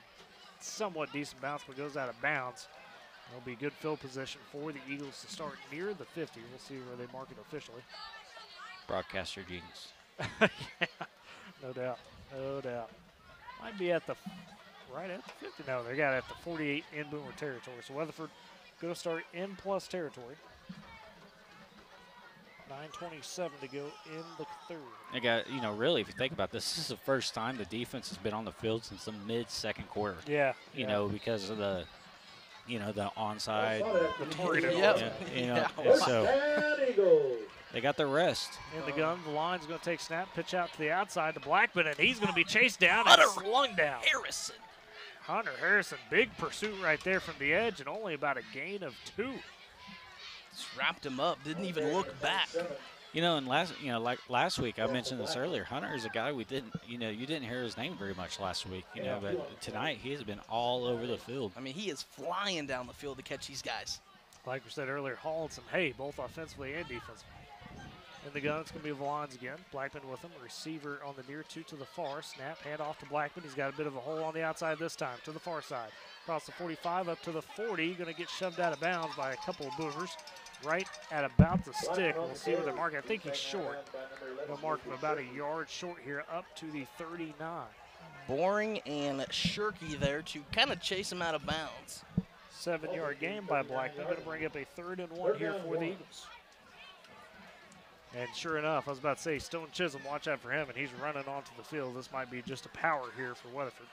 somewhat decent bounce, but goes out of bounds. It'll be good field position for the Eagles to start near the 50. We'll see where they mark it officially. Broadcaster genius. Yeah, no doubt, no doubt. Might be at the right at the 50. No, they got it at the 48 in Boomer territory. So Weatherford going to start in plus territory. 9:27 to go in the third. I got, you know, really, if you think about this is the first time the defense has been on the field since the mid-second quarter. Yeah. You know, because of the, you know, the onside. The tornado. You know, so they got their rest. In the gun, the line's going to take snap, pitch out to the outside to Blackman, and he's going to be chased down and slung down. Hunter Harrison, big pursuit right there from the edge, and only about a gain of 2. Just wrapped him up, didn't even look back. You know, and like last week, I mentioned this earlier, Hunter is a guy we didn't, you know, you didn't hear his name very much last week, you know, but tonight he has been all over the field. I mean, he is flying down the field to catch these guys. Like we said earlier, hauling some hay, both offensively and defensively. In the gun, it's going to be Vallons again. Blackman with him. Receiver on the near 2 to the far. Snap, hand off to Blackman. He's got a bit of a hole on the outside this time to the far side. Across the 45 up to the 40. Going to get shoved out of bounds by a couple of Boomers. Right at about the stick. We'll see where they're marking. I think he's short. We'll mark him about a yard short here up to the 39. Boring and Shirky there to kind of chase him out of bounds. 7-yard gain by Blackman. Going to bring up a 3rd and 1 here for the Eagles. And sure enough, I was about to say, Stone Chisholm, watch out for him, and he's running onto the field. This might be just a power here for Weatherford.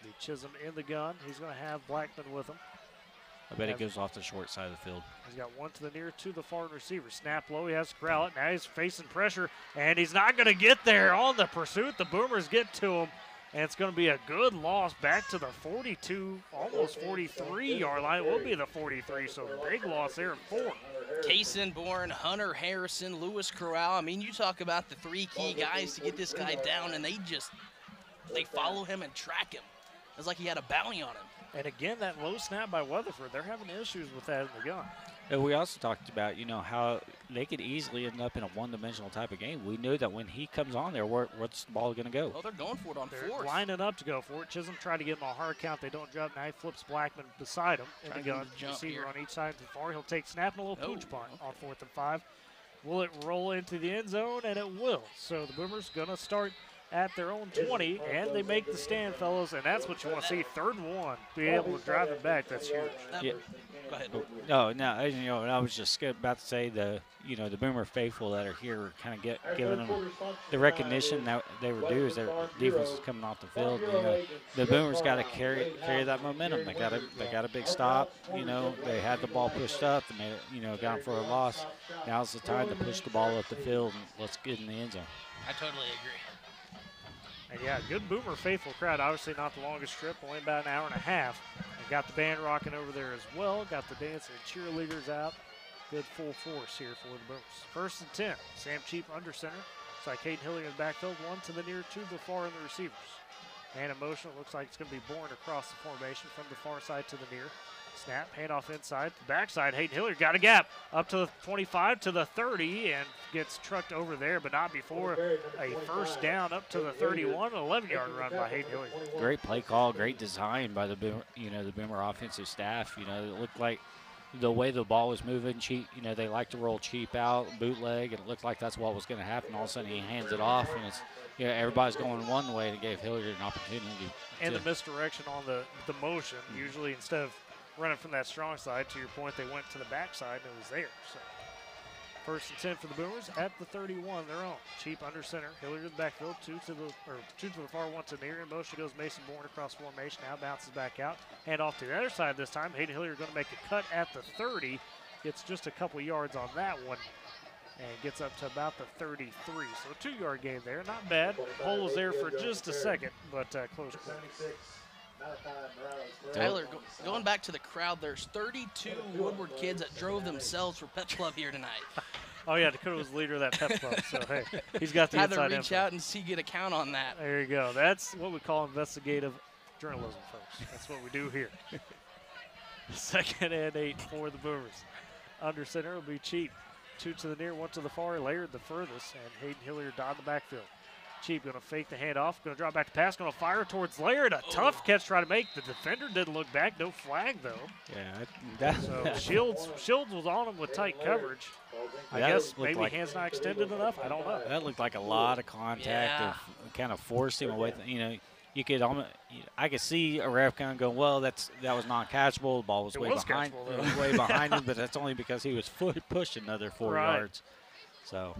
The Chisholm in the gun. He's going to have Blackman with him. I bet he goes off the short side of the field. He's got one to the near to the far receiver. Snap low, he has to corral it. Now he's facing pressure, and he's not going to get there on the pursuit. The Boomers get to him, and it's going to be a good loss back to the 42, almost 43-yard line. It will be the 43, so big loss there at 4. Kaysen Bourne, Hunter Harrison, Lewis Corral. I mean, you talk about the 3 key guys to get this guy down, and they follow him and track him. It's like he had a bounty on him. And again, that low snap by Weatherford, they're having issues with that in the gun. And we also talked about, you know, how they could easily end up in a one-dimensional type of game. We knew that when he comes on there, what's the ball going to go? Oh, they're going for it on they're 4th. Lining up to go for it. Chisholm tried to get him a hard count. They don't drop. Now he flips Blackman beside him in the gun. Receiver on each side to the far. He'll take snap and a little pooch punt on 4th and 5. Will it roll into the end zone? And it will. So the Boomers going to start at their own 20, and they make the stand, fellas, and that's what you want to see. 3rd and 1, be able to drive it back. That's huge. Yeah. Go ahead. No, you know, I was just about to say the Boomer faithful that are here kind of giving them the recognition that they were due as their defense is coming off the field. You know, the Boomers got to carry that momentum. They got a big stop. You know, they had the ball pushed up. They made it, you know, got them for a loss. Now's the time to push the ball up the field and let's get in the end zone. I totally agree. And yeah, good Boomer faithful crowd. Obviously not the longest trip, only about an hour and a half. And got the band rocking over there as well. Got the dancing cheerleaders out. Good full force here for the Boomers. 1st and 10. Sam Cheap under center. It's like Hayden Hillier in the backfield. One to the near, 2 to the far in the receivers. Man in motion. It looks like it's going to be Bourne across the formation from the far side to the near. Snap, handoff inside. The backside, Hayden Hillier got a gap up to the 25 to the 30 and gets trucked over there, but not before a 1st down up to the 31. An 11-yard run by Hayden Hillier. Great play call, great design by the Boomer offensive staff. You know, it looked like the way the ball was moving, Cheap, you know, they like to roll Cheap out, bootleg, and it looked like that's what was going to happen. All of a sudden he hands it off, and it's, you know, everybody's going one way, and it gave Hillier an opportunity. And the misdirection on the motion, usually instead of running from that strong side, to your point, they went to the backside and it was there. So 1st and 10 for the Boomers at the 31, their own. Cheap under center, Hillier to the backfield, 2 to the far, 1 to near. In motion goes Mason Bourne across formation. Now bounces back out. Hand off to the other side this time. Hayden Hillier going to make a cut at the 30. Gets just a couple yards on that one and gets up to about the 33. So a 2-yard gain there. Not bad. Hole was there for just a second, but close. Tyler, going back to the crowd, there's 32 Woodward kids that drove themselves for Pep Club here tonight. Oh, yeah, Dakota was the leader of that Pep Club, so, hey, he's got the inside info. Had to reach out and get a count on that. There you go. That's what we call investigative journalism, folks. That's what we do here. 2nd and 8 for the Boomers. Under center will be Cheap. 2 to the near, 1 to the far, Laird the furthest, and Hayden Hillier dot in the backfield. Cheap going to fake the handoff, going to drop back to pass, going to fire towards Laird. A tough catch trying to make. The defender didn't look back. No flag, though. Yeah. So Shields was on him with tight coverage. I guess maybe hands not extended enough. I don't know. That looked like a lot of contact. Kind of forced him away. You know, you could almost, I could see a ref kind of going, well, that was non-catchable. The ball was way behind, way behind him, but that's only because he was pushed another 4 yards. So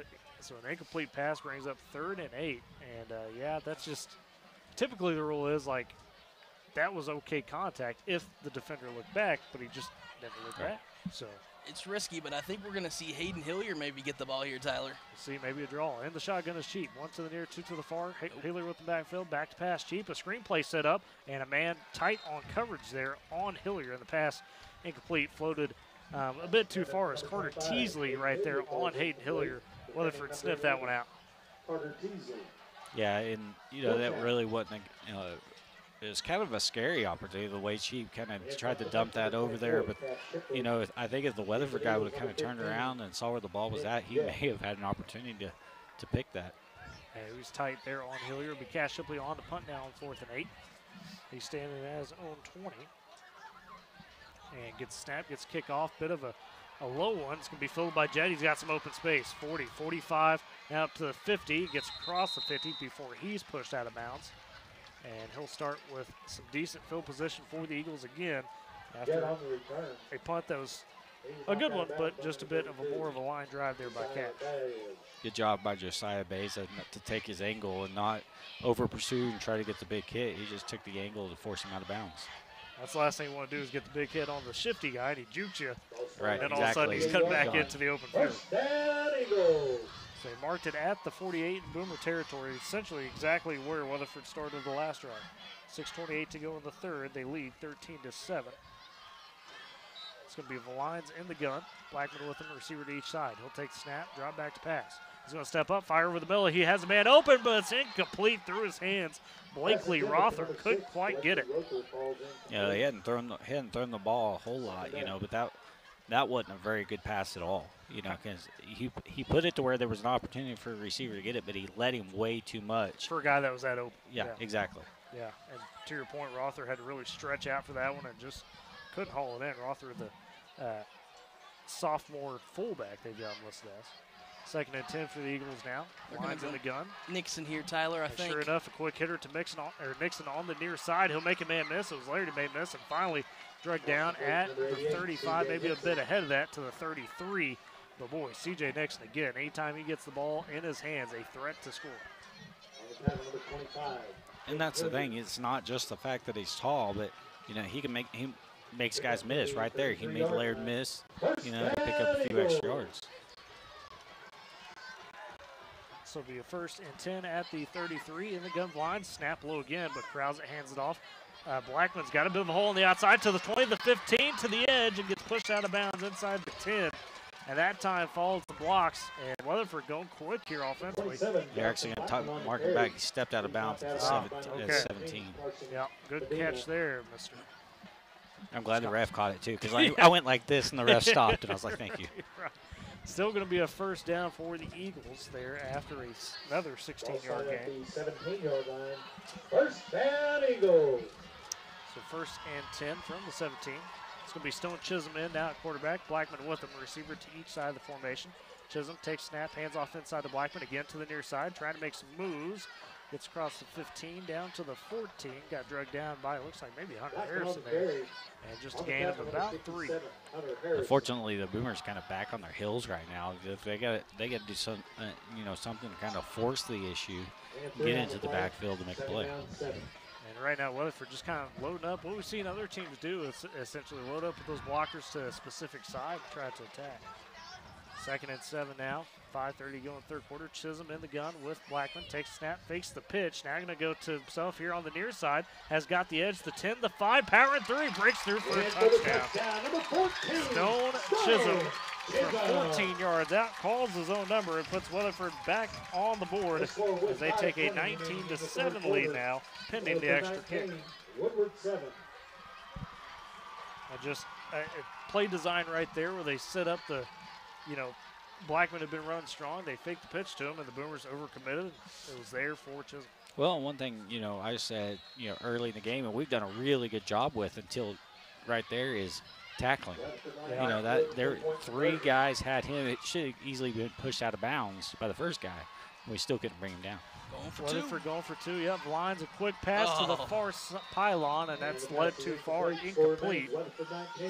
an incomplete pass brings up 3rd and 8, and yeah, that's just typically the rule is like that was okay contact if the defender looked back, but he just never looked back. So it's risky, but I think we're going to see Hayden Hillier maybe get the ball here, Tyler. We'll see maybe a draw. And the shotgun is Cheap. 1 to the near, 2 to the far. Hillier with the backfield, back to pass. Cheap, a screenplay set up, and a man tight on coverage there on Hillier. And the pass incomplete, floated a bit too far as Carter Teasley right there on Hayden Hillier. Weatherford sniffed that one out. Yeah, and, that really wasn't, it was kind of a scary opportunity, the way Cheap kind of tried to dump that over there. But, I think if the Weatherford guy would have kind of turned around and saw where the ball was at, he may have had an opportunity to pick that. Yeah, he was tight there on Hillier. It'll be Cash Shipley on the punt now on 4th and 8. He's standing at his own 20. And gets snapped, gets kick off. Bit of a low one. It's going to be filled by Jett. He's got some open space. 40, 45, now up to the 50. Gets across the 50 before he's pushed out of bounds. And he'll start with some decent field position for the Eagles again after a punt that was a good one, but just a bit of more of a line drive there by Cash. Good job by Josiah Bays to take his angle and not over pursue and try to get the big hit. He just took the angle to force him out of bounds. That's the last thing you want to do is get the big hit on the shifty guy, and he jukes you. Right, and then all of a sudden he's cut back into the open field. So they marked it at the 48 in Boomer territory, essentially exactly where Weatherford started the last drive. 6:28 to go in the third. They lead 13-7. It's going to be Valines in the gun. Blackman with him, receiver to each side. He'll take the snap, drop back to pass. He's going to step up, fire over the middle. He has a man open, but it's incomplete through his hands. Blakely Rother couldn't quite get it. Yeah, he hadn't thrown the ball a whole lot, but that wasn't a very good pass at all, because he put it to where there was an opportunity for a receiver to get it, but he let him way too much. For a guy that was that open. Yeah, exactly. Yeah, and to your point, Rother had to really stretch out for that one and just couldn't haul it in. Rother, the sophomore fullback they've got him listed as. 2nd and 10 for the Eagles now. Lines in the gun. Nixon here, Tyler, I think. Sure enough, a quick hitter to Nixon on the near side. He'll make a man miss. It was Larry who made miss, and finally dragged down at the 35, maybe a bit ahead of that to the 33. But boy, C.J. Nixon again, anytime he gets the ball in his hands, a threat to score. And that's the thing. It's not just the fact that he's tall, but he makes guys miss right there. He made Laird miss, to pick up a few extra yards. So it'll be a 1st and 10 at the 33 in the gun blind. Snap low again, but Krause hands it off. Blackman's got a bit of a hole on the outside to the 20, the 15, to the edge, and gets pushed out of bounds inside the 10. And that time follows the blocks, and Weatherford going quick here offensively. They're actually going to mark him back. He stepped out of bounds at 17. Yeah, good catch there, mister. I'm glad the ref caught it, too, because I went like this, and the ref stopped, and I was like, thank you. Right. Still going to be a 1st down for the Eagles there after another 16-yard gain. 17-yard line. 1st down, Eagles. So 1st and 10 from the 17. It's going to be Stone Chisholm in now at quarterback. Blackman with him, receiver to each side of the formation. Chisholm takes snap, hands off inside to Blackman, again to the near side, trying to make some moves. Gets across the 15, down to the 14. Got drugged down by, looks like maybe Hunter Harrison there. And just a gain of about 3. Unfortunately, the Boomers kind of back on their heels right now. They got to do some, something to kind of force the issue, get into the backfield to make a play. And right now, Weatherford just kind of loading up. What we've seen other teams do is essentially load up with those blockers to a specific side and try to attack. 2nd and 7 now. 5:30 going third quarter. Chisholm in the gun with Blackman. Takes snap, fakes the pitch. Now going to go to himself here on the near side. Has got the edge. The 10, the 5, powering through. Breaks through for a touchdown. Stone Chisholm from 14 yards out. Calls his own number and puts Weatherford back on the board as they take a 19-7 lead now, pending the extra kick. Woodward 7. Just play design right there where they set up the, Blackman had been running strong. They faked the pitch to him, and the Boomers overcommitted. It was there for Chisholm. Well, one thing, I said, early in the game, and we've done a really good job with until right there is tackling. Yeah. That there 3 guys had him. It should have easily been pushed out of bounds by the first guy. We still couldn't bring him down. Weatherford going for two. Yep, lines a quick pass to the far pylon, and that's led too far, incomplete.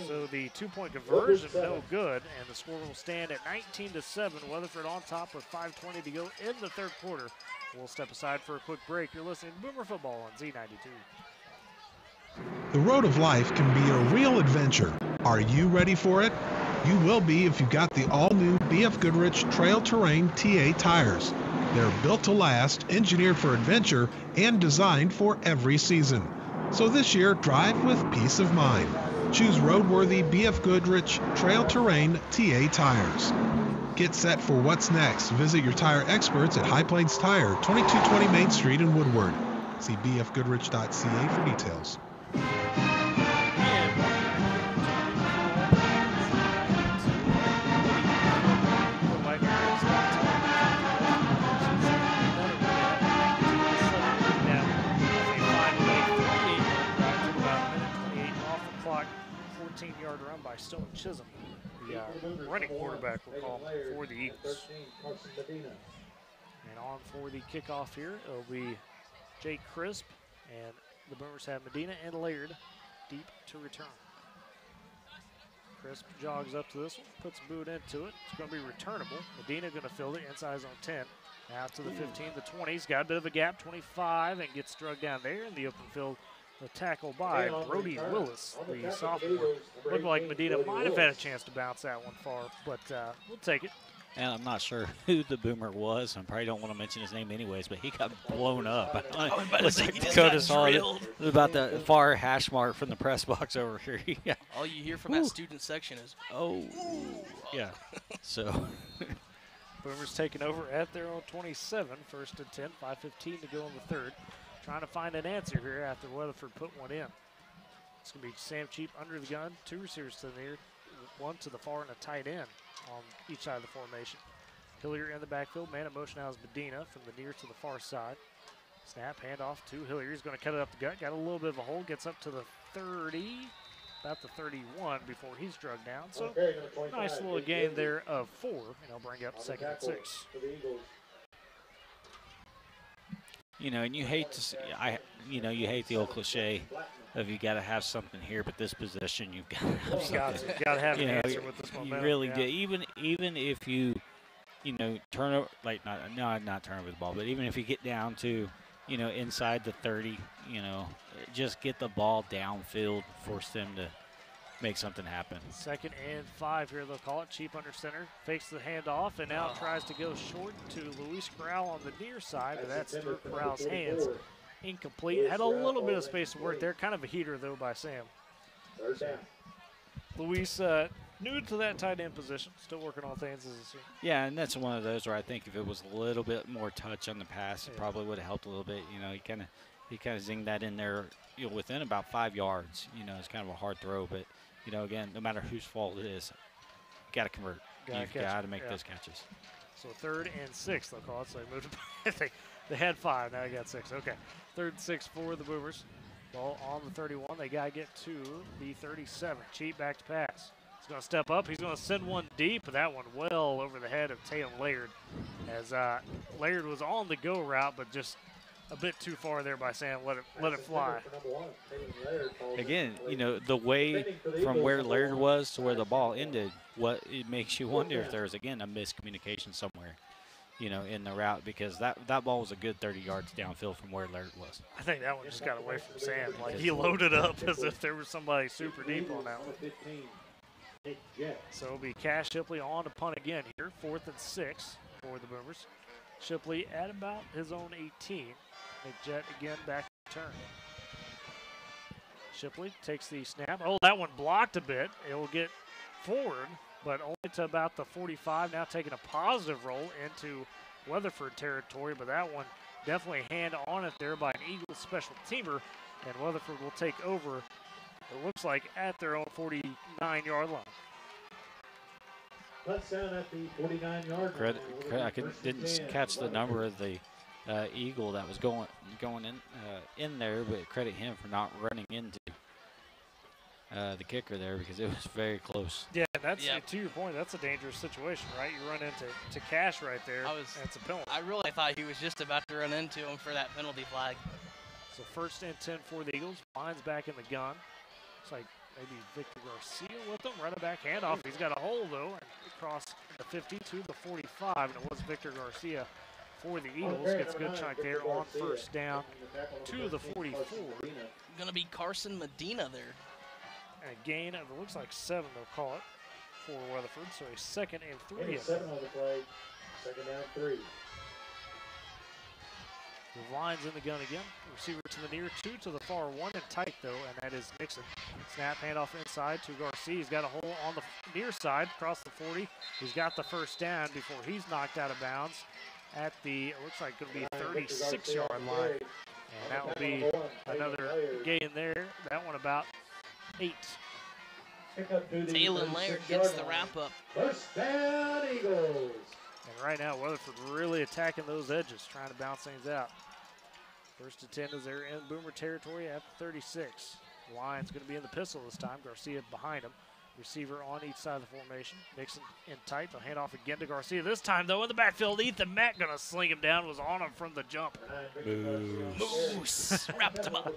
So the two-point conversion, no good, and the score will stand at 19-7. Weatherford on top with 5:20 to go in the third quarter. We'll step aside for a quick break. You're listening to Boomer Football on Z92. The road of life can be a real adventure. Are you ready for it? You will be if you've got the all-new BF Goodrich Trail Terrain TA tires. They're built to last, engineered for adventure, and designed for every season. So this year, drive with peace of mind. Choose roadworthy BF Goodrich Trail Terrain TA tires. Get set for what's next. Visit your tire experts at High Plains Tire, 2220 Main Street in Woodward. See bfgoodrich.ca for details. Run by Stone Chisholm, the running quarterback we'll call for the Eagles. And on for the kickoff here, it'll be Jake Crisp, and the Boomers have Medina and Laird deep to return. Crisp jogs up to this one, puts a boot into it. It's going to be returnable. Medina going to field it inside zone 10. Now to the 15, the 20. He's got a bit of a gap, 25, and gets drugged down there in the open field. The tackle by Brody Willis, the sophomore. Looked like Medina might have had a chance to bounce that one far, but we'll take it. And I'm not sure who the Boomer was. I probably don't want to mention his name anyways, but he got blown up. Looks like Dakota saw it about the far hash mark from the press box over here. Yeah. All you hear from that student section is, oh. Yeah. So. Boomers taking over at their own 27, first and 10, 5:15 to go in the third. Trying to find an answer here after Weatherford put one in. It's going to be Sam Cheap under the gun, two receivers to the near, one to the far, and a tight end on each side of the formation. Hillier in the backfield, man in motion now is Medina from the near to the far side. Snap, handoff to Hillier. He's going to cut it up the gut, got a little bit of a hole, gets up to the 30, about the 31 before he's drugged down. So nice little gain there of 4, and he'll bring up second and 6. You know, and you hate to see, you hate the old cliche of you got to have something here, but this position you've got to have something. You got to have an answer with this momentum. You really do. Even if you turn over, not turn over the ball, but even if you get down to, inside the 30, just get the ball downfield, force them to make something happen. Second and 5 here, they'll call it. Cheap under center, fakes the handoff, and now tries to go short to Luis Corral on the near side, but that's through Corral's hands. Incomplete. Had a little bit of space to work there. Kind of a heater, though, by Sam. Luis, new to that tight end position, still working on things as a senior. Yeah, and that's one of those where I think if it was a little bit more touch on the pass, it probably would have helped a little bit. He kind of zinged that in there, within about 5 yards. It's kind of a hard throw, but again, no matter whose fault it is, you got to convert. You've got to make those catches. So 3rd and 6, they'll call it. So they moved it. They had 5, now they got 6. Okay, 3rd and 6 for the Boomers. Ball on the 31. They got to get to the 37. Cheap back to pass. He's going to step up. He's going to send one deep, but that one well over the head of Tatum Laird. As Laird was on the go route, but just a bit too far there by Sam. Let it fly. Again, the way from where Laird was to where the ball ended, it makes you wonder if there's, again, a miscommunication somewhere, in the route, because that ball was a good 30 yards downfield from where Laird was. I think that one just got away from Sam. Like, he loaded up as if there was somebody super deep on that one. So it'll be Cash Shipley on to punt again here. 4th and 6 for the Boomers. Shipley at about his own 18. Jet again back to turn. Shipley takes the snap. Oh, that one blocked a bit. It will get forward, but only to about the 45. Now taking a positive roll into Weatherford territory, but that one definitely hand on it there by an Eagles special teamer, and Weatherford will take over, it looks like, at their own 49-yard line. Touchdown at the 49-yard line. I didn't catch the number of the Eagle that was going in there, but credit him for not running into the kicker there, because it was very close. Yeah, that's to your point. That's a dangerous situation, right? You run into Cash right there. That's a penalty. I really thought he was just about to run into him for that penalty flag. So first and 10 for the Eagles. Line's back in the gun. Looks like maybe Victor Garcia with them. Running back handoff. He's got a hole though, and across the 50 to the 45, and it was Victor Garcia for the Eagles. Gets a good chunk there on first down to the 44. Going to be Carson Medina there. And a gain of, it looks like 7, they'll call it, for Weatherford. So a 2nd and 3. 7 on the play, 2nd down 3. The line's in the gun again. Receiver to the near 2 to the far 1 and tight though, and that is Nixon. Snap handoff inside to Garcia. He's got a hole on the near side across the 40. He's got the first down before he's knocked out of bounds at the, it looks like going to be 36-yard line. And that will be another gain there. That one about 8. Taylor Laird gets the wrap up. First down, Eagles. And right now, Weatherford really attacking those edges, trying to bounce things out. First and 10 as they're in Boomer territory at the 36. Line's going to be in the pistol this time. Garcia behind him. Receiver on each side of the formation. Nixon in tight. They'll hand off again to Garcia. This time, though, in the backfield, Ethan Mack going to sling him down. Was on him from the jump. Moose wrapped him up.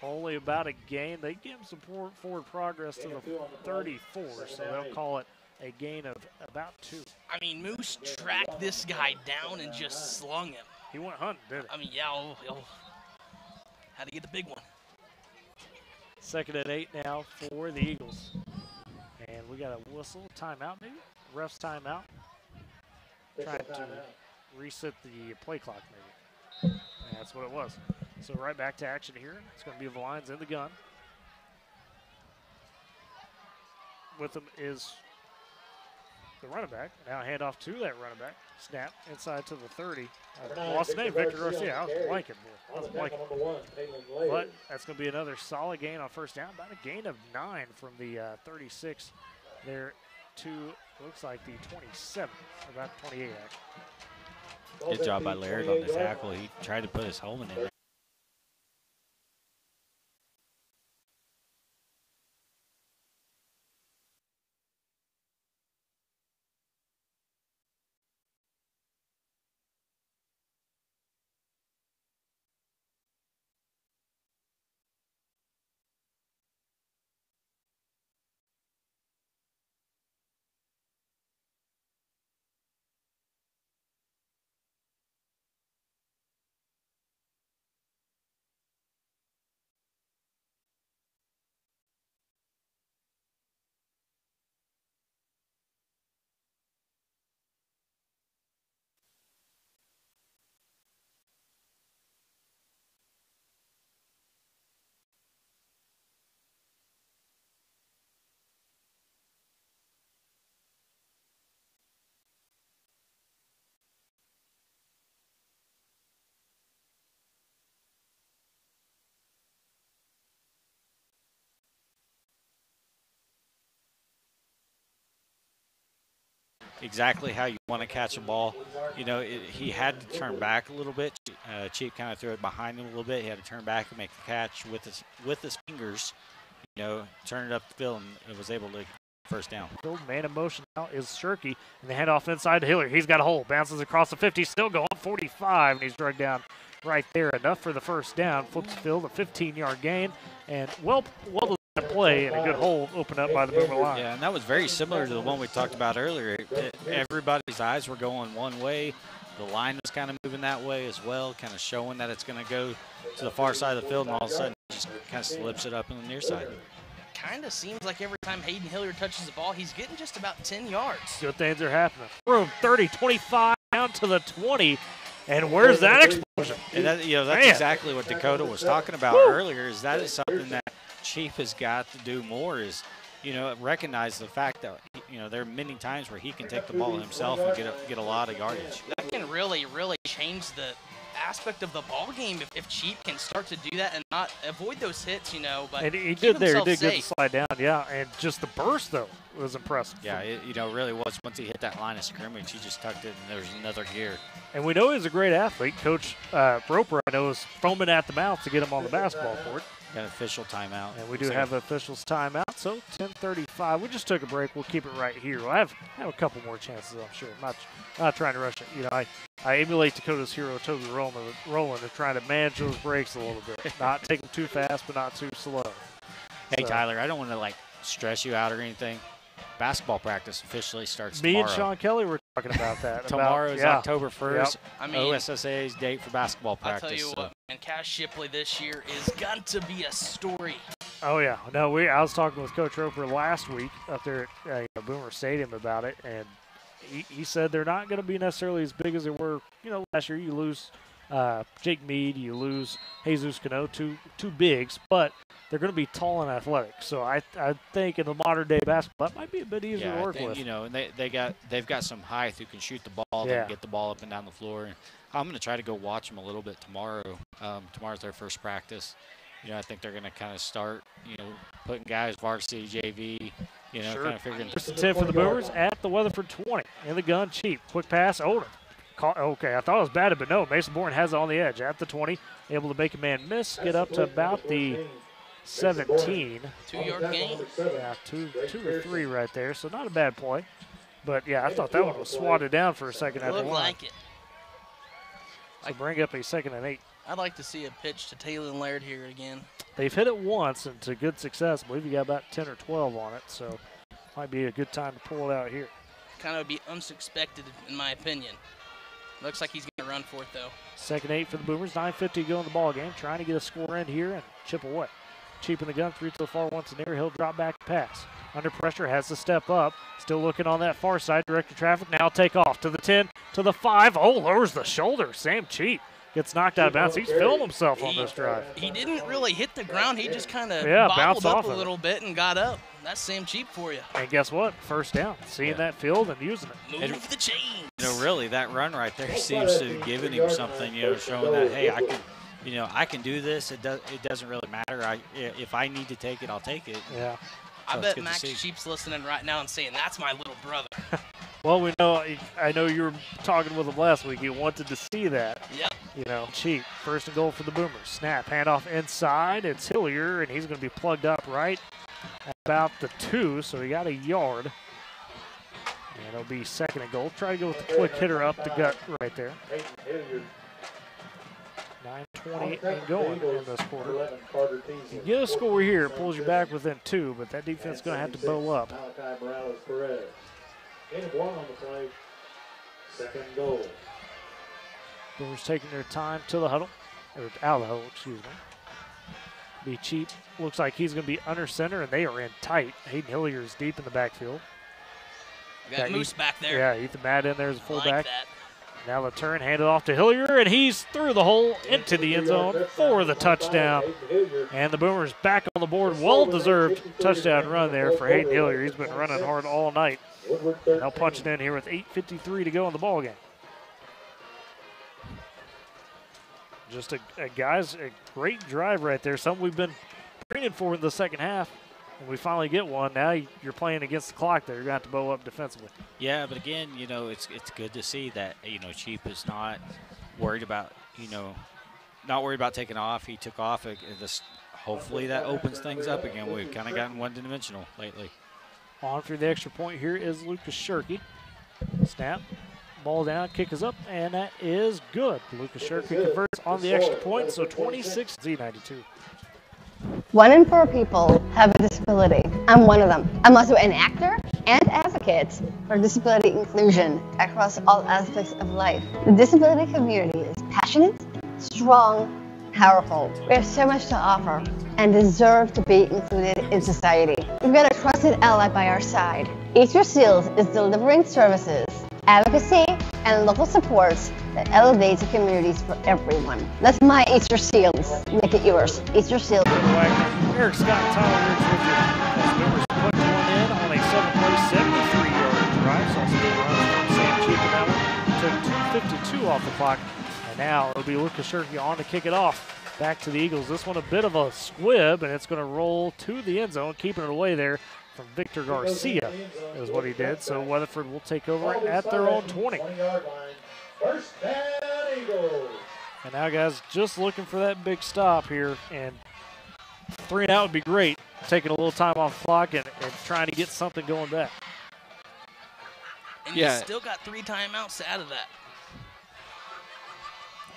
Only about a gain. They give him some forward progress to the 34, so they'll call it a gain of about 2. I mean, Moose tracked this guy down and just slung him. He went hunting, didn't he? I mean, yeah, had to get the big one. 2nd and 8 now for the Eagles. And we got a whistle, timeout maybe? Ref's timeout. Trying to reset the play clock maybe. And that's what it was. So right back to action here. It's going to be the Lions in the gun. With them is the running back. Now hand off to that running back. Snap inside to the 30. Lost the name, Victor Garcia. I was blanking. But that's going to be another solid gain on first down. About a gain of 9 from the 36 there to, looks like the 27, about 28 actually. Good job by Laird on the tackle. He tried to put his helmet in there. Exactly how you want to catch a ball. You know, he had to turn back a little bit. Chief kind of threw it behind him a little bit. He had to turn back and make the catch with his fingers. You know, turn it up the field, and it was able to first down. Man in motion now is Shirky, and they hand off inside to Hillary. He's got a hole, bounces across the 50, still going 45, and he's dragged down right there. Enough for the first down. Flips the field, a 15-yard gain, and well play and a good hole opened up by the Boomer line. Yeah, and that was very similar to the one we talked about earlier. Everybody's eyes were going one way. The line was kind of moving that way as well, kind of showing that it's going to go to the far side of the field, and all of a sudden just kind of slips it up on the near side. Kind of seems like every time Hayden Hilliard touches the ball, he's getting just about 10 yards. Good things are happening. Room 30, 25, down to the 20. And where's that explosion? And that, you know, that's exactly what Dakota was talking about earlier, is that is something that Chief has got to do more, is, you know, recognize the fact that, you know, there are many times where he can take the ball himself and get a lot of yardage. That can really, really change the aspect of the ball game if Chief can start to do that and not avoid those hits, you know. But and he did there. He did good to slide down, yeah. And just the burst, though, was impressive. Yeah, it, you know, really was. Once he hit that line of scrimmage, he just tucked it, and there was another gear. And we know he's a great athlete. Coach Roper, I know, is foaming at the mouth to get him on the basketball court. Got an official timeout. And we do have the officials timeout, so 10:35. We just took a break. We'll keep it right here. We'll have a couple more chances, I'm sure. I'm not trying to rush it. You know, I emulate Dakota's hero, Toby Rowland, of trying to manage those breaks a little bit. Not take them too fast, but not too slow. Hey, so, Tyler, I don't want to, like, stress you out or anything. Basketball practice officially starts Me tomorrow. and Sean Kelly were talking about that. Tomorrow is October 1st. Yep. I mean, OSSA's date for basketball practice. I'll tell you what, man, Cash Shipley this year is got to be a story. Oh, yeah. No, I was talking with Coach Roper last week up there at Boomer Stadium about it, and he said they're not going to be necessarily as big as they were, last year. You lose Jake Meade, you lose Jesus Cano, two bigs, but they're going to be tall and athletic. So I think in the modern day basketball, that might be a bit easier to work with. And they've got some height who can shoot the ball, they can get the ball up and down the floor. And I'm going to try to go watch them a little bit tomorrow. Tomorrow's their first practice. I think they're going to kind of start, putting guys varsity, JV, kind of figuring. First and 10 for the Boomers at the Weatherford 20. In the gun, Cheap. Quick pass, Odom. Okay, I thought it was batted, but no. Mason Bourne has it on the edge at the 20. Able to make a man miss, get up to about the 17. 2-yard gain. Yeah, two or three right there, so not a bad play. But, yeah, I thought that one was swatted down for a second. Looked like it. So bring up a 2nd and 8. I'd like to see a pitch to Taylor and Laird here again. They've hit it once, and to good success. I believe you got about 10 or 12 on it, so might be a good time to pull it out here. Kind of be unexpected, in my opinion. Looks like he's going to run for it, though. 2nd and 8 for the Boomers. 9:50 to go in the ball game. Trying to get a score in here and chip away. Cheap in the gun, 3 to the far, once near. He'll drop back pass. Under pressure, has to step up. Still looking on that far side. Directed traffic. Now take off to the 10, to the 5. Oh, lowers the shoulder. Sam Cheap gets knocked out of bounds. He's feeling himself on this drive. He didn't really hit the ground. He just kind of bounced up off a little bit and got up. That's Sam Cheap for you. And guess what? First down. Seeing that field and using it. Move the chains. Really, that run right there seems to have given him something, showing that, hey, I can do this. It doesn't really matter. If I need to take it, I'll take it. Yeah. I bet Max Cheap's listening right now and saying, that's my little brother. Well, I know you were talking with him last week. He wanted to see that. Yep. Cheap. 1st and goal for the Boomers. Snap, handoff inside. It's Hillier, and he's going to be plugged up right at about the 2, so he got a yard. And it'll be 2nd and goal. Try to go with the quick hitter up the gut right there. 9:20 and going in this quarter. You get a score here, it pulls you back within 2, but that defense is going to have to bow up. Boomers taking their time to the huddle, or out of the huddle, excuse me. Be Cheap. Looks like he's going to be under center, and they are in tight. Hayden Hillier is deep in the backfield. Got Moose back there. Yeah, Ethan Matt in there as a fullback. Like that. Now the turn, handed off to Hillier, and he's through the hole into the end zone for the touchdown. And the Boomers back on the board. Well-deserved touchdown run there for Hayden Hillier. He's been running hard all night. Now punching in here with 8:53 to go in the ball game. Just a great drive right there. Something we've been training for in the second half. And we finally get one. Now you're playing against the clock there. You're going to have to bow up defensively. Yeah, but again, it's good to see that, Cheap is not worried about, taking off. He took off. Hopefully that opens things up again. We've kind of gotten one-dimensional lately. On for the extra point here is Lucas Shirky. Snap. Ball down, kick is up, and that is good. Lucas Shirky converts on the extra point, so 26-92. 1 in 4 people have a disability. I'm one of them. I'm also an actor and advocate for disability inclusion across all aspects of life. The disability community is passionate, strong, powerful. We have so much to offer and deserve to be included in society. We've got a trusted ally by our side. Eat Your Seals is delivering services, advocacy, and local supports that elevates the communities for everyone. That's my Eat Your Seals. Make it yours. Eat Your Seals. Eric Scott and Tyler Riggs with you. As Boomers put one in on a 7-play, 73-yard drive. So it's a good run from Sam Cheap in that one. Took 2:52 off the clock. And now it'll be Lucas Shirky on to kick it off. Back to the Eagles. This one a bit of a squib, and it's going to roll to the end zone, keeping it away there from Victor Garcia is what he did. So Weatherford will take over at their own 20. First down, Eagles. And now, guys, just looking for that big stop here. And 3 and out would be great. Taking a little time off the clock and trying to get something going back. And you still got 3 timeouts to add to that.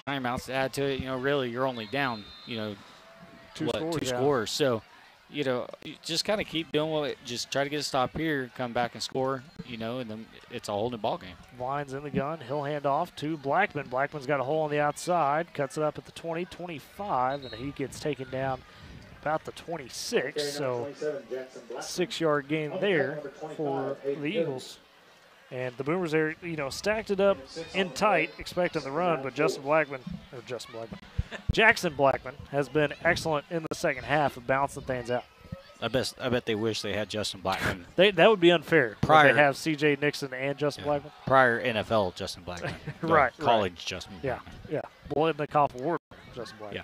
Timeouts to add to it, really you're only down, two scores. Scores. So, you just kind of keep doing just try to get a stop here, come back and score, and then it's a holding ball game. Line's in the gun. He'll hand off to Blackman. Blackman's got a hole on the outside, cuts it up at the 20, 25, and he gets taken down about the 26. So 6-yard gain there for the Eagles. And the Boomers there, stacked it up in tight, expecting the run, but Jackson Blackman has been excellent in the second half of bouncing things out. I bet they wish they had Justin Blackman. That would be unfair. Prior, they have C.J. Nixon and Justin Blackman. Prior NFL Justin Blackman. Right. College Justin Blackman. Yeah. Well, in the Cop Award, Justin Blackman. Yeah.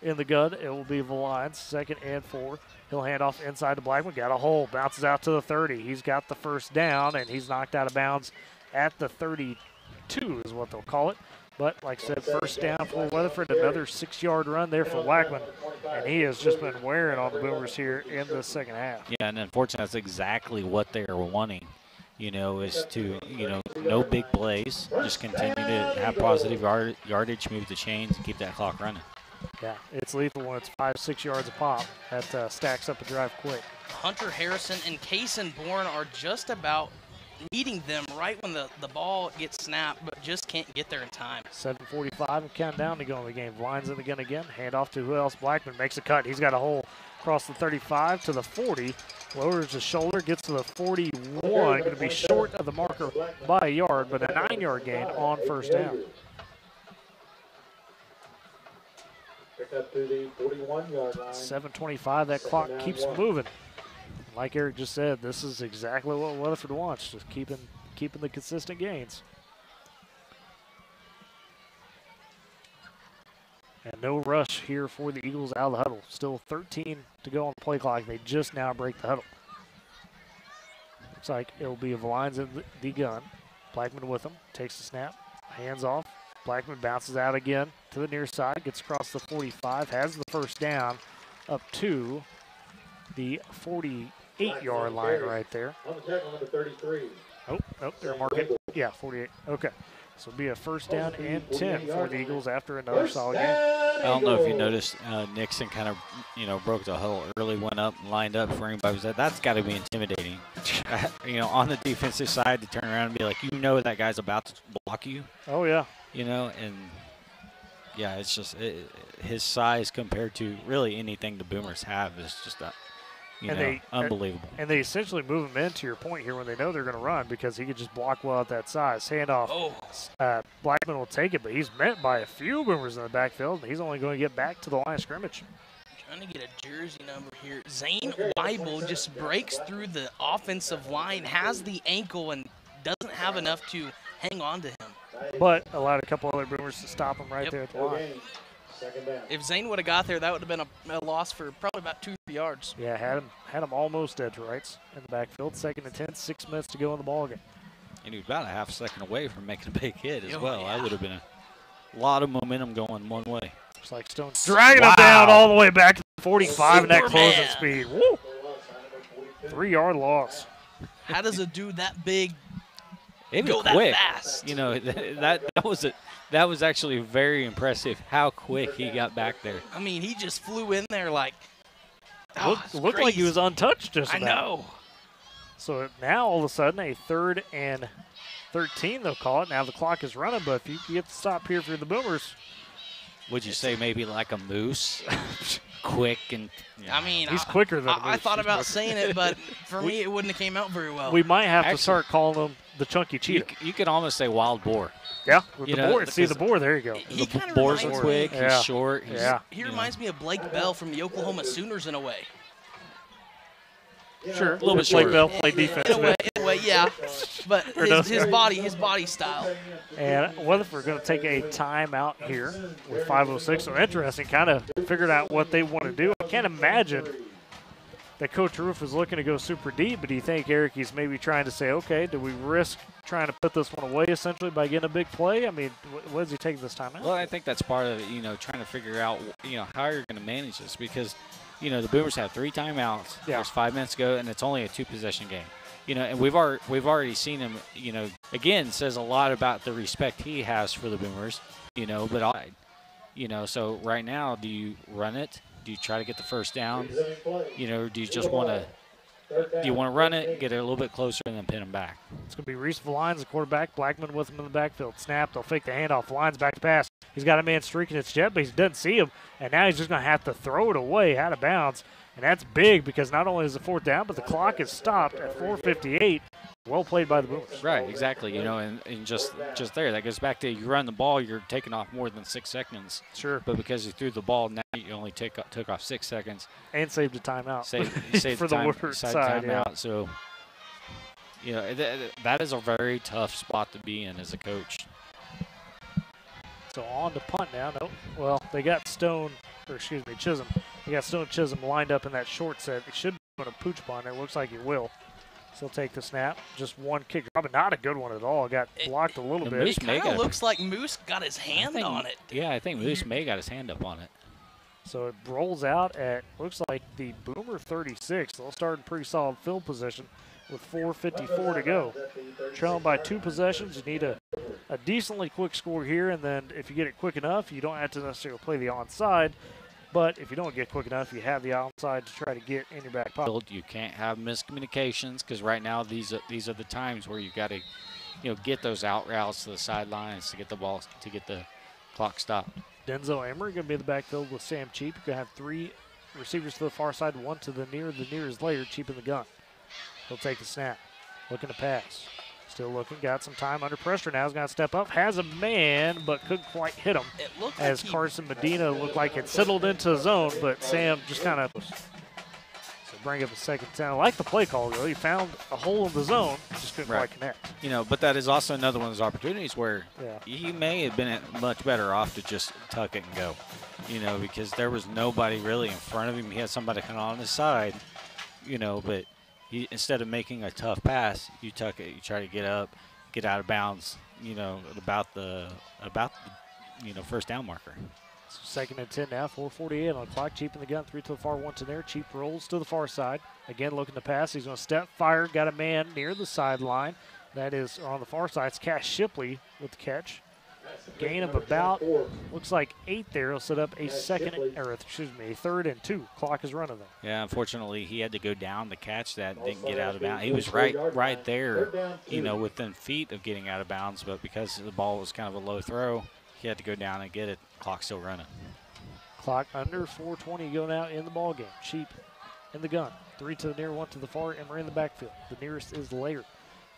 In the gun, it will be the Lions, 2nd and 4. He'll hand off inside to Blackman. Got a hole. Bounces out to the 30. He's got the first down, and he's knocked out of bounds at the 32 is what they'll call it. But, like I said, first down for Weatherford. Another 6-yard run there for Blackman. And he has just been wearing on the Boomers here in the second half. Yeah, and unfortunately, that's exactly what they are wanting, is to, no big plays. Just continue to have positive yardage, move the chains, and keep that clock running. Yeah, it's lethal when it's 5-6 yards a pop. That stacks up a drive quick. Hunter Harrison and Kaysen Bourne are just about needing them right when the ball gets snapped, but just can't get there in time. 7:45 and count down to go in the game. Lions in the gun again. Hand off to who else? Blackman makes a cut. He's got a hole across the 35 to the 40. Lowers his shoulder, gets to the 41. Going to be short of the marker by a yard, but a 9-yard gain on first down. Up to the 41-yard line. 7:25. That clock keeps moving. Like Eric just said, this is exactly what Weatherford wants, just keeping the consistent gains. And no rush here for the Eagles out of the huddle. Still 13 to go on the play clock. They just now break the huddle. Looks like it'll be the Lions in the gun. Blackman with them. Takes the snap. Hands off. Blackman bounces out again to the near side. Gets across the 45. Has the first down up to the 48-yard line right there. On the tackle, number 33. Oh, they're marking. Yeah, 48. Okay. So it'll be a first down and 10 for the Eagles after another solid game. I don't know if you noticed, Nixon kind of, broke the huddle early, went up, and lined up for anybody. That's got to be intimidating. On the defensive side to turn around and be like, that guy's about to block you. Oh, yeah. And yeah, it's just his size compared to really anything the Boomers have is just unbelievable. And they essentially move him in, to your point here, when they know they're going to run because he could just block well at that size. Handoff. Blackman will take it, but he's met by a few Boomers in the backfield, and he's only going to get back to the line of scrimmage. Trying to get a jersey number here. Zane Weibel just breaks through the offensive line, has the ankle, and doesn't have enough to hang on to him. But allowed a couple other Boomers to stop him right there at the line. If Zane would have got there, that would have been a loss for probably about 2 yards. Yeah, had him almost dead to rights in the backfield. 2nd and 10, 6 minutes to go in the ballgame. And he was about a half second away from making a big hit as well. Yeah. That would have been a lot of momentum going one way. Looks like Stone's dragging him down all the way back to the 45 and that closing speed. Woo! 3-yard loss. How does a dude that big go that fast? That was actually very impressive how quick he got back there. I mean, he just flew in there like looked like he was untouched just about. I know. So now all of a sudden a 3rd and 13 they'll call it. Now the clock is running, but if you get the stop here for the Boomers. Would you say maybe like a moose? Quick and I mean, he's quicker than a moose. I thought about saying it, but for me it wouldn't have came out very well. We might have to start calling him the chunky cheetah. You could almost say wild boar. Yeah, with the boar. See the boar, there you go. The boar's quick, he's short. He reminds me of Blake Bell from the Oklahoma Sooners in a way. Sure, a little bit short. Blake Bell played defense. In a way, yeah. But his body style. And Weatherford going to take a timeout here with 5:06. So interesting, kind of figured out what they want to do. I can't imagine that Coach Roof is looking to go super deep, but do you think, Eric, he's maybe trying to say, okay, do we risk trying to put this one away essentially by getting a big play? I mean, what does he take this time out? Well, I think that's part of it, trying to figure out, how you're going to manage this because, you know, the Boomers have 3 timeouts. Yeah. There's 5 minutes to go, and it's only a 2-possession game. You know, and we've already seen him, you know, again, says a lot about the respect he has for the Boomers, you know, but, you know, so right now, do you run it? Do you try to get the first down? You know, or do you just want to run it, get it a little bit closer, and then pin them back? It's going to be Reese Villines, the quarterback. Blackman with him in the backfield. Snap, they'll fake the handoff. Villines back to pass. He's got a man streaking his jet, but he doesn't see him, and now he's just going to have to throw it away out of bounds. And that's big because not only is it 4th down, but the clock is stopped at 4:58. Well played by the Boomers. Right, exactly. You know, and just there, that goes back to you run the ball, you're taking off more than 6 seconds. Sure. But because you threw the ball, now you only took off 6 seconds. And saved a timeout. Saved for the Woodward side. Timeout. Yeah. So, you know, that is a very tough spot to be in as a coach. So on to punt now. Nope. Well, they got Chisholm. They got Stone Chisholm lined up in that short set. They should be going to pooch punt. It looks like he will. So he'll take the snap. Just one kick. Probably not a good one at all. Got blocked a little bit. It kind of looks like Moose got his hand on it. Yeah, I think Moose may got his hand up on it. So it rolls out at, looks like the Boomer 36. They'll start in pretty solid field position with 4:54 to go. Trailing by 2 possessions. You need a decently quick score here, and then if you get it quick enough, you don't have to necessarily play the onside. But if you don't get quick enough, you have the onside to try to get in your back pocket. You can't have miscommunications because right now these are the times where you got to, you know, get those out routes to the sidelines to get the ball, to get the clock stopped. Denzel Emery going to be in the backfield with Sam Cheap. You're going to have 3 receivers to the far side, 1 to the near. The near is later. Cheap in the gun. He'll take the snap. Looking to pass. Still looking. Got some time under pressure now. He's going to step up. Has a man, but couldn't quite hit him. It looked as like Carson Medina looked like it settled into the zone, but Sam just kind of. So bring up a second down. I like the play call, though. He found a hole in the zone. Just couldn't quite connect. You know, but that is also another one of those opportunities where he may have been much better off to just tuck it and go. You know, because there was nobody really in front of him. He had somebody kind of on his side, you know, but instead of making a tough pass, you tuck it, you try to get up, get out of bounds, you know, about the you know, first down marker. So 2nd and 10 now, 4:48 on the clock. Cheap in the gun, 3 to the far, 1 to there. Cheap rolls to the far side. Again, looking to pass. He's going to step, fire, got a man near the sideline. That is on the far side. It's Cash Shipley with the catch. Gain of about, looks like 8 there. He'll set up a 3rd and 2. Clock is running though. Yeah, unfortunately, he had to go down to catch that and didn't get out of bounds. He was right there, you know, within feet of getting out of bounds, but because the ball was kind of a low throw, he had to go down and get it. Clock still running. Clock under 4:20 go now in the ball game. Cheap in the gun. 3 to the near, 1 to the far, and we're in the backfield. The nearest is Laird.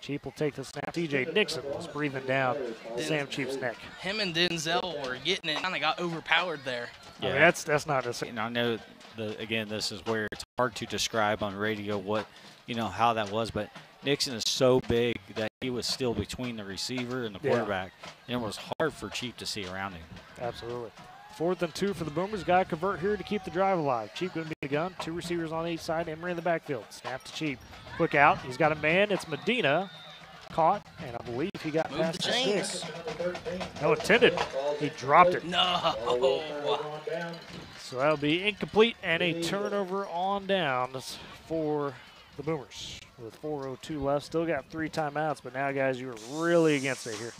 Cheap will take the snap. TJ Nixon was breathing down Sam Cheap's neck. Him and Denzel were getting it. Kind of got overpowered there. Yeah, I mean, that's not a. You know, I know again, this is where it's hard to describe on radio what, you know, how that was, but Nixon is so big that he was still between the receiver and the quarterback, and it was hard for Cheap to see around him. Absolutely. 4th and 2 for the Boomers. Got to convert here to keep the drive alive. Cheap going to be the gun. 2 receivers on each side. Emery in the backfield. Snap to Cheap. Quick out. He's got a man. It's Medina. Caught, and I believe he got past the stick. No, intended. He dropped it. No. So that'll be incomplete and a turnover on downs for the Boomers. With 4:02 left. Still got 3 timeouts, but now, guys, you're really against it here.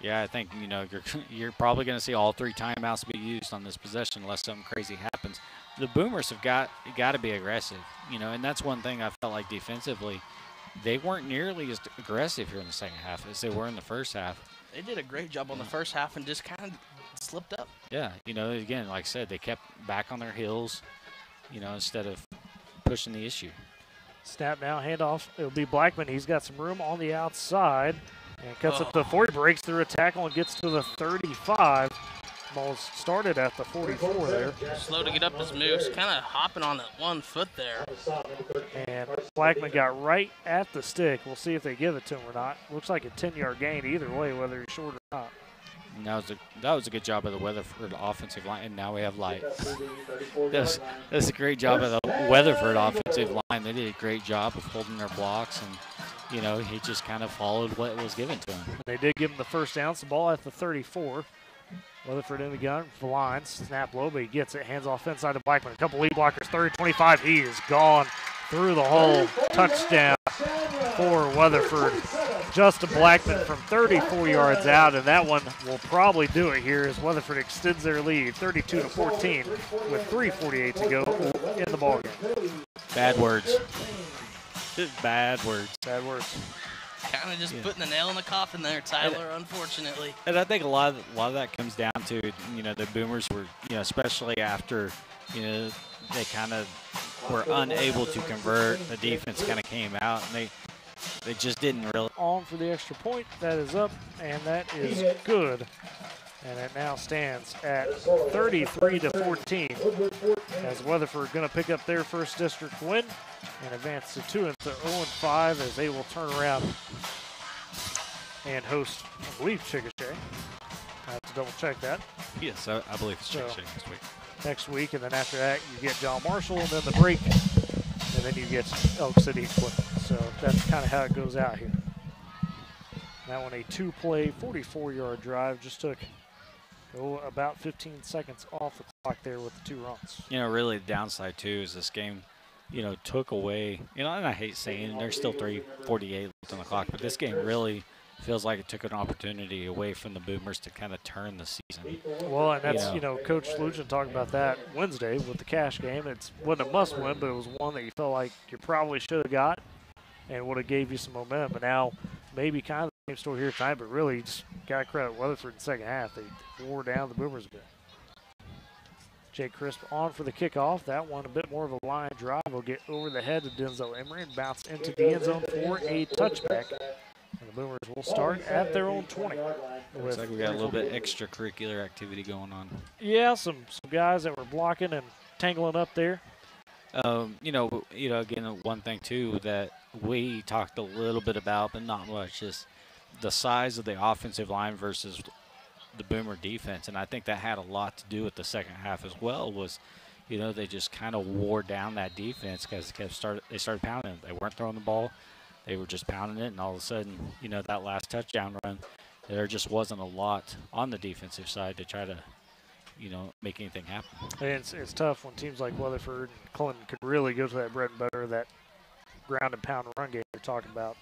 Yeah, I think, you know, you're probably going to see all 3 timeouts be used on this possession unless something crazy happens. The Boomers have got to be aggressive, you know, and that's one thing I felt like defensively. They weren't nearly as aggressive here in the second half as they were in the first half. They did a great job on the first half and just kind of slipped up. Yeah, you know, again, like I said, they kept back on their heels, you know, instead of pushing the issue. Snap now, handoff. It'll be Blackman. He's got some room on the outside and cuts up the 40, breaks through a tackle and gets to the 35. Ball started at the 44 there. Slow to get up his moves, kind of hopping on that 1 foot there. And Blackman got right at the stick. We'll see if they give it to him or not. Looks like a 10-yard gain either way, whether he's short or not. And that was a good job of the Weatherford offensive line, and now we have light. That's a great job of the Weatherford offensive line. They did a great job of holding their blocks, and you know, he just kind of followed what was given to him. They did give him the first down. The ball at the 34. Weatherford in the gun for lines. Snap low, but he gets it. Hands off inside to Blackman. A couple lead blockers. 30-25. He is gone through the hole. Touchdown for Weatherford. Justin Blackman from 34 yards out, and that one will probably do it here as Weatherford extends their lead 32-14 with 3:48 to go in the ballgame. Bad words. Just bad words. Bad words. Kind of just putting the nail in the coffin there, Tyler, unfortunately. And I think a lot of that comes down to, you know, the Boomers were, you know, especially after, you know, they kind of were unable to convert. The defense kind of came out, and they just didn't really. On for the extra point. That is up, and that is good. And it now stands at 33-14 as Weatherford going to pick up their first district win and advance to 0-5 as they will turn around and host, I believe, Chickasha. I have to double check that. Yes, I believe it's Chickasha next week. Next week, and then after that you get John Marshall, and then the break, and then you get Elk City and Clinton. So that's kind of how it goes out here. That one a 2-play, 44-yard drive. Just took about 15 seconds off the clock there with the 2 runs. You know, really the downside, too, is this game, you know, took away, you know, and I hate saying there's still 3:48 left on the clock, but this game really feels like it took an opportunity away from the Boomers to kind of turn the season. Well, and that's, you know, Coach Lucian talked about that Wednesday with the cash game. It wasn't a must-win, but it was one that you felt like you probably should have got and would have gave you some momentum. But now maybe kind of the same story here tonight, but really you just got to credit Weatherford in the second half. They wore down the Boomers a bit. Jake Crisp on for the kickoff. That one a bit more of a line drive. Will get over the head to Denzel Emery and bounce into the end zone for a touchback. And the Boomers will start at their own 20. Looks like we got a little bit extracurricular activity going on. Yeah, some guys that were blocking and tangling up there. You know, again, one thing too that we talked a little bit about, but not much, is the size of the offensive line versus the Boomer defense, and I think that had a lot to do with the second half as well. Was, you know, they just kind of wore down that defense because they started pounding it. They weren't throwing the ball. They were just pounding it, and all of a sudden, you know, that last touchdown run, there just wasn't a lot on the defensive side to try to, you know, make anything happen. And it's tough when teams like Weatherford and Clinton could really go to that bread and butter, that ground and pound run game you're talking about.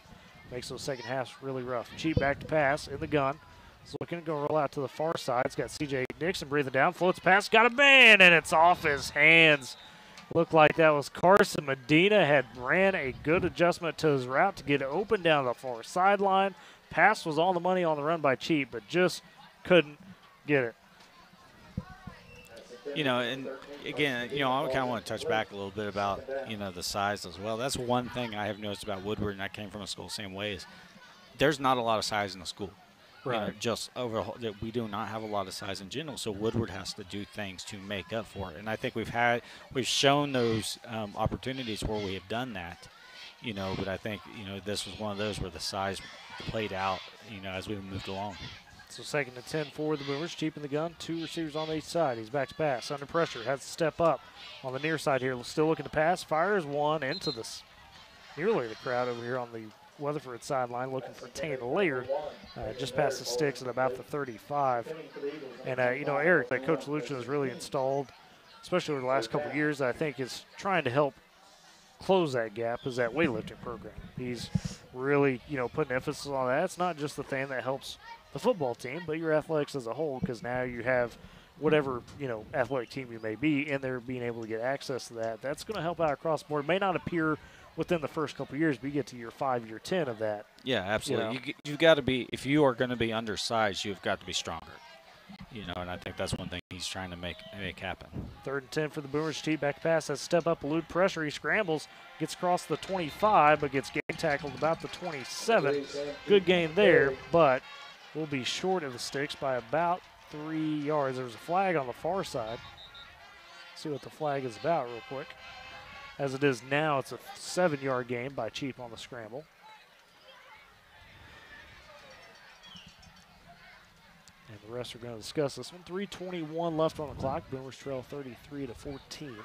Makes those second halves really rough. Cheap back to pass in the gun. He's looking to go roll out to the far side. It's got C.J. Nixon breathing down. Floats past. Got a man, and it's off his hands. Looked like that was Carson Medina. Had ran a good adjustment to his route to get open down the far sideline. Pass was on the money on the run by Cheap, but just couldn't get it. You know, and again, you know, I kind of want to touch back a little bit about, you know, the size as well. That's one thing I have noticed about Woodward, and I came from a school the same way, is there's not a lot of size in the school. Right. You know, just overall, that we do not have a lot of size in general, so Woodward has to do things to make up for it. And I think we've shown those opportunities where we have done that, you know, but I think, you know, this was one of those where the size played out, you know, as we moved along. So 2nd and 10 for the Boomers. Cheap in the gun. 2 receivers on each side. He's back to pass. Under pressure. Has to step up on the near side here. Still looking to pass. Fires one into nearly the crowd over here on the Weatherford sideline, looking for Tane Laird. Just past the sticks at about the 35. And, you know, Eric, that Coach Lucian has really installed, especially over the last couple of years, I think is trying to help close that gap, is that weightlifting program. He's really, you know, putting emphasis on that. It's not just the thing that helps the football team, but your athletics as a whole, because now you have whatever, you know, athletic team you may be in there being able to get access to that. That's going to help out across the board. It may not appear within the first couple of years, but you get to year 5, year 10 of that. Yeah, absolutely. You know? You've got to be, if you are going to be undersized, you've got to be stronger. You know, and I think that's one thing he's trying to make happen. 3rd and 10 for the Boomers. Cheap back pass. Has step up, elude pressure. He scrambles, gets across the 25, but gets game tackled about the 27. Good gain there, but will be short of the sticks by about 3 yards. There's a flag on the far side. See what the flag is about real quick. As it is now, it's a 7-yard gain by Cheap on the scramble. And the rest are going to discuss this one. 3:21 left on the clock. Boomers trail 33-14.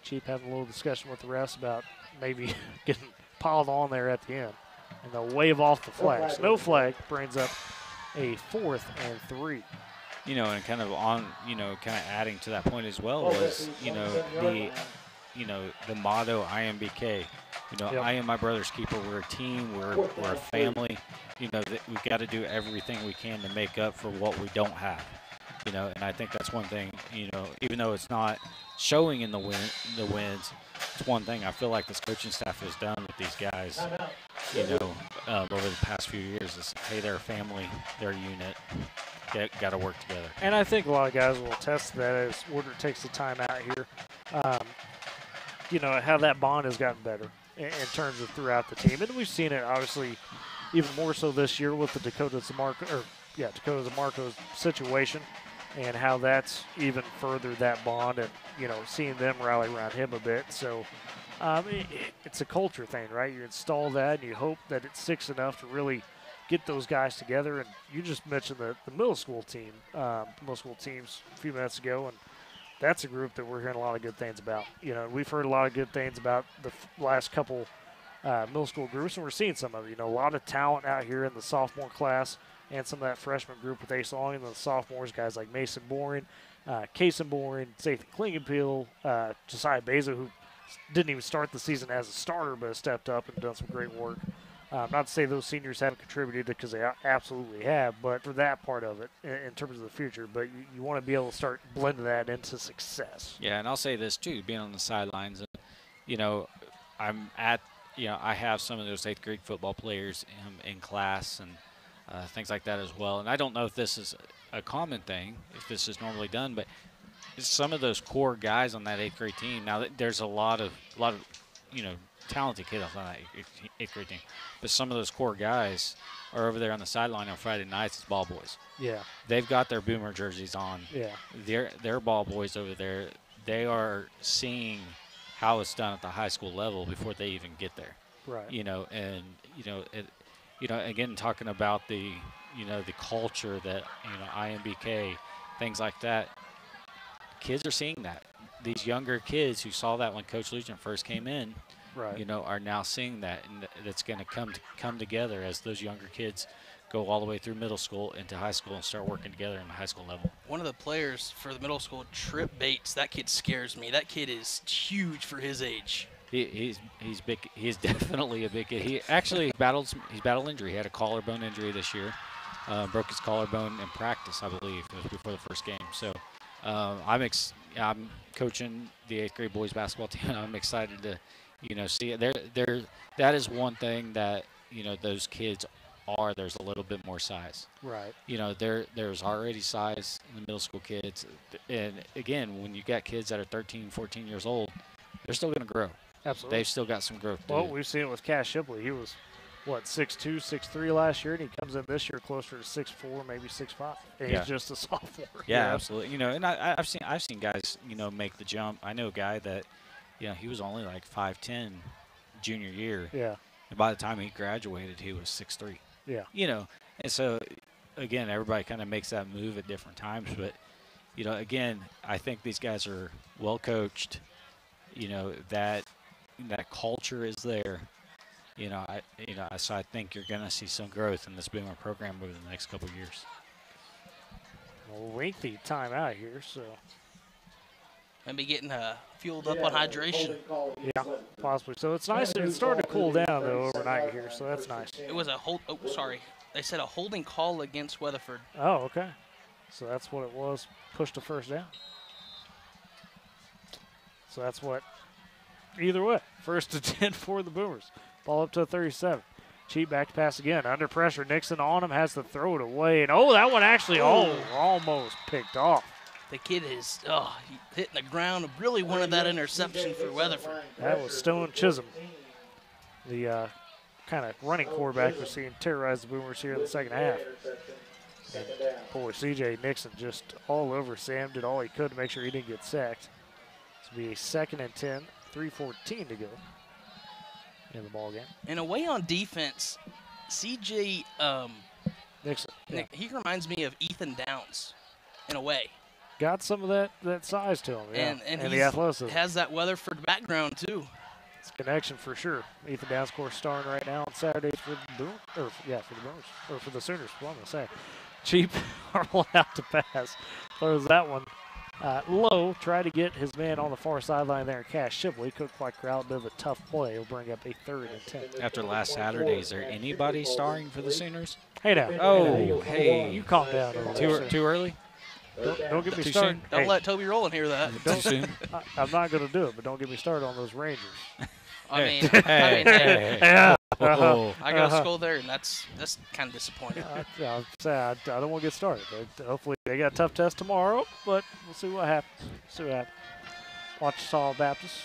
Cheap having a little discussion with the refs about maybe getting piled on there at the end. And they'll wave off the flag. So no flag brings up a 4th and 3. you know, and kind of on, you know, kind of adding to that point as well was, you know, the motto IMBK. You know, I am my brother's keeper. We're a team. We're a family. You know, that we've got to do everything we can to make up for what we don't have. You know, and I think that's one thing. You know, even though it's not showing in the wins, it's one thing I feel like this coaching staff has done with these guys. You know, over the past few years is, hey, they're a family, they're a unit. Got to work together. And I think a lot of guys will attest to that as Woodward takes the time out here. You know, how that bond has gotten better in terms of throughout the team. And we've seen it, obviously, even more so this year with the Dakota DeMarco's situation and how that's even furthered that bond and, you know, seeing them rally around him a bit. So it's a culture thing, right? You install that and you hope that it sticks enough to really get those guys together. And you just mentioned the middle school team, middle school teams a few minutes ago, and that's a group that we're hearing a lot of good things about. You know, we've heard a lot of good things about the last couple middle school groups, and we're seeing some of it. You know, a lot of talent out here in the sophomore class and some of that freshman group with Ace Long and the sophomores, guys like Mason Boring, Kason Boring, Sathan Klingenpeel, Josiah Beza, who didn't even start the season as a starter but has stepped up and done some great work. Not to say those seniors haven't contributed because they absolutely have, but for that part of it in terms of the future. But you want to be able to start blending that into success. Yeah, and I'll say this too, being on the sidelines, and, you know, I have some of those 8th grade football players in class and things like that as well. And I don't know if this is a common thing, if this is normally done, but some of those core guys on that 8th grade team. Now, there's a lot of you know, talented kids on that 8th grade team, but some of those core guys are over there on the sideline on Friday nights as ball boys. Yeah, they've got their Boomer jerseys on. Yeah, they're ball boys over there. They are seeing how it's done at the high school level before they even get there. Right. You know, and again, talking about the culture that, you know, IMBK, things like that. Kids are seeing that. These younger kids who saw that when Coach Lujan first came in, right, you know, are now seeing that, and that's going to come together as those younger kids go all the way through middle school into high school and start working together in the high school level. One of the players for the middle school, Trip Bates, that kid scares me. That kid is huge for his age. He's big. He's definitely a big kid. He actually battled injury. He had a collarbone injury this year. Broke his collarbone in practice, I believe. It was before the first game. So I'm coaching the 8th grade boys basketball team. I'm excited to, you know, see it. That is one thing that, you know, those kids are. There's a little bit more size. Right. You know, there's already size in the middle school kids. And again, when you got kids that are 13, 14 years old, they're still going to grow. Absolutely. They've still got some growth. Well, we've seen it with Cass Shipley. He was, 6'2", 6'3" last year, and he comes in this year closer to 6'4", maybe 6'5". And he's just a sophomore. Yeah, absolutely. You know, and I've seen guys, you know, make the jump. I know a guy that, you know, he was only like 5'10" junior year. Yeah. And by the time he graduated, he was 6'3". Yeah. You know, and so, again, everybody kind of makes that move at different times. But, you know, again, I think these guys are well coached. You know, that culture is there. So I think you're going to see some growth in this Boomer program over the next couple of years. A lengthy time out here, so maybe getting fueled up on hydration. Yeah, possibly. So it's nice. It's starting to cool down though overnight here, so that's nice. It was a they said a holding call against Weatherford. Oh, okay. So that's what it was. Pushed a first down. So that's what. Either way, 1st and 10 for the Boomers. Ball up to 37. Cheap back pass again. Under pressure. Nixon on him. Has to throw it away. And, that one actually almost picked off. The kid is hitting the ground. Really wanted that interception for Weatherford. That was Stone Chisholm. The kind of running quarterback we're seeing terrorize the Boomers here in the second half. And boy, C.J. Nixon just all over Sam. Did all he could to make sure he didn't get sacked. This will be a 2nd and 10. 3:14 to go in the ball game. And away on defense, C.J. Nixon. Yeah. He reminds me of Ethan Downs in a way. Got some of that size to him, yeah. And the athleticism. Has that Weatherford background too. It's a connection for sure. Ethan Downs, of course, starring right now on Saturdays for the Boomers, for the Sooners. What I'm gonna say. Cheap are allowed to pass. Throws that one low. Try to get his man on the far sideline there. Cash Shipley couldn't quite corral a bit of a tough play. He'll bring up a 3rd and 10. After last Saturday, is there anybody starring for the Sooners? Hey now. Oh, hey. You calm down. Too early? Don't get me Too started. soon? Don't let Toby Rowland hear that. Too soon? I'm not going to do it, but don't get me started on those Rangers. Hey. Yeah. I got a skull there, and that's kind of disappointing. I'm sad. I don't want to get started. But hopefully they got a tough test tomorrow, but we'll see what happens. Watch Saul Baptist.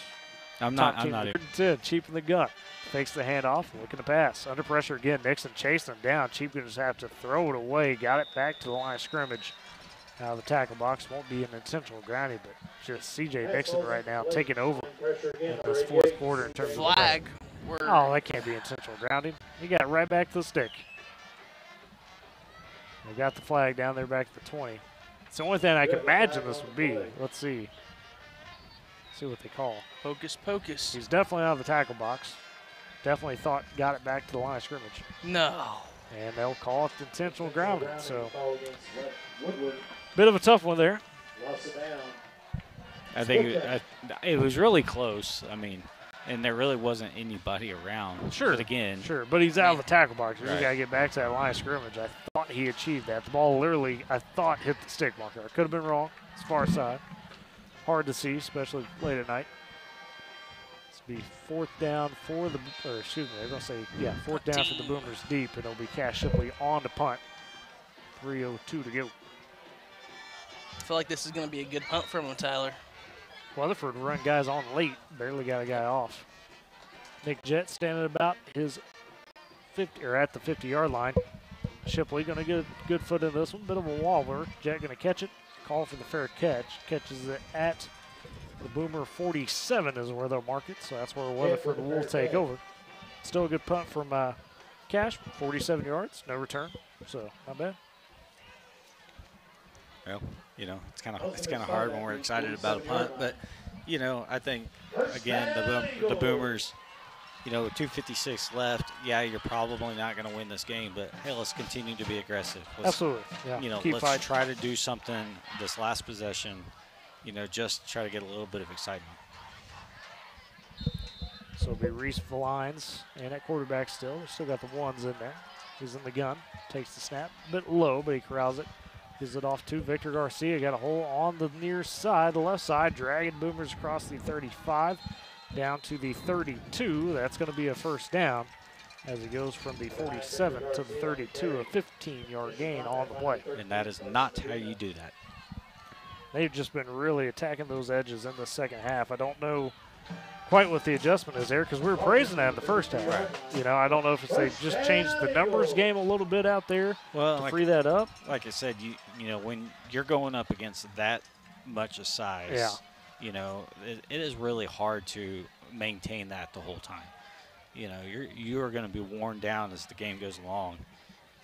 I'm not even. Cheap in the gun. Fakes the handoff, looking to pass. Under pressure again. Nixon chasing him down. Cheap going to just have to throw it away. Got it back to the line of scrimmage. Now the tackle box won't be an intentional grounding, but just C.J. Nixon right now taking over in this 4th quarter in terms of flag. Oh, that can't be intentional grounding. He got right back to the stick. They got the flag down there back to the 20. It's the only thing I can imagine this would be. Let's see. See what they call. Hocus pocus. He's definitely out of the tackle box. Definitely got it back to the line of scrimmage. No. And they'll call it intentional grounding. So, bit of a tough one there. I think it was really close. I mean, and there really wasn't anybody around. Sure. But again. Sure, but he's out of the tackle box. You Right. got to get back to that line of scrimmage. I thought he achieved that. The ball literally, I thought, hit the stick marker. I could have been wrong. It's far side. Hard to see, especially late at night. It's be 4th down for the, or excuse me, they're going to say, 4th down for the Boomers deep, and it'll be Cash Shipley on to punt. 3:02 to go. I feel like this is going to be a good punt from him, Tyler. Weatherford run guys on late, barely got a guy off. Nick Jett standing about his 50 or at the 50-yard line. Shipley going to get a good foot in this one, bit of a wobbler. Jett going to catch it, call for the fair catch. Catches it at the Boomer 47 is where they'll mark it, so that's where Weatherford will take over. Still a good punt from Cash, 47 yards, no return, so not bad. Well, you know, it's kind of hard when we're excited about a punt, but you know, I think again the Boomers, you know, with 2:56 left, yeah, you're probably not going to win this game, but hey, let's continue to be aggressive. Absolutely, yeah. You know, Keep let's fighting. try to do something this last possession. You know, just try to get a little bit of excitement. So it'll be Reese Valines, and at quarterback still. Still got the ones in there. He's in the gun, takes the snap, a bit low, but he corrals it. Gives it off to Victor Garcia. Got a hole on the near side, the left side, dragging Boomers across the 35 down to the 32. That's going to be a 1st down as he goes from the 47 to the 32, a 15-yard gain on the play. And that is not how you do that. They've just been really attacking those edges in the second half. I don't know quite what the adjustment is there because we were praising that in the first half. Right. You know, I don't know if it's they just changed the numbers game a little bit out there to free that up. Like I said, you know, when you're going up against that much of size, you know, it is really hard to maintain that the whole time. You know, you are going to be worn down as the game goes along.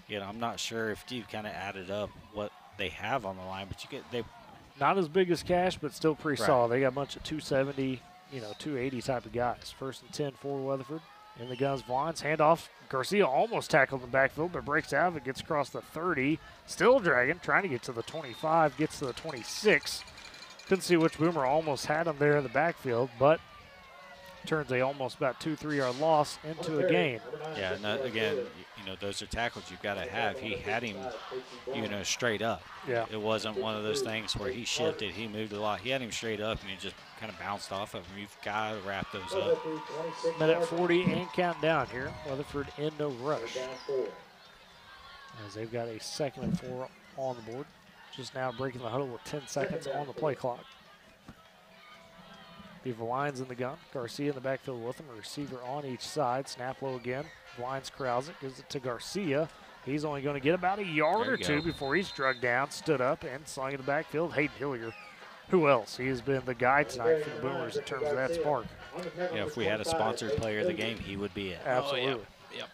You know, I'm not sure if you kind of added up what they have on the line, but they not as big as Cash, but still pretty Right. solid. They got a bunch of 270, 280 type of guys. 1st and 10 for Weatherford. In the guns, Vines, handoff. Garcia almost tackled in the backfield, but breaks out of it, gets across the 30. Still dragging, trying to get to the 25, gets to the 26. Couldn't see which Boomer almost had him there in the backfield, but turns a almost about 2-3 yard loss into a gain. Yeah, and again, you know, those are tackles you've got to have. He had him, you know, straight up. Yeah. It wasn't one of those things where he shifted, he moved a lot. He had him straight up, and he just kind of bounced off of him. You've got to wrap those up. Minute 40 and count down here. Weatherford in no rush. As they've got a 2nd and 4 on the board. Just now breaking the huddle with 10 seconds on the play clock. The Valines in the gun. Garcia in the backfield with him. A receiver on each side. Snap low again. Valines corrals it. Gives it to Garcia. He's only going to get about a yard or two before he's drugged down. Stood up and slung in the backfield. Hayden Hillier. Who else? He has been the guy tonight for the Boomers in terms of that spark. You know, if we had a sponsored player of the game, he would be it. Absolutely. Yep.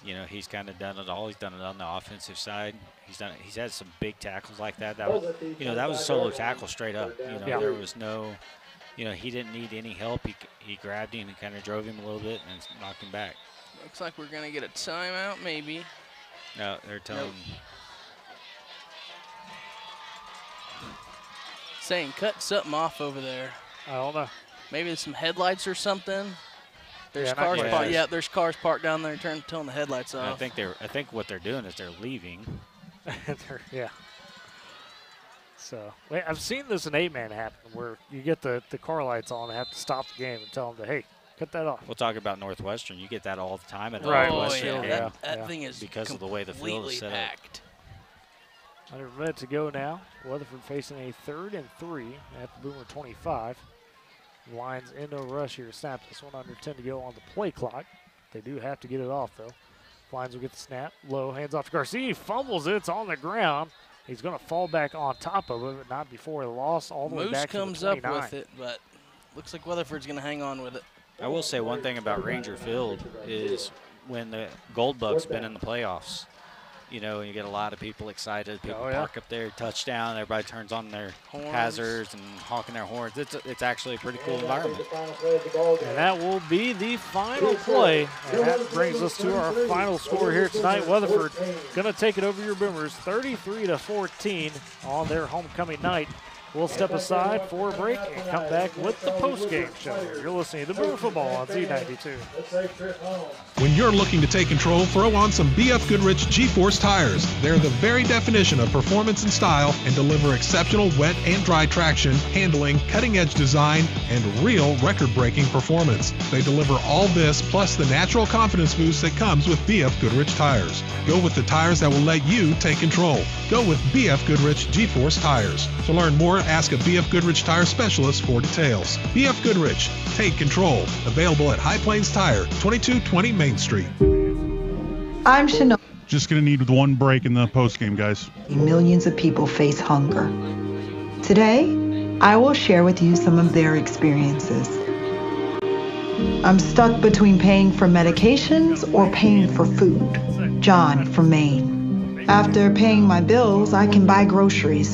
You know, he's kind of done it all. He's done it on the offensive side. He's had some big tackles like that. That was, you know, that was a solo tackle straight up. You know, there was no, you know, he didn't need any help. He grabbed him and kind of drove him a little bit and knocked him back. Looks like we're going to get a timeout, maybe. No, they're telling saying cut something off over there. I don't know. Maybe there's some headlights or something. There's Yeah, cars not parked. yet. Yeah, there's cars parked down there turning the headlights off. I think what they're doing is they're leaving. Yeah. So I've seen this in 8-man happen where you get the car lights on and have to stop the game and tell them to, hey, cut that off. We'll talk about Northwestern. You get that all the time at Right. Northwestern. Yeah, that thing is because of the way the field is set packed. Under a minute to go now. Weatherford facing a 3rd and 3 at the Boomer 25. Lions in no rush here. Snap this one under 10 to go on the play clock. They do have to get it off, though. Lions will get the snap. Low, hands off to Garcia. He fumbles it. It's on the ground. He's going to fall back on top of it, but not before he lost all the way back to the 29. Moose comes up with it, but looks like Weatherford's going to hang on with it. I will say one thing about Ranger Field is when the Goldbug's been in the playoffs, you know, you get a lot of people excited. People park up there, touchdown. Everybody turns on their hazards and honking their horns. It's actually a pretty cool environment. And that will be the final play. And that brings us to our final score here tonight. Weatherford going to take it over your Boomers 33-14 on their homecoming night. We'll step aside for a break and come back with the post-game show. You're listening to Boomer Football on Z92. When you're looking to take control, throw on some BF Goodrich G-Force tires. They're the very definition of performance and style and deliver exceptional wet and dry traction, handling, cutting-edge design, and real record-breaking performance. They deliver all this plus the natural confidence boost that comes with BF Goodrich tires. Go with the tires that will let you take control. Go with BF Goodrich G-Force tires. To learn more, ask a BF Goodrich tire specialist for details. BF Goodrich, take control. Available at High Plains Tire, 2220 Main Street. I'm Chanel. Just going to need one break in the postgame, guys. Millions of people face hunger. Today, I will share with you some of their experiences. I'm stuck between paying for medications or paying for food. John from Maine. After paying my bills, I can buy groceries.